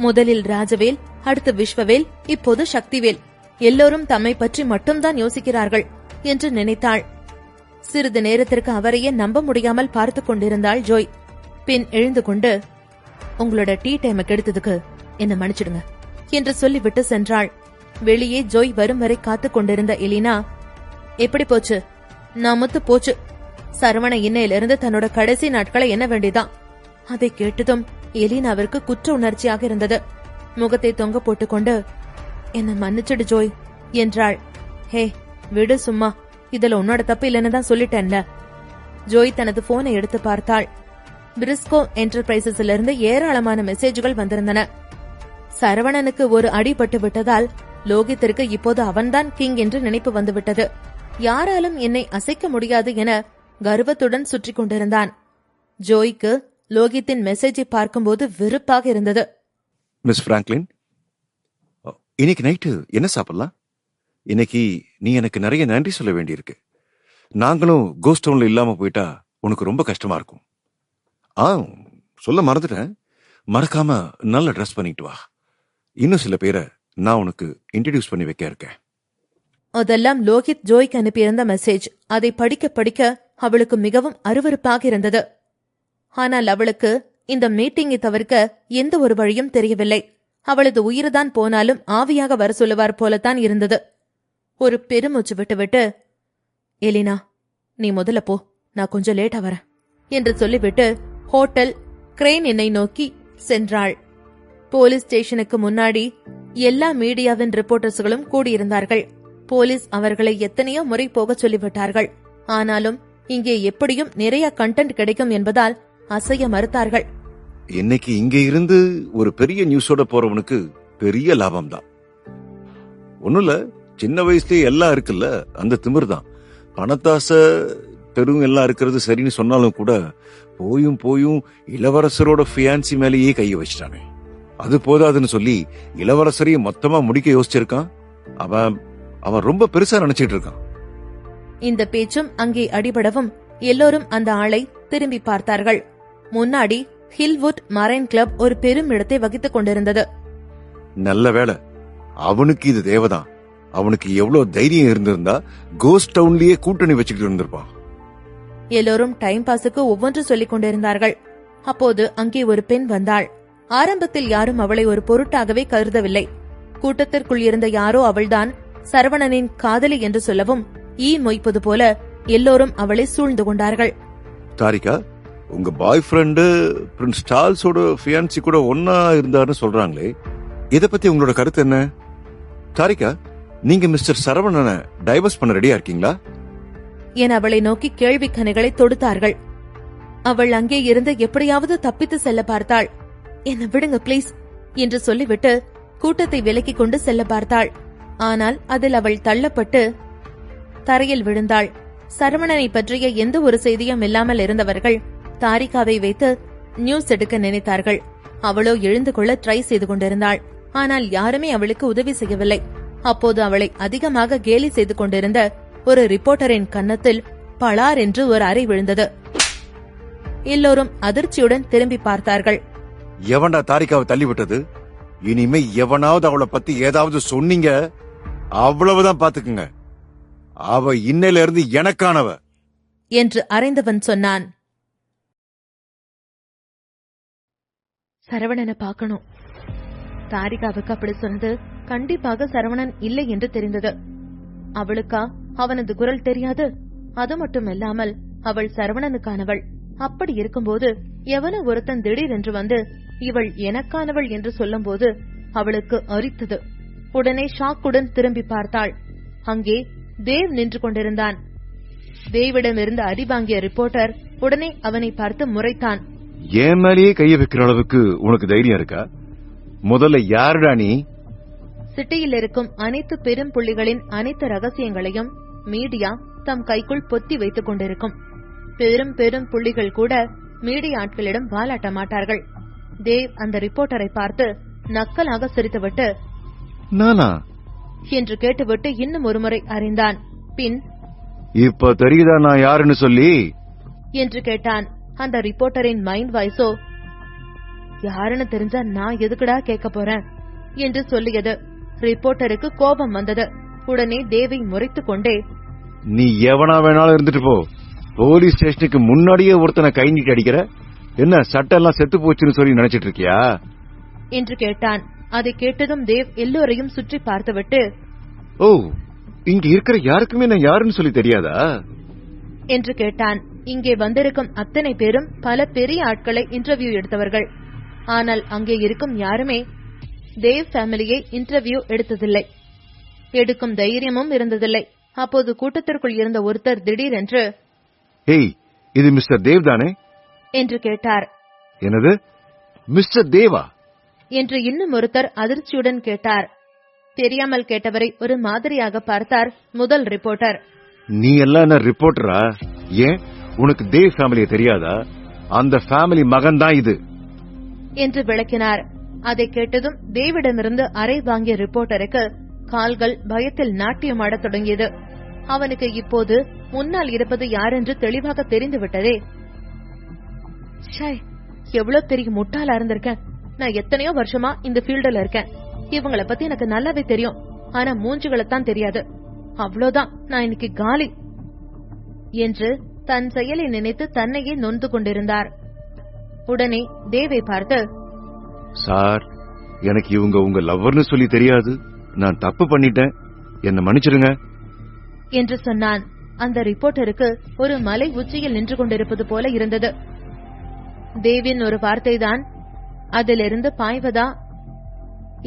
முதலில் ராஜவேல், அடுத்து விஸ்வவேல், இப்போது சக்திவேல். எல்லோரும் தம்மை பற்றி மட்டும்தான் யோசிக்கிறார்கள் என்று நினைத்தாள். சிறிது நேரத்திற்கு அவரையே நம்ப முடியாமல் பார்த்து கொண்டிருந்தாள் ஜோய். பின் எழுந்து கொண்டு, உங்களோட டீ டைமை கெடுத்ததுக்கு என்ன மன்னிச்சிடுங்க என்று சொல்லிவிட்டு சென்றாள். வெளியே ஜோய் வரும் வரை காத்துக் கொண்டிருந்த எலினா, எப்படி போச்சு? நாமத்து போச்சு. சரவண இன்னையிலிருந்து தன்னோட கடைசி நாட்களை என்ன வேண்டிதான். அதை கேட்டதும் எலினாவிற்கு குற்ற உணர்ச்சியாக இருந்தது. முகத்தை தொங்க போட்டுக்கொண்டு, என்ன மன்னிச்சிடு ஜோய் என்றாள். ஹே விடு சும்மா, இதுல உன்னோட தப்பு இல்லைன்னு தான் சொல்லிட்டேன்ல. ஜோய் தனது போனை எடுத்து பார்த்தாள். பிரிஸ்கோ என்டர்பிரைசஸ்ல இருந்து ஏராளமான மெசேஜ்கள் வந்திருந்தன. சரவணனுக்கு ஒரு அடிபட்டு விட்டதால் லோகித்திற்கு இப்போது அவன்தான் கிங் என்று நினைப்பு வந்துவிட்டது. யாராலும் என்னை அசைக்க முடியாது என கர்வத்துடன் சுற்றி கொண்டிருந்தான். ஜோய்க்கு லோகித்தின் மெசேஜை பார்க்கும்போது வெறுப்பாக இருந்தது. மிஸ் பிராங்க்லின், இன்னைக்கு நைட்டு என்ன சாப்பிடலாம்? இன்னைக்கு நீ எனக்கு நிறைய நன்றி சொல்ல வேண்டியிருக்கு. நாங்களும் கோஸ்ட் டவுன்ல இல்லாம போயிட்டா உனக்கு ரொம்ப கஷ்டமா இருக்கும். சொல்ல மறந்துட்டேன், மறக்காம நல்ல ட்ரெஸ் பண்ணிட்டு வா. இன்னும் சில பேரை நான் உனக்கு இன்ட்ரடியூஸ் பண்ணி வைக்க இருக்கேன். அதெல்லாம் லோகித் ஜோய்க்கு அனுப்பியிருந்த மெசேஜ். அதை படிக்க படிக்க அவளுக்கு மிகவும் அருவருப்பாக இருந்தது. ஆனால் அவளுக்கு இந்த மீட்டிங்கை தவிர்க்க எந்த ஒரு வழியும் தெரியவில்லை. அவளது உயிர்தான் போனாலும் ஆவியாக வர சொல்லுவார் போலத்தான் இருந்தது. ஒரு பெருமூச்சு விட்டுவிட்டு, எலினா நீ முதல்ல போ, நான் கொஞ்சம் லேட்டா வரேன் என்று சொல்லிவிட்டு ஹோட்டல் கிரெயின் என்னை நோக்கி சென்றாள். போலீஸ் ஸ்டேஷனுக்கு முன்னாடி எல்லா மீடியாவின் ரிப்போர்ட்டர்ஸ்களும் கூடியிருந்தார்கள். போலீஸ் அவர்களை எத்தனையோ முறை போக சொல்லிவிட்டார்கள். ஆனாலும் இங்கே எப்படியும் நிறைய கண்டென்ட் கிடைக்கும் என்பதால் அசைய மறுத்தார்கள். இன்னைக்கு இங்க இருந்து ஒரு பெரிய நியூஸோட போறவனுக்கு பெரிய லாபம் தான். ஒண்ணுல சின்ன வயசுலயே எல்லாம் இருக்குல்ல, அந்த திமிர் தான். பணத்தாசை பெரும் எல்லாம் இருக்கிறது சரின்னு சொன்னாலும் கூட போயும் போயும் இளவரசரோட ஃபியான்சி மேலேயே கைய வச்சிட்டானே. அது போதாதுன்னு சொல்லி இளவரசரையும் மொத்தமா முடிக்க யோசிச்சிருக்கான். அவன் ரொம்ப பெருசா நினைச்சிட்டு இருக்கான். இந்த பேச்சும் அங்கே அடிபடவும் எல்லோரும் அந்த ஆளை திரும்பி பார்த்தார்கள். முன்னாடி ஹில்வுட் மரைன் கிளப் ஒரு பெரும் இடத்தை வகித்துக் கொண்டிருந்தது. நல்ல வேளை, அவனுக்கு இது தேவைதான். அவனுக்கு எவ்வளவு தைரியம் இருந்திருந்தா கோஸ்ட் டவுன்லயே கூட்டணி வச்சுக்கிட்டு இருந்திருப்பான். எல்லோரும் டைம் பாஸுக்கு ஒவ்வொன்று சொல்லிக் கொண்டிருந்தார்கள். அப்போது அங்கே ஒரு பெண் வந்தாள். ஆரம்பத்தில் யாரும் அவளை ஒரு பொருட்டாகவே கருதவில்லை. கூட்டத்திற்குள் இருந்த யாரோ அவள்தான் சரவணனின் காதலி என்று சொல்லவும் ஈ மொய்ப்பது போல எல்லோரும் அவளை சூழ்ந்து கொண்டார்கள். தாரிகா, உங்க பாய் ஃப்ரெண்டு பிரின்ஸ் சார்ல்ஸோட ஃபியான்சி கூட ஒன்னா இருந்தாருன்னு சொல்றாங்களே, இத பத்தி உங்களோட கருத்து என்ன? தாரிகா, நீங்க மிஸ்டர் சரவணனை டைவர்ஸ் பண்ண ரெடியா இருக்கீங்களா என அவளை நோக்கி கேள்வி கணைகளை தொடுத்தார்கள். அவள் அங்கே இருந்து எப்படியாவது தப்பித்து செல்ல பார்த்தாள். என்ன விடுங்க பிளீஸ் என்று சொல்லிவிட்டு கூட்டத்தை விலக்கிக் கொண்டு செல்ல பார்த்தாள். ஆனால் அதில் அவள் தள்ளப்பட்டு தரையில் விழுந்தாள். சரவணனை பற்றிய எந்த ஒரு செய்தியும் இல்லாமல் இருந்தவர்கள் தாரிகாவை வைத்து நியூஸ் எடுக்க நினைத்தார்கள். அவளோ எழுந்து கொள்ள ட்ரை செய்து கொண்டிருந்தாள். ஆனால் யாருமே அவளுக்கு உதவி செய்யவில்லை. அப்போது அவளை அதிகமாக கேலி செய்து கொண்டிருந்த ஒரு ரிப்போர்ட்டரின் கன்னத்தில் பளார் என்று ஒரு அறை விழுந்தது. எல்லோரும் அதிர்ச்சியுடன் திரும்பி பார்த்தார்கள். எவன்டா தாரிகாவை தள்ளி விட்டது? இனிமே எவனாவது அவளை பத்தி ஏதாவது சொன்னீங்க, அவ்வளவுதான் பாத்துக்குங்க. அவ இன்னையில இருந்து எனக்கானவ என்று அறைந்தவன் சொன்னான். சரவணனை பார்க்கணும். தாரிகாவுக்கு அப்படி சொன்னது கண்டிப்பாக சரவணன் இல்லை என்று தெரிந்தது. அவளுக்கா அவனது குரல் தெரியாது? அது மட்டுமில்லாமல் அவள் சரவணனுக்கானவள். அப்படி இருக்கும்போது எவனோ ஒருத்தன் திடீரென்று வந்து இவள் எனக்கானவள் என்று சொல்லும்போது அவளுக்கு அரித்தது. உடனே ஷாக்குடன் திரும்பி பார்த்தாள். அங்கே தேவ் நின்று கொண்டிருந்தான். தேவிடமிருந்து அடிவாங்கிய ரிப்போர்ட்டர் உடனே அவனை பார்த்து முறைத்தான். ஏன் மேலேயே கைய வைக்கிற அளவுக்கு உனக்கு தைரியம் இருக்கா? முதல்ல யாருடா நீ? சிட்டியில் இருக்கும் அனைத்து பெரும் புள்ளிகளின் அனைத்து ரகசியங்களையும் மீடியா தம் கைக்குள் பொத்தி வைத்துக் கொண்டிருக்கும். பெரும் பெரும் புள்ளிகள் கூட மீடியா ஆட்களிடம் வாலாட்ட மாட்டார்கள். தேவ் அந்த ரிப்போர்ட்டரை பார்த்து நக்கலாக சிரித்துவிட்டு நானா என்று கேட்டுவிட்டு இன்னும் ஒருமுறை அறிந்தான். பின் இப்ப தெரியுதா நான் யாருன்னு சொல்லி என்று கேட்டான். அந்த ரிப்போர்ட்டரின் மைண்ட் வாய்ஸோ யாருன்னு தெரிஞ்சா நான் எதுக்குடா கேட்க போறேன் என்று சொல்லியது. ரிப்போர்ட்டருக்கு கோபம் வந்தது. உடனே தேவை முறைத்துக் கொண்டே, நீ எவனா வேணாலும் இருந்துட்டு போ, போலீஸ் ஸ்டேஷனுக்கு முன்னாடியே ஒருத்தனை கை நீட்டி அடிக்கிற, என்ன சட்டம் எல்லாம் செத்து போச்சுன்னு சொல்லி நினைச்சிட்டு இருக்கியா என்று கேட்டான். அதை கேட்டதும் தேவ் எல்லோரையும் சுற்றி பார்த்துவிட்டு, ஓ, இங்க இருக்கிற யாருக்குமே நான் யாருன்னு சொல்லி தெரியாதா என்று கேட்டான். இங்கே வந்திருக்கும் அத்தனை பேரும் பல பெரிய ஆட்களை இன்டர்வியூ எடுத்தவர்கள். ஆனால் அங்கே இருக்கும் யாருமே தேவ் ஃபேமிலியை இன்டர்வியூ எடுத்ததில்லை. எடுக்கும் தைரியமும் இருந்ததில்லை. அப்போது கூட்டத்திற்குள் இருந்த ஒருத்தர் திடீரென்று, ஏய், இது மிஸ்டர் தேவ் தானே என்று கேட்டார். என்னது, மிஸ்டர் தேவா என்று இன்னும் ஒருத்தர் அதிர்ச்சியுடன் கேட்டார். தெரியாமல் கேட்டவரை ஒரு மாதிரியாக பார்த்தார் முதல் ரிப்போர்ட்டர். நீ எல்லாம் என்ன ரிப்போர்ட்டரா? ஏன் உனக்கு தேவ் ஃபேமிலியை தெரியாதா? அந்த ஃபேமிலி மகன் தான் இது என்று விளக்கினார். அதை கேட்டதும் தேவிடமிருந்து அறை வாங்கிய ரிப்போர்ட்டருக்கு கால்கள் பயத்தில் நாட்டியமாடத் தொடங்கியது. அவனுக்கு இப்போது முன்னால் இருப்பது யாரென்று தெளிவாக தெரிந்துவிட்டதே. எவ்வளவு பெரிய முட்டாளா இருந்திருக்கேன். நான் எத்தனையோ வருஷமா இந்த ஃபீல்டுல இருக்கேன். இவங்கள பத்தி எனக்கு நல்லாவே தெரியும். ஆனா மூஞ்சிகளைத்தான் தெரியாது. அவ்வளவுதான், நான் இன்னைக்கு காலி என்று தன் செயலை நினைத்து தன்னையே நொந்து கொண்டிருந்தார். உடனே தேவை பார்த்து, சார், எனக்கு இவங்க உங்க லவ்வர்னு சொல்லி தெரியாது. நான் தப்பு பண்ணிட்டேன், என்ன மன்னிச்சிருங்க என்று சொன்னான். அந்த ரிப்போர்ட்டருக்கு ஒரு மலை உச்சியில் நின்று கொண்டிருப்பது போல இருந்தது. தேவின் ஒரு வார்த்தைதான் அதிலிருந்து பாய்வதா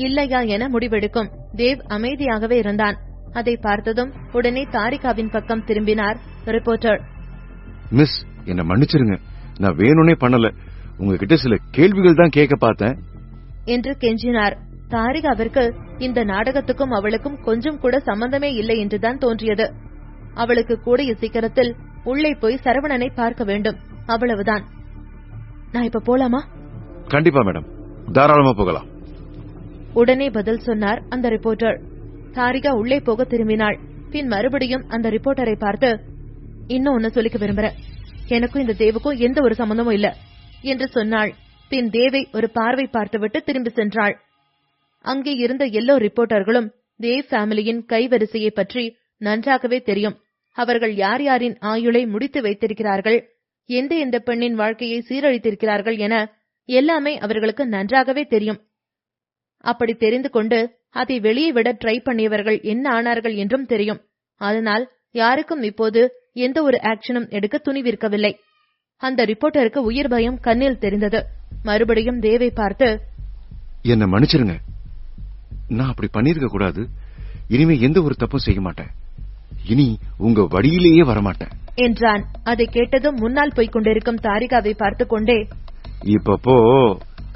இல்லையா என முடிவெடுக்கும். தேவ் அமைதியாகவே இருந்தான். அதை பார்த்ததும் உடனே தாரிகாவின் பக்கம் திரும்பினார் ரிப்போர்ட்டர். மிஸ், என்ன மன்னிச்சிருங்க, நான் வேணும்னே பண்ணல. உங்ககிட்ட சில கேள்விகள் தான் கேட்க பார்த்தேன் என்று கெஞ்சினார். தாரிகாவிற்கு இந்த நாடகத்துக்கும் அவளுக்கும் கொஞ்சம் கூட சம்பந்தமே இல்லை என்றுதான் தோன்றியது. அவளுக்கு கூடிய சீக்கிரத்தில் உள்ளே போய் சரவணனை பார்க்க வேண்டும், அவ்வளவுதான். நான் இப்ப போலாமா? கண்டிப்பா மேடம், தாராளமா போகலாம். உடனே பதில் சொன்னார் அந்த ரிப்போர்ட்டர். தாரிகா உள்ளே போக திரும்பினாள். பின் மறுபடியும் அந்த ரிப்போர்ட்டரை பார்த்து, இன்னும் ஒன்னு சொல்லிக்க விரும்புறேன். எனக்கும் இந்த தேவுக்கும் எந்த ஒரு சம்பந்தமும் இல்ல என்று சொன்னாள். பின் தேவை ஒரு பார்வை பார்த்துவிட்டு திரும்பி சென்றாள். அங்கே இருந்த எல்லா ரிப்போர்ட்டர்களும் தேவ் ஃபேமிலியின் கைவரிசையை பற்றி நன்றாகவே தெரியும். அவர்கள் யார் யாரின் ஆயுளை முடித்து வைத்திருக்கிறார்கள், எந்த எந்த பெண்ணின் வாழ்க்கையை சீரழித்திருக்கிறார்கள் என எல்லாமே அவர்களுக்கு நன்றாகவே தெரியும். அப்படி தெரிந்து கொண்டு அதை வெளியே விட ட்ரை பண்ணியவர்கள் என்ன ஆனார்கள் என்றும் தெரியும். அதனால் யாருக்கும் இப்போது எந்த ஒரு ஆக்ஷனும் எடுக்க துணிவிருக்கவில்லை. அந்த ரிப்போர்ட்டருக்கு உயிர் பயம் கண்ணில் தெரிந்தது. மறுபடியும் தேவை பார்த்து, என்ன மன்னிச்சிருங்க, நான் அப்படி பண்ணிருக்க கூடாது. இனிமே எந்த ஒரு தப்பும் செய்ய மாட்டேன். இனி உங்க வழியிலேயே வரமாட்டேன் என்றான். அதை கேட்டதும் முன்னால் போய்க் கொண்டிருக்கும் தாரிகாவை பார்த்து கொண்டே, இப்பப்போ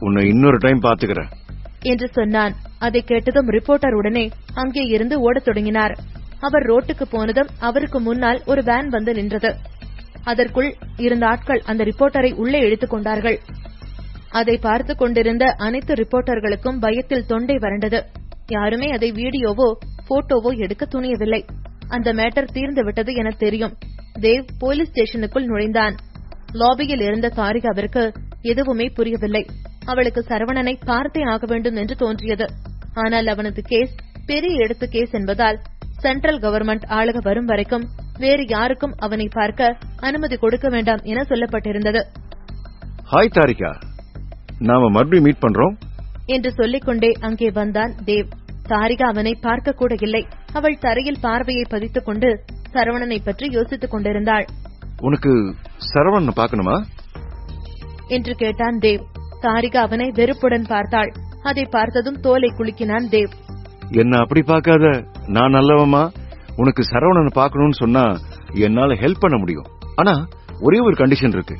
உன்னை இன்னொரு டைம் பாத்துக்கிறேன் என்று சொன்னான். அதை கேட்டதும் ரிப்போர்ட்டர் உடனே அங்கே இருந்து ஓடத் தொடங்கினார். அவர் ரோட்டுக்கு போனதும் அவருக்கு முன்னால் ஒரு வேன் வந்து நின்றது. அதற்குள் இருந்த ஆட்கள் அந்த ரிப்போர்ட்டரை உள்ளே இழுத்துக் கொண்டார்கள். அதை பார்த்து கொண்டிருந்த அனைத்து ரிப்போர்ட்டர்களுக்கும் பயத்தில் தொண்டை வறண்டது. யாருமே அதை வீடியோவோ போட்டோவோ எடுக்க துணியவில்லை. அந்த மேட்டர் தீர்ந்து விட்டது என தெரியும். தேவ் போலீஸ் ஸ்டேஷனுக்குள் நுழைந்தான். லாபியில் இருந்த தாரிகாவிற்கு எதுவுமே புரியவில்லை. அவளுக்கு சரவணனை பார்த்தே ஆக வேண்டும் என்று தோன்றியது. ஆனால் அவனது கேஸ் பெரிய எடுத்து கேஸ் என்பதால் சென்ட்ரல் கவர்மெண்ட் ஆளுக வரும் வரைக்கும் வேறு யாருக்கும் அவனை பார்க்க அனுமதி கொடுக்க வேண்டாம் என சொல்லப்பட்டிருந்தது. ஹாய் தாரிகா, நாம மறுபடியும் மீட் பண்றோம் என்று சொல்லிக்கொண்டே அங்கே வந்தான் தேவ். தாரிகா அவனை பார்க்க கூட இல்லை. அவள் தரையில் பார்வையை பதித்துக் கொண்டு சரவணனை பற்றி யோசித்துக் கொண்டிருந்தாள். உனக்கு சரவணனை பார்க்கணுமா என்று கேட்டான் தேவ். தாரிகா அவனை வெறுப்புடன் பார்த்தாள். அதை பார்த்ததும் தோலை குலுக்கினான் தேவ். என்ன அப்படி பார்க்காத, நான் நல்லவமா. உனக்கு சரவணனை பார்க்கணும்னு சொன்னா என்னால ஹெல்ப் பண்ண முடியும். ஆனா ஒரே ஒரு கண்டிஷன் இருக்கு.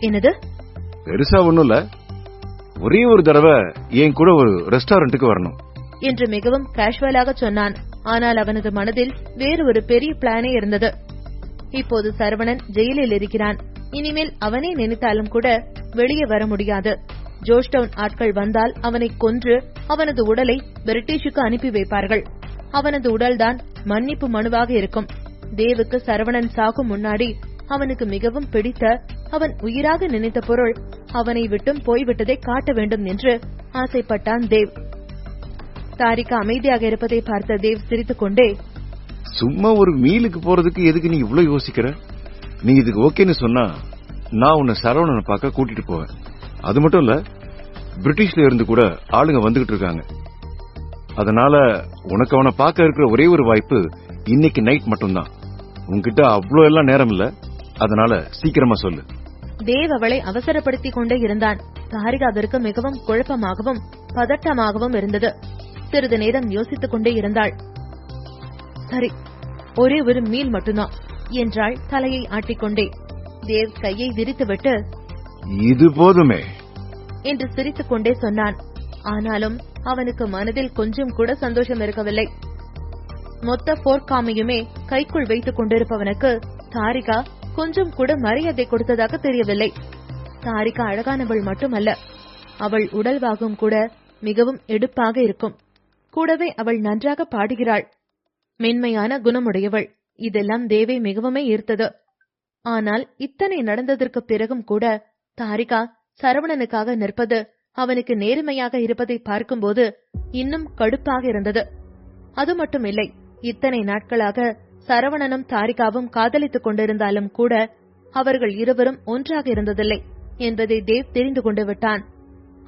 என்னது? பெருசா ஒண்ணும் இல்ல, ஒரே ஒரு தடவை என் கூட ஒரு ரெஸ்டாரண்ட்டுக்கு வரணும் என்று மிகவும் கேஷுவலாக சொன்னான். ஆனால் அவனது மனதில் வேறு ஒரு பெரிய பிளானே இருந்தது. இப்போது சரவணன் ஜெயிலில் இருக்கிறான். இனிமேல் அவனே நினைத்தாலும் கூட வெளியே வர முடியாது. ஜோர்ஜ் டவுன் ஆட்கள் வந்தால் அவனை கொன்று அவனது உடலை பிரிட்டிஷுக்கு அனுப்பி வைப்பார்கள். அவனது உடல்தான் மன்னிப்பு மனுவாக இருக்கும். தேவுக்கு சரவணன் சாகும் முன்னாடி அவனுக்கு மிகவும் பிடித்த, அவன் உயிராக நினைத்த பொருள் அவனை விட்டும் போய்விட்டதை காட்ட வேண்டும் என்று ஆசைப்பட்டான் தேவ். தாரிகா அமைதியாக இருப்பதை பார்த்த தேவ் சிரித்துக் கொண்டே, சும்மா ஒரு மீலுக்கு போறதுக்கு எதுக்கு நீ இவ்வளவு யோசிக்கிற? நீ இதுக்கு ஓகேன்னு சொன்னா நான் உன்னை சரவணனை பார்க்க கூட்டிட்டு போவேன். அது மட்டும் இல்ல, பிரிட்டிஷ்ல இருந்து கூட ஆளுங்க வந்துகிட்டு இருக்காங்க. அதனால உனக்கு அவனை பார்க்க இருக்கிற ஒரே ஒரு வாய்ப்பு இன்னைக்கு நைட் மட்டும்தான். உன்கிட்ட அவ்வளோ எல்லாம் நேரம் இல்ல, அதனால சீக்கிரமா சொல்லு. தேவ் அவளை அவசரப்படுத்திக் கொண்டே இருந்தான். தாரிகாவிற்கு மிகவும் குழப்பமாகவும் பதட்டமாகவும் இருந்தது. சிறிது நேரம் யோசித்துக் கொண்டே இருந்தாள். சரி, ஒரே ஒரு மீல் மட்டும்தான் என்றாள் தலையை ஆட்டிக்கொண்டே. தேவ் கையை விரித்துவிட்டு, இது போதுமே என்று சிரித்துக் கொண்டே சொன்னான். ஆனாலும் அவனுக்கு மனதில் கொஞ்சம் கூட சந்தோஷம் இருக்கவில்லை. மொத்த போர்க்காமையுமே கைக்குள் வைத்துக் கொண்டிருப்பவனுக்கு தாரிகா கொஞ்சம் கூட மரியாதை கொடுத்ததாக தெரியவில்லை. தாரிகா அழகானவள் மட்டுமல்ல, அவள் உடல்வாகும் கூட மிகவும் எடுப்பாக இருக்கும். கூடவே அவள் நன்றாக பாடுகிறாள். மென்மையான குணமுடையவள். இதெல்லாம் தேவை மிகவுமே ஈர்த்தது. ஆனால் இத்தனை நடந்ததற்கு பிறகும் கூட தாரிகா சரவணனுக்காக நிற்பது, அவனுக்கு நேர்மையாக இருப்பதை பார்க்கும்போது இன்னும் கடுப்பாக இருந்தது. அது மட்டுமில்லை, இத்தனை நாட்களாக சரவணனும் தாரிகாவும் காதலித்துக் கொண்டிருந்தாலும் கூட அவர்கள் இருவரும் ஒன்றாக இருந்ததில்லை என்பதை தேவ் தெரிந்து கொண்டு விட்டான்.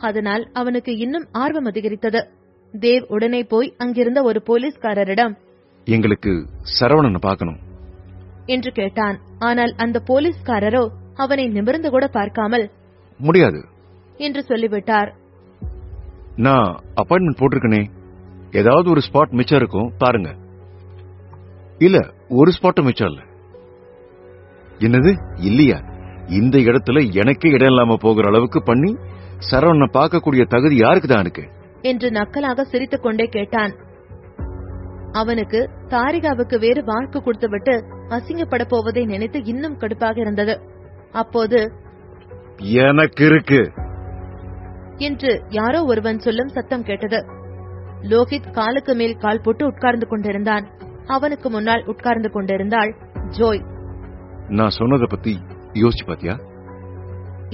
அதனால் அவனுக்கு இன்னும் ஆர்வம் அதிகரித்தது. தேவ் உடனே போய் அங்கிருந்த ஒரு போலீஸ்காரரிடம், எங்களுக்கு சரவணனை பார்க்கணும் என்று கேட்டான். ஆனால் அந்த போலீஸ்காரரோ அவனை நிமிர்ந்து கூட பார்க்காமல், முடியாது என்று சொல்லிவிட்டார். நான் அப்பாயின்மெண்ட் போட்டிருக்கனே, ஏதாவது ஒரு ஸ்பாட் மிச்சம் இருக்கும் பாருங்க. இல்ல, ஒரு ஸ்பாட்டும் மிச்சம் இல்ல. என்னது இல்லையா? இந்த இடத்துல எனக்கே இடம் இல்லாம போகிற அளவுக்கு பண்ணி சரவணனை பார்க்கக்கூடிய தகுதி யாருக்குதான் இருக்கு என்று நக்கலாக சிரித்துக் கொண்டே கேட்டான். அவனுக்கு தாரிகாவுக்கு வேறு வாக்கு கொடுத்துவிட்டு அசிங்கப்பட போவதை நினைத்து இன்னும் கடுப்பாக இருந்தது. அப்போது, எனக்கு இருக்கு என்று யாரோ ஒருவன் சொல்லும் சத்தம் கேட்டது. லோகித் காலுக்கு மேல் கால் போட்டு உட்கார்ந்து கொண்டிருந்தான். அவனுக்கு முன்னால் உட்கார்ந்து கொண்டிருந்தாள் ஜோய். நான் சொன்னதை பத்தி யோசிச்சு பாத்தியா?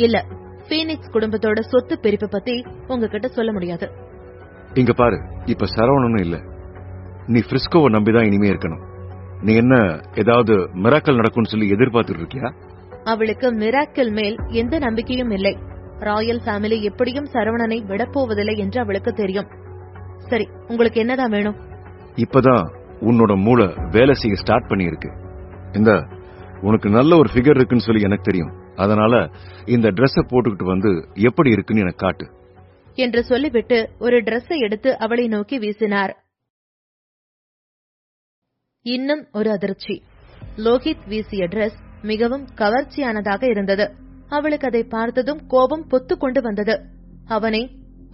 இல்ல, பீனிக்ஸ் குடும்பத்தோட சொத்து பிரிப்பு பத்தி உங்ககிட்ட சொல்ல முடியாது. இங்க பாரு, இப்ப சரவணனும் இல்ல. நீ பிரிஸ்கோவை நம்பிதான் இனிமே இருக்கணும். நீ என்ன ஏதாவது மிராக்கல் நடக்கும்னு சொல்லி எதிர்பார்த்துட்டு இருக்கியா? அவளுக்கு மிராக்கிள் மேல் எந்த நம்பிக்கையும் இல்லை. ராயல் ஃபேமிலி எப்படியும் சரவணனை விடப்போவதில்லை என்று அவளுக்கு தெரியும். சரி, உங்களுக்கு என்னதான் வேணும்? இப்பதான் உன்னோட மூளை வேலை செய்ய ஸ்டார்ட் பண்ணி இருக்கு. இந்த உனக்கு நல்ல ஒரு ஃபிகர் இருக்குன்னு சொல்லி எனக்கு தெரியும். அதனால இந்த டிரெஸ் போட்டுக்கிட்டு வந்து எப்படி இருக்குன்னு எனக்கு காட்டு என்று சொல்லிவிட்டு ஒரு டிரெஸ்ஸை எடுத்து அவளை நோக்கி வீசினார். இன்னும் ஒரு அதிர்ச்சி. லோகித் வீசிய டிரெஸ் மிகவும் கவர்ச்சியானதாக இருந்தது. அவளுக்கு அதை பார்த்ததும் கோபம் பொத்துக்கொண்டு வந்தது. அவனை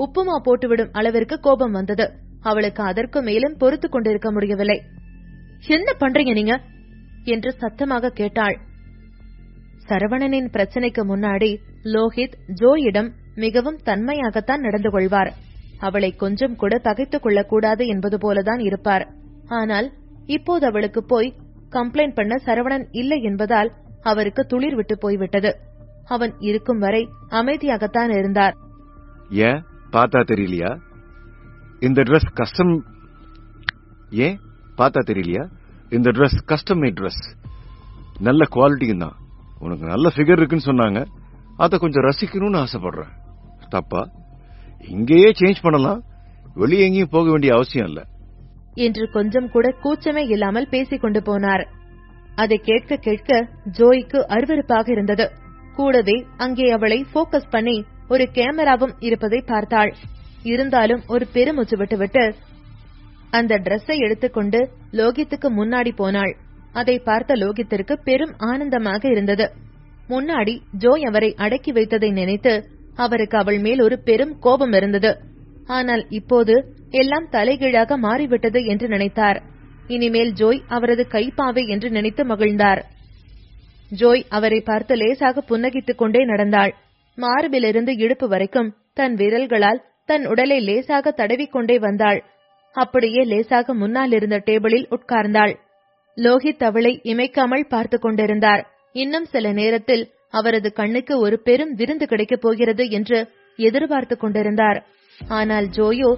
உப்புமா போட்டுவிடும் அளவிற்கு கோபம் வந்தது. அவளுக்கு அதற்கு மேலும் பொறுத்து கொண்டிருக்க முடியவில்லை. என்ன பண்றீங்க நீங்க என்று சத்தமாக கேட்டாள். சரவணனின் பிரச்சனைக்கு முன்னாடி லோகித் ஜோயிடம் மிகவும் தன்மையாகத்தான் நடந்து கொள்வார். அவளை கொஞ்சம் கூட பகைத்துக் கொள்ளக்கூடாது என்பது போலதான் இருப்பார். ஆனால் இப்போது அவளுக்கு போய் கம்ப்ளைண்ட் பண்ண சரவணன் இல்லை என்பதால் அவருக்கு துளிர் விட்டு போய்விட்டது. அவன் இருக்கும் வரை அமைதியாகத்தான் இருந்தார். ஏன் பார்த்தா தெரியலையா இந்த Dress கஸ்டம்? ஏன் பார்த்தா தெரியலையா இந்த Dress கஸ்டம் மேட் Dress, நல்ல குவாலிட்டியும் தான். உனக்கு நல்ல ஃபிகர் இருக்குன்னு சொன்னாங்க, அத கொஞ்சம் ரசிக்கணும்னு ஆசைப்படுறேன். தப்பா? இங்கேயே சேஞ்ச் பண்ணலாம், வெளியே எங்கேயும் போக வேண்டிய அவசியம் இல்ல என்று கொஞ்சம் கூட கூச்சமே இல்லாமல் பேசிக் கொண்டு போனார். அதை கேட்க கேட்க ஜோய்க்கு அருவருப்பாக இருந்தது. கூடவே அங்கே அவளை போக்கஸ் பண்ணி ஒரு கேமராவும் இருப்பதை பார்த்தாள். இருந்தாலும் ஒரு பெருமூச்சு விட்டுவிட்டு அந்த டிரெஸ்ஸை எடுத்துக்கொண்டு லோகித்துக்கு முன்னாடி போனாள். அதை பார்த்த லோகித்திற்கு பெரும் ஆனந்தமாக இருந்தது. முன்னாடி ஜோய் அவரை அடக்கி வைத்ததை நினைத்து அவருக்கு அவள் மேல் ஒரு பெரும் கோபம் இருந்தது. ஆனால் இப்போது எல்லாம் தலைகீழாக மாறிவிட்டது என்று நினைத்தார். இனிமேல் ஜோய் அவரது கைப்பாவை என்று நினைத்து மகிழ்ந்தார். ஜோய் அவரை பார்த்து லேசாக புன்னகித்துக் கொண்டே நடந்தாள். மார்பிலிருந்து இடுப்பு வரைக்கும் தன் விரல்களால் தன் உடலை லேசாக தடவிக்கொண்டே வந்தாள். அப்படியே லேசாக முன்னால் இருந்த டேபிளில் உட்கார்ந்தாள். லோகித் அவளை இமைக்காமல் பார்த்து கொண்டிருந்தார். இன்னும் சில நேரத்தில் அவரது கண்ணுக்கு ஒரு பெரும் விருந்து கிடைக்கப் போகிறது என்று எதிர்பார்த்து கொண்டிருந்தார். ஆனால் ஜோயோ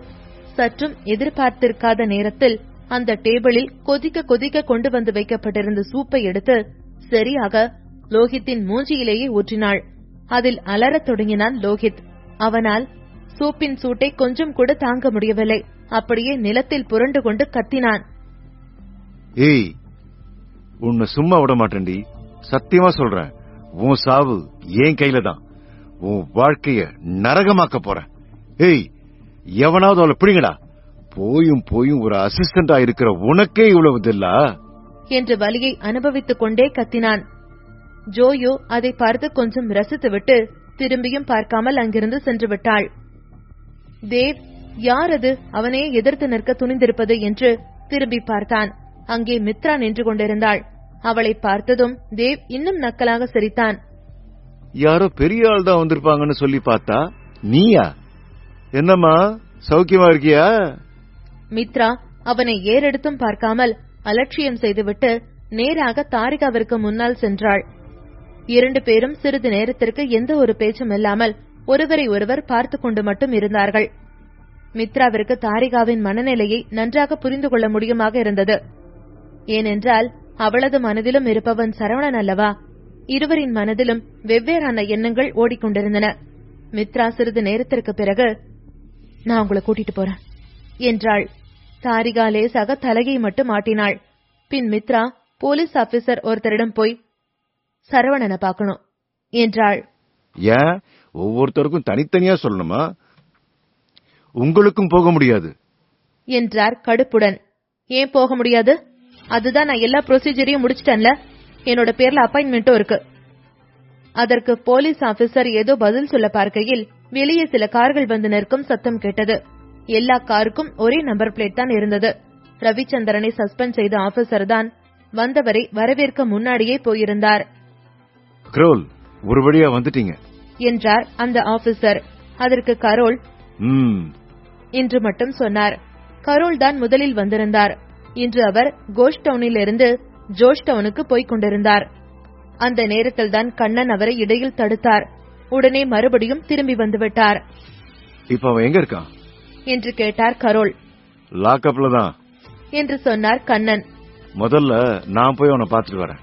சற்றும் எதிர்பார்த்திருக்காத நேரத்தில் அந்த டேபிளில் கொதிக்க கொதிக்க கொண்டு வந்து வைக்கப்பட்டிருந்த சூப்பை எடுத்து சரியாக லோகித்தின் மூஞ்சியிலேயே ஊற்றினாள். அதில் அலறத் தொடங்கினான் லோகித். அவனால் சூப்பின் சூட்டை கொஞ்சம் கூட தாங்க முடியவில்லை. அப்படியே நிலத்தில் புரண்டு கொண்டு கத்தினான். ஏய், உன்னை சும்மா விட மாட்டேன்டி, சத்தியமா சொல்றேன். உன் சாவு என் கையில தான். உன் வாழ்க்கைய நரகமாக்க போறேன். ஏய், எவனாவது அவளை பிடிங்கடா. போயும் போயும் ஒரு அசிஸ்டண்டா இருக்கிற உனக்கே இவ்வளவு தில்லா என்று வலியை அனுபவித்துக் கொண்டே கத்தினான். ஜோயோ அதை பார்த்து கொஞ்சம் ரசித்துவிட்டு திரும்பியும் பார்க்காமல் அங்கிருந்து சென்று விட்டாள். தேவ், யார் அது அவனே எதிர்த்து நிற்க துணிந்திருப்பது என்று திரும்பி பார்த்தான். அங்கே மித்ரா நின்று கொண்டிருந்தாள். அவளை பார்த்ததும் தேவ் இன்னும் நக்கலாக சிரித்தான். யாரோ பெரிய ஆள் தான் வந்திருப்பாங்கன்னு சொல்லி பார்த்தா நீயா? என்னம்மா, சௌக்கியமா இருக்கியா? மித்ரா அவனை ஏறெடுத்தும் பார்க்காமல் அலட்சியம் செய்துவிட்டு நேராக தாரிகாவிற்கு முன்னால் சென்றாள். 2 பேரும் சிறிது நேரத்திற்கு எந்த ஒரு பேச்சும் இல்லாமல் ஒருவரை ஒருவர் பார்த்து கொண்டு மட்டும் இருந்தார்கள். மித்ராவிற்கு தாரிகாவின் மனநிலையை நன்றாக புரிந்து கொள்ள முடியுமாக இருந்தது. ஏனென்றால் அவளது மனதிலும் இருப்பவன் சரவணன் அல்லவா? இருவரின் மனதிலும் வெவ்வேறான எண்ணங்கள் ஓடிக்கொண்டிருந்தன. மித்ரா சிறிது நேரத்திற்கு பிறகு, நான் உங்களை கூட்டிட்டு போறேன் என்றாள். தாரிகா லேசாக தலையை மட்டும் ஆட்டினாள். பின் மித்ரா போலீஸ் ஆபீசர் ஒருத்தரிடம் போய் சரவணனை பார்க்கணும் என்றாள். ஏன் ஒவ்வொருத்தருக்கும் தனித்தனியா சொல்லணுமா? உங்களுக்கும் போக முடியாது என்றார் கடுப்புடன். ஏன் போக முடியாது? அதுதான் நான் எல்லா ப்ரொசீஜரையும் முடிச்சிட்டேன்ல. என்னோட பேர்ல அப்பாயின்மெண்ட்டும் இருக்கு. அதற்கு போலீஸ் ஆபீசர் ஏதோ பதில் சொல்ல பார்க்கையில் வெளியே சில கார்கள் வந்து நிற்கும் சத்தம் கேட்டது. எல்லா காருக்கும் ஒரே நம்பர் பிளேட் தான் இருந்தது. ரவிச்சந்திரனை சஸ்பெண்ட் செய்த ஆபீசர் தான் வந்தவரை வரவேற்க முன்னாடியே போயிருந்தார். கரோல், ஒரு வழியா வந்துட்டீங்க என்றார் அந்த ஆபீசர். அதற்கு கரோல் என்று மட்டும் சொன்னார். கரோல் தான் முதலில் வந்திருந்தார். இன்று அவர் கோஸ்ட் டவுனில் இருந்து ஜோஷ் டவுனுக்கு போய்க் கொண்டிருந்தார். அந்த நேரத்தில் தான் கண்ணன் அவரை இடையில் தடுத்தார். உடனே மறுபடியும் திரும்பி வந்துவிட்டார். இப்ப அவன் எங்க இருக்கான் என்று கேட்டார் கரோல். லாக்அப்ல தான் என்று சொன்னார் கண்ணன். முதல்ல நான் போய் அவனை பார்த்துட்டு வரேன்.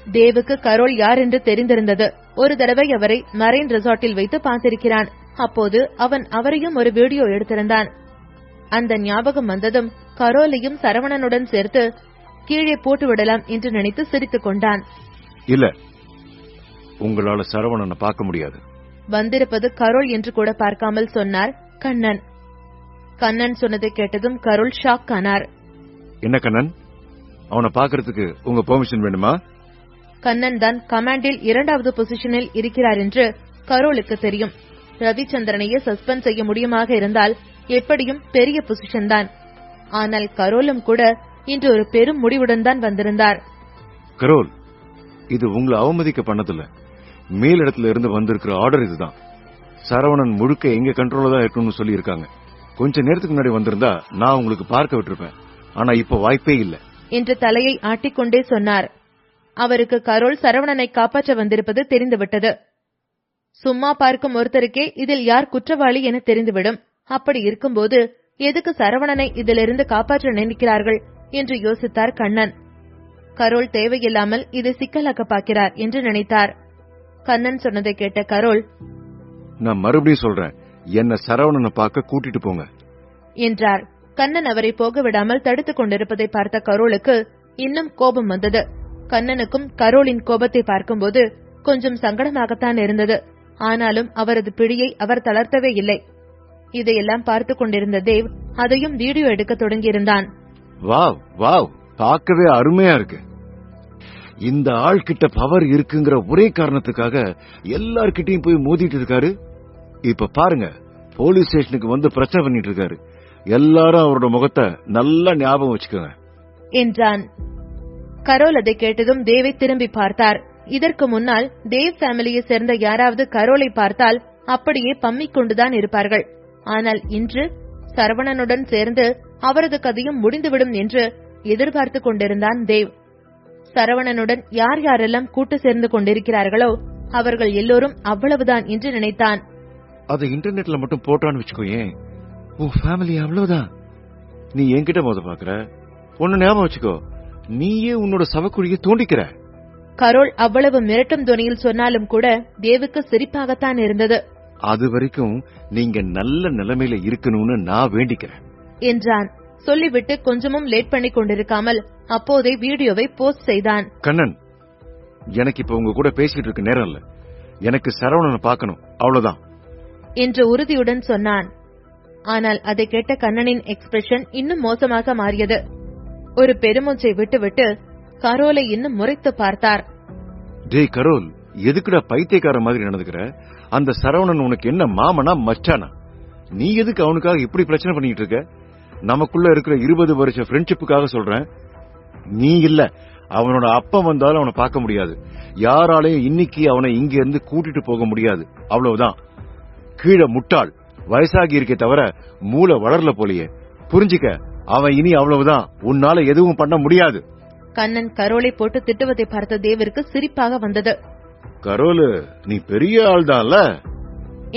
தேவுக்கு கரோல் யார் என்று தெரிந்திருந்தது. ஒரு தடவை அவரை மரைன் ரிசார்ட்டில் வைத்து பார்த்திருக்கிறான். அப்போது அவன் அவரையும் ஒரு வீடியோ எடுத்திருந்தான். அந்த ஞாபகம் வந்ததும் கரோலையும் சரவணனுடன் சேர்த்து கீழே போட்டு விடலாம் என்று நினைத்து சிரித்துக் கொண்டான். இல்ல, உங்களால சரவணனை பார்க்க முடியாது. வந்திருப்பது கரோல் என்று கூட பார்க்காமல் சொன்னார் கண்ணன். கண்ணன் சொன்னதை கேட்டதும் கரோல் ஷாக் ஆனார். என்ன கண்ணன், அவனை பாக்குறதுக்கு உங்க பெர்மிஷன் வேணுமா? கண்ணன் தான் கமாண்டில் 2வது பொசிஷனில் இருக்கிறார் என்று கரோலுக்கு தெரியும். ரவிச்சந்திரனையே சஸ்பெண்ட் செய்ய முடியுமாக இருந்தால் எப்படியும் பெரிய பொசிஷன் தான். ஆனால் கரோலும் கூட இன்று ஒரு பெரும் முடிவுடன் தான் வந்திருந்தார். கரோல், இது உங்களை அவமதிக்க பண்ணதில்ல. மேலிடத்துல இருந்து வந்திருக்கிற ஆர்டர் இதுதான். சரவணன் முழுக்க எங்க கண்ட்ரோல தான் இருக்கணும்னு சொல்லி இருக்காங்க. கொஞ்ச நேரத்துக்கு முன்னாடி வந்திருந்தா நான் உங்களுக்கு பார்க்க விட்டுருப்பேன். ஆனா இப்ப வாய்ப்பே இல்ல என்று தலையை ஆட்டிக்கொண்டே சொன்னார். அவருக்கு கரோல் சரவணனை காப்பாற்ற வந்திருப்பது தெரிந்துவிட்டது. சும்மா பார்க்கும் ஒருத்தருக்கே இதில் யார் குற்றவாளி என தெரிந்துவிடும். அப்படி இருக்கும்போது எதுக்கு சரவணனை இதிலிருந்து காப்பாற்ற நினைக்கிறார்கள் என்று யோசித்தார் கண்ணன். கரோல் தேவையில்லாமல் இதை சிக்கலாக்க பார்க்கிறார் என்று நினைத்தார். கண்ணன் சொன்னதை கேட்ட கரோல், நான் மறுபடியும் சொல்றேன், என்ன சரவணனை பார்க்க கூட்டிட்டு போங்க என்றார். கண்ணன் அவரை போக விடாமல் தடுத்துக் கொண்டிருப்பதை பார்த்த கரோலுக்கு இன்னும் கோபம் வந்தது. கண்ணனுக்கும் கரோலின் கோபத்தை பார்க்கும்போது கொஞ்சம் சங்கடமாகத்தான் இருந்தது. ஆனாலும் அவரது பிடியை அவர் தளர்த்தவே இல்லை. இதையெல்லாம் பார்த்து கொண்டிருந்த தேவ் அதையும் வீடியோ எடுக்க தொடங்கியிருந்தான். வாவ் வாவ், பார்க்கவே அருமையா இருக்கு. இந்த ஆள் கிட்ட பவர் இருக்குங்கிற ஒரே காரணத்துக்காக எல்லார்கிட்டயும் போய் மோதிட்டு இருக்காரு. இப்ப பாருங்க, போலீஸ் ஸ்டேஷனுக்கு வந்து பிரச்சனை பண்ணிட்டு இருக்காரு. எல்லாரும் அவரோட முகத்தை நல்லா ஞாபகம் வச்சுக்கோங்க என்றான். கரோல் அதை கேட்டதும் தேவை திரும்பி பார்த்தார். இதற்கு முன்னால் தேவ் ஃபேமிலியை சேர்ந்த யாராவது கரோலை பார்த்தால் அப்படியே பம்மிக் கொண்டுதான் இருப்பார்கள். ஆனால் இன்று சரவணனுடன் சேர்ந்து அவரது கதையும் முடிந்துவிடும் என்று எதிர்பார்த்து கொண்டிருந்தான் தேவ். சரவணனுடன் யார் யாரெல்லாம் கூட்டு சேர்ந்து கொண்டிருக்கிறார்களோ அவர்கள் எல்லோரும் அவ்வளவுதான் என்று நினைத்தான். அதை இன்டர்நெட்ல மட்டும் போட்டான்னு வச்சுக்கோயேன், உன் ஃபேமிலி அவ்வளவுதான். நீ என்கிட்ட மோத பாக்குற, ஒன்னு ஞாபகம் வச்சுக்கோ, நீயே உன்னோட சவக்குழியை தோண்டிக்கிற. கரோல் அவ்வளவு மிரட்டும் துணியில் சொன்னாலும் கூட தேவுக்கு சிரிப்பாகத்தான் இருந்தது. அது வரைக்கும் நீங்க நல்ல நிலைமையில இருக்கணும்னு நான் வேண்டிக்கிறேன் என்றான். சொல்லிவிட்டு கொஞ்சமும் லேட் பண்ணி கொண்டிருக்காமல் அப்போதே வீடியோவை போஸ்ட் செய்தான். கண்ணன், எனக்கு இப்ப உங்க கூட பேசிட்டு இருக்க நேரம் இல்ல. எனக்கு சரவணனை பார்க்கணும், அவ்வளவுதான் என்று உறுதியுடன் சொன்னான். ஆனால் அதை கேட்ட கண்ணனின் எக்ஸ்பிரஷன் இன்னும் மோசமாக மாறியது. ஒரு பெருமூச்சை விட்டுவிட்டு கரோலை இன்னும் முறைத்து பார்த்தார். டேய் கரோல், எதுக்குடா பைத்தியக்கார மாதிரி நடந்துக்கிற? அந்த சரவணன் உனக்கு என்ன மாமனா மச்சானா? நீ எதுக்கு அவனுக்காக இப்படி பிரச்சனை பண்ணிட்டு இருக்க? நமக்குள்ள இருக்கிற 20 வருஷ ஃப்ரெண்ட்ஷிப்புக்காக சொல்றேன். நீ இல்ல, அவனோட அப்பா வந்தாலும் அவனை பார்க்க முடியாது. யாராலையும் இன்னைக்கு அவனை இங்க இருந்து கூட்டிட்டு போக முடியாது, அவ்வளவுதான். கீழே முட்டாள், வயசாகி இருக்கே தவிர மூளை வளரல போலியே. புரிஞ்சுக்க, அவன் இனி அவ்வளவுதான், உன்னால எதுவும் பண்ண முடியாது. கண்ணன் கரோலை போட்டு திட்டுவதை பார்த்த தேவிற்கு சிரிப்பாக வந்தது. கரோலு, நீ பெரிய ஆள்தான்ல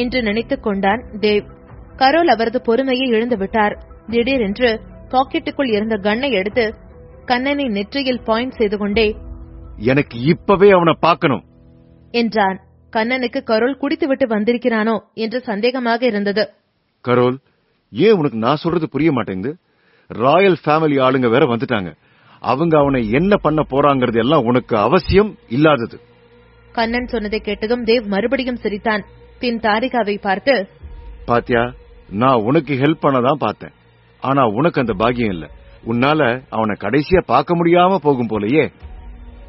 என்று நினைத்துக் கொண்டான் தேவ். கரோல் அவரது பொறுமையை இழந்து விட்டார். திடீரென்று பாக்கெட்டுக்குள் இருந்த கன்னை எடுத்து கண்ணனின் நெற்றியில் பாயிண்ட் செய்து கொண்டே, எனக்கு இப்பவே அவனை பார்க்கணும் என்றான். கண்ணனுக்கு கரோல் குடித்துவிட்டு வந்திருக்கிறானோ என்று சந்தேகமாக இருந்தது. கரோல், ஏன் உனக்கு நான் சொல்றது புரிய மாட்டேங்குது? ராயல் ஃபேமிலி ஆளுங்க வேற வந்துட்டாங்க. அவங்க அவனை என்ன பண்ண போறாங்கிறது எல்லாம் உனக்கு அவசியம் இல்லாதது. கண்ணன் சொன்னதை கேட்டதும் தேவ் மறுபடியும் சிரித்தான். பின் தாரிகாவை பார்த்து, பாத்தியா, நான் உனக்கு ஹெல்ப் பண்ணதான் பார்த்தேன். ஆனா உனக்கு அந்த பாக்கியம் இல்ல. உன்னால அவனை கடைசியா பார்க்க முடியாம போகும் போலயே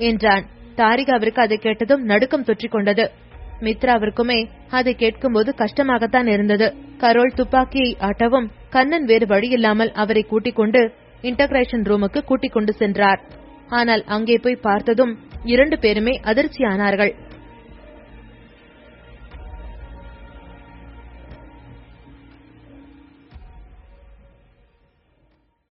என்றான். தாரிகாவிற்கு அதை கேட்டதும் நடுக்கம் தொற்றிக் கொண்டது. மித்ராவிற்குமே அதை கேட்கும்போது கஷ்டமாகத்தான் இருந்தது. கரோல் துப்பாக்கியை ஆட்டவும் கண்ணன் வேறு வழியில்லாமல் அவரை கூட்டிக் கொண்டு இன்டகிரேஷன் ரூமுக்கு கூட்டிக் கொண்டு சென்றார். ஆனால் அங்கே போய் பார்த்ததும் 2 பேருமே அதிர்ச்சியானார்கள்.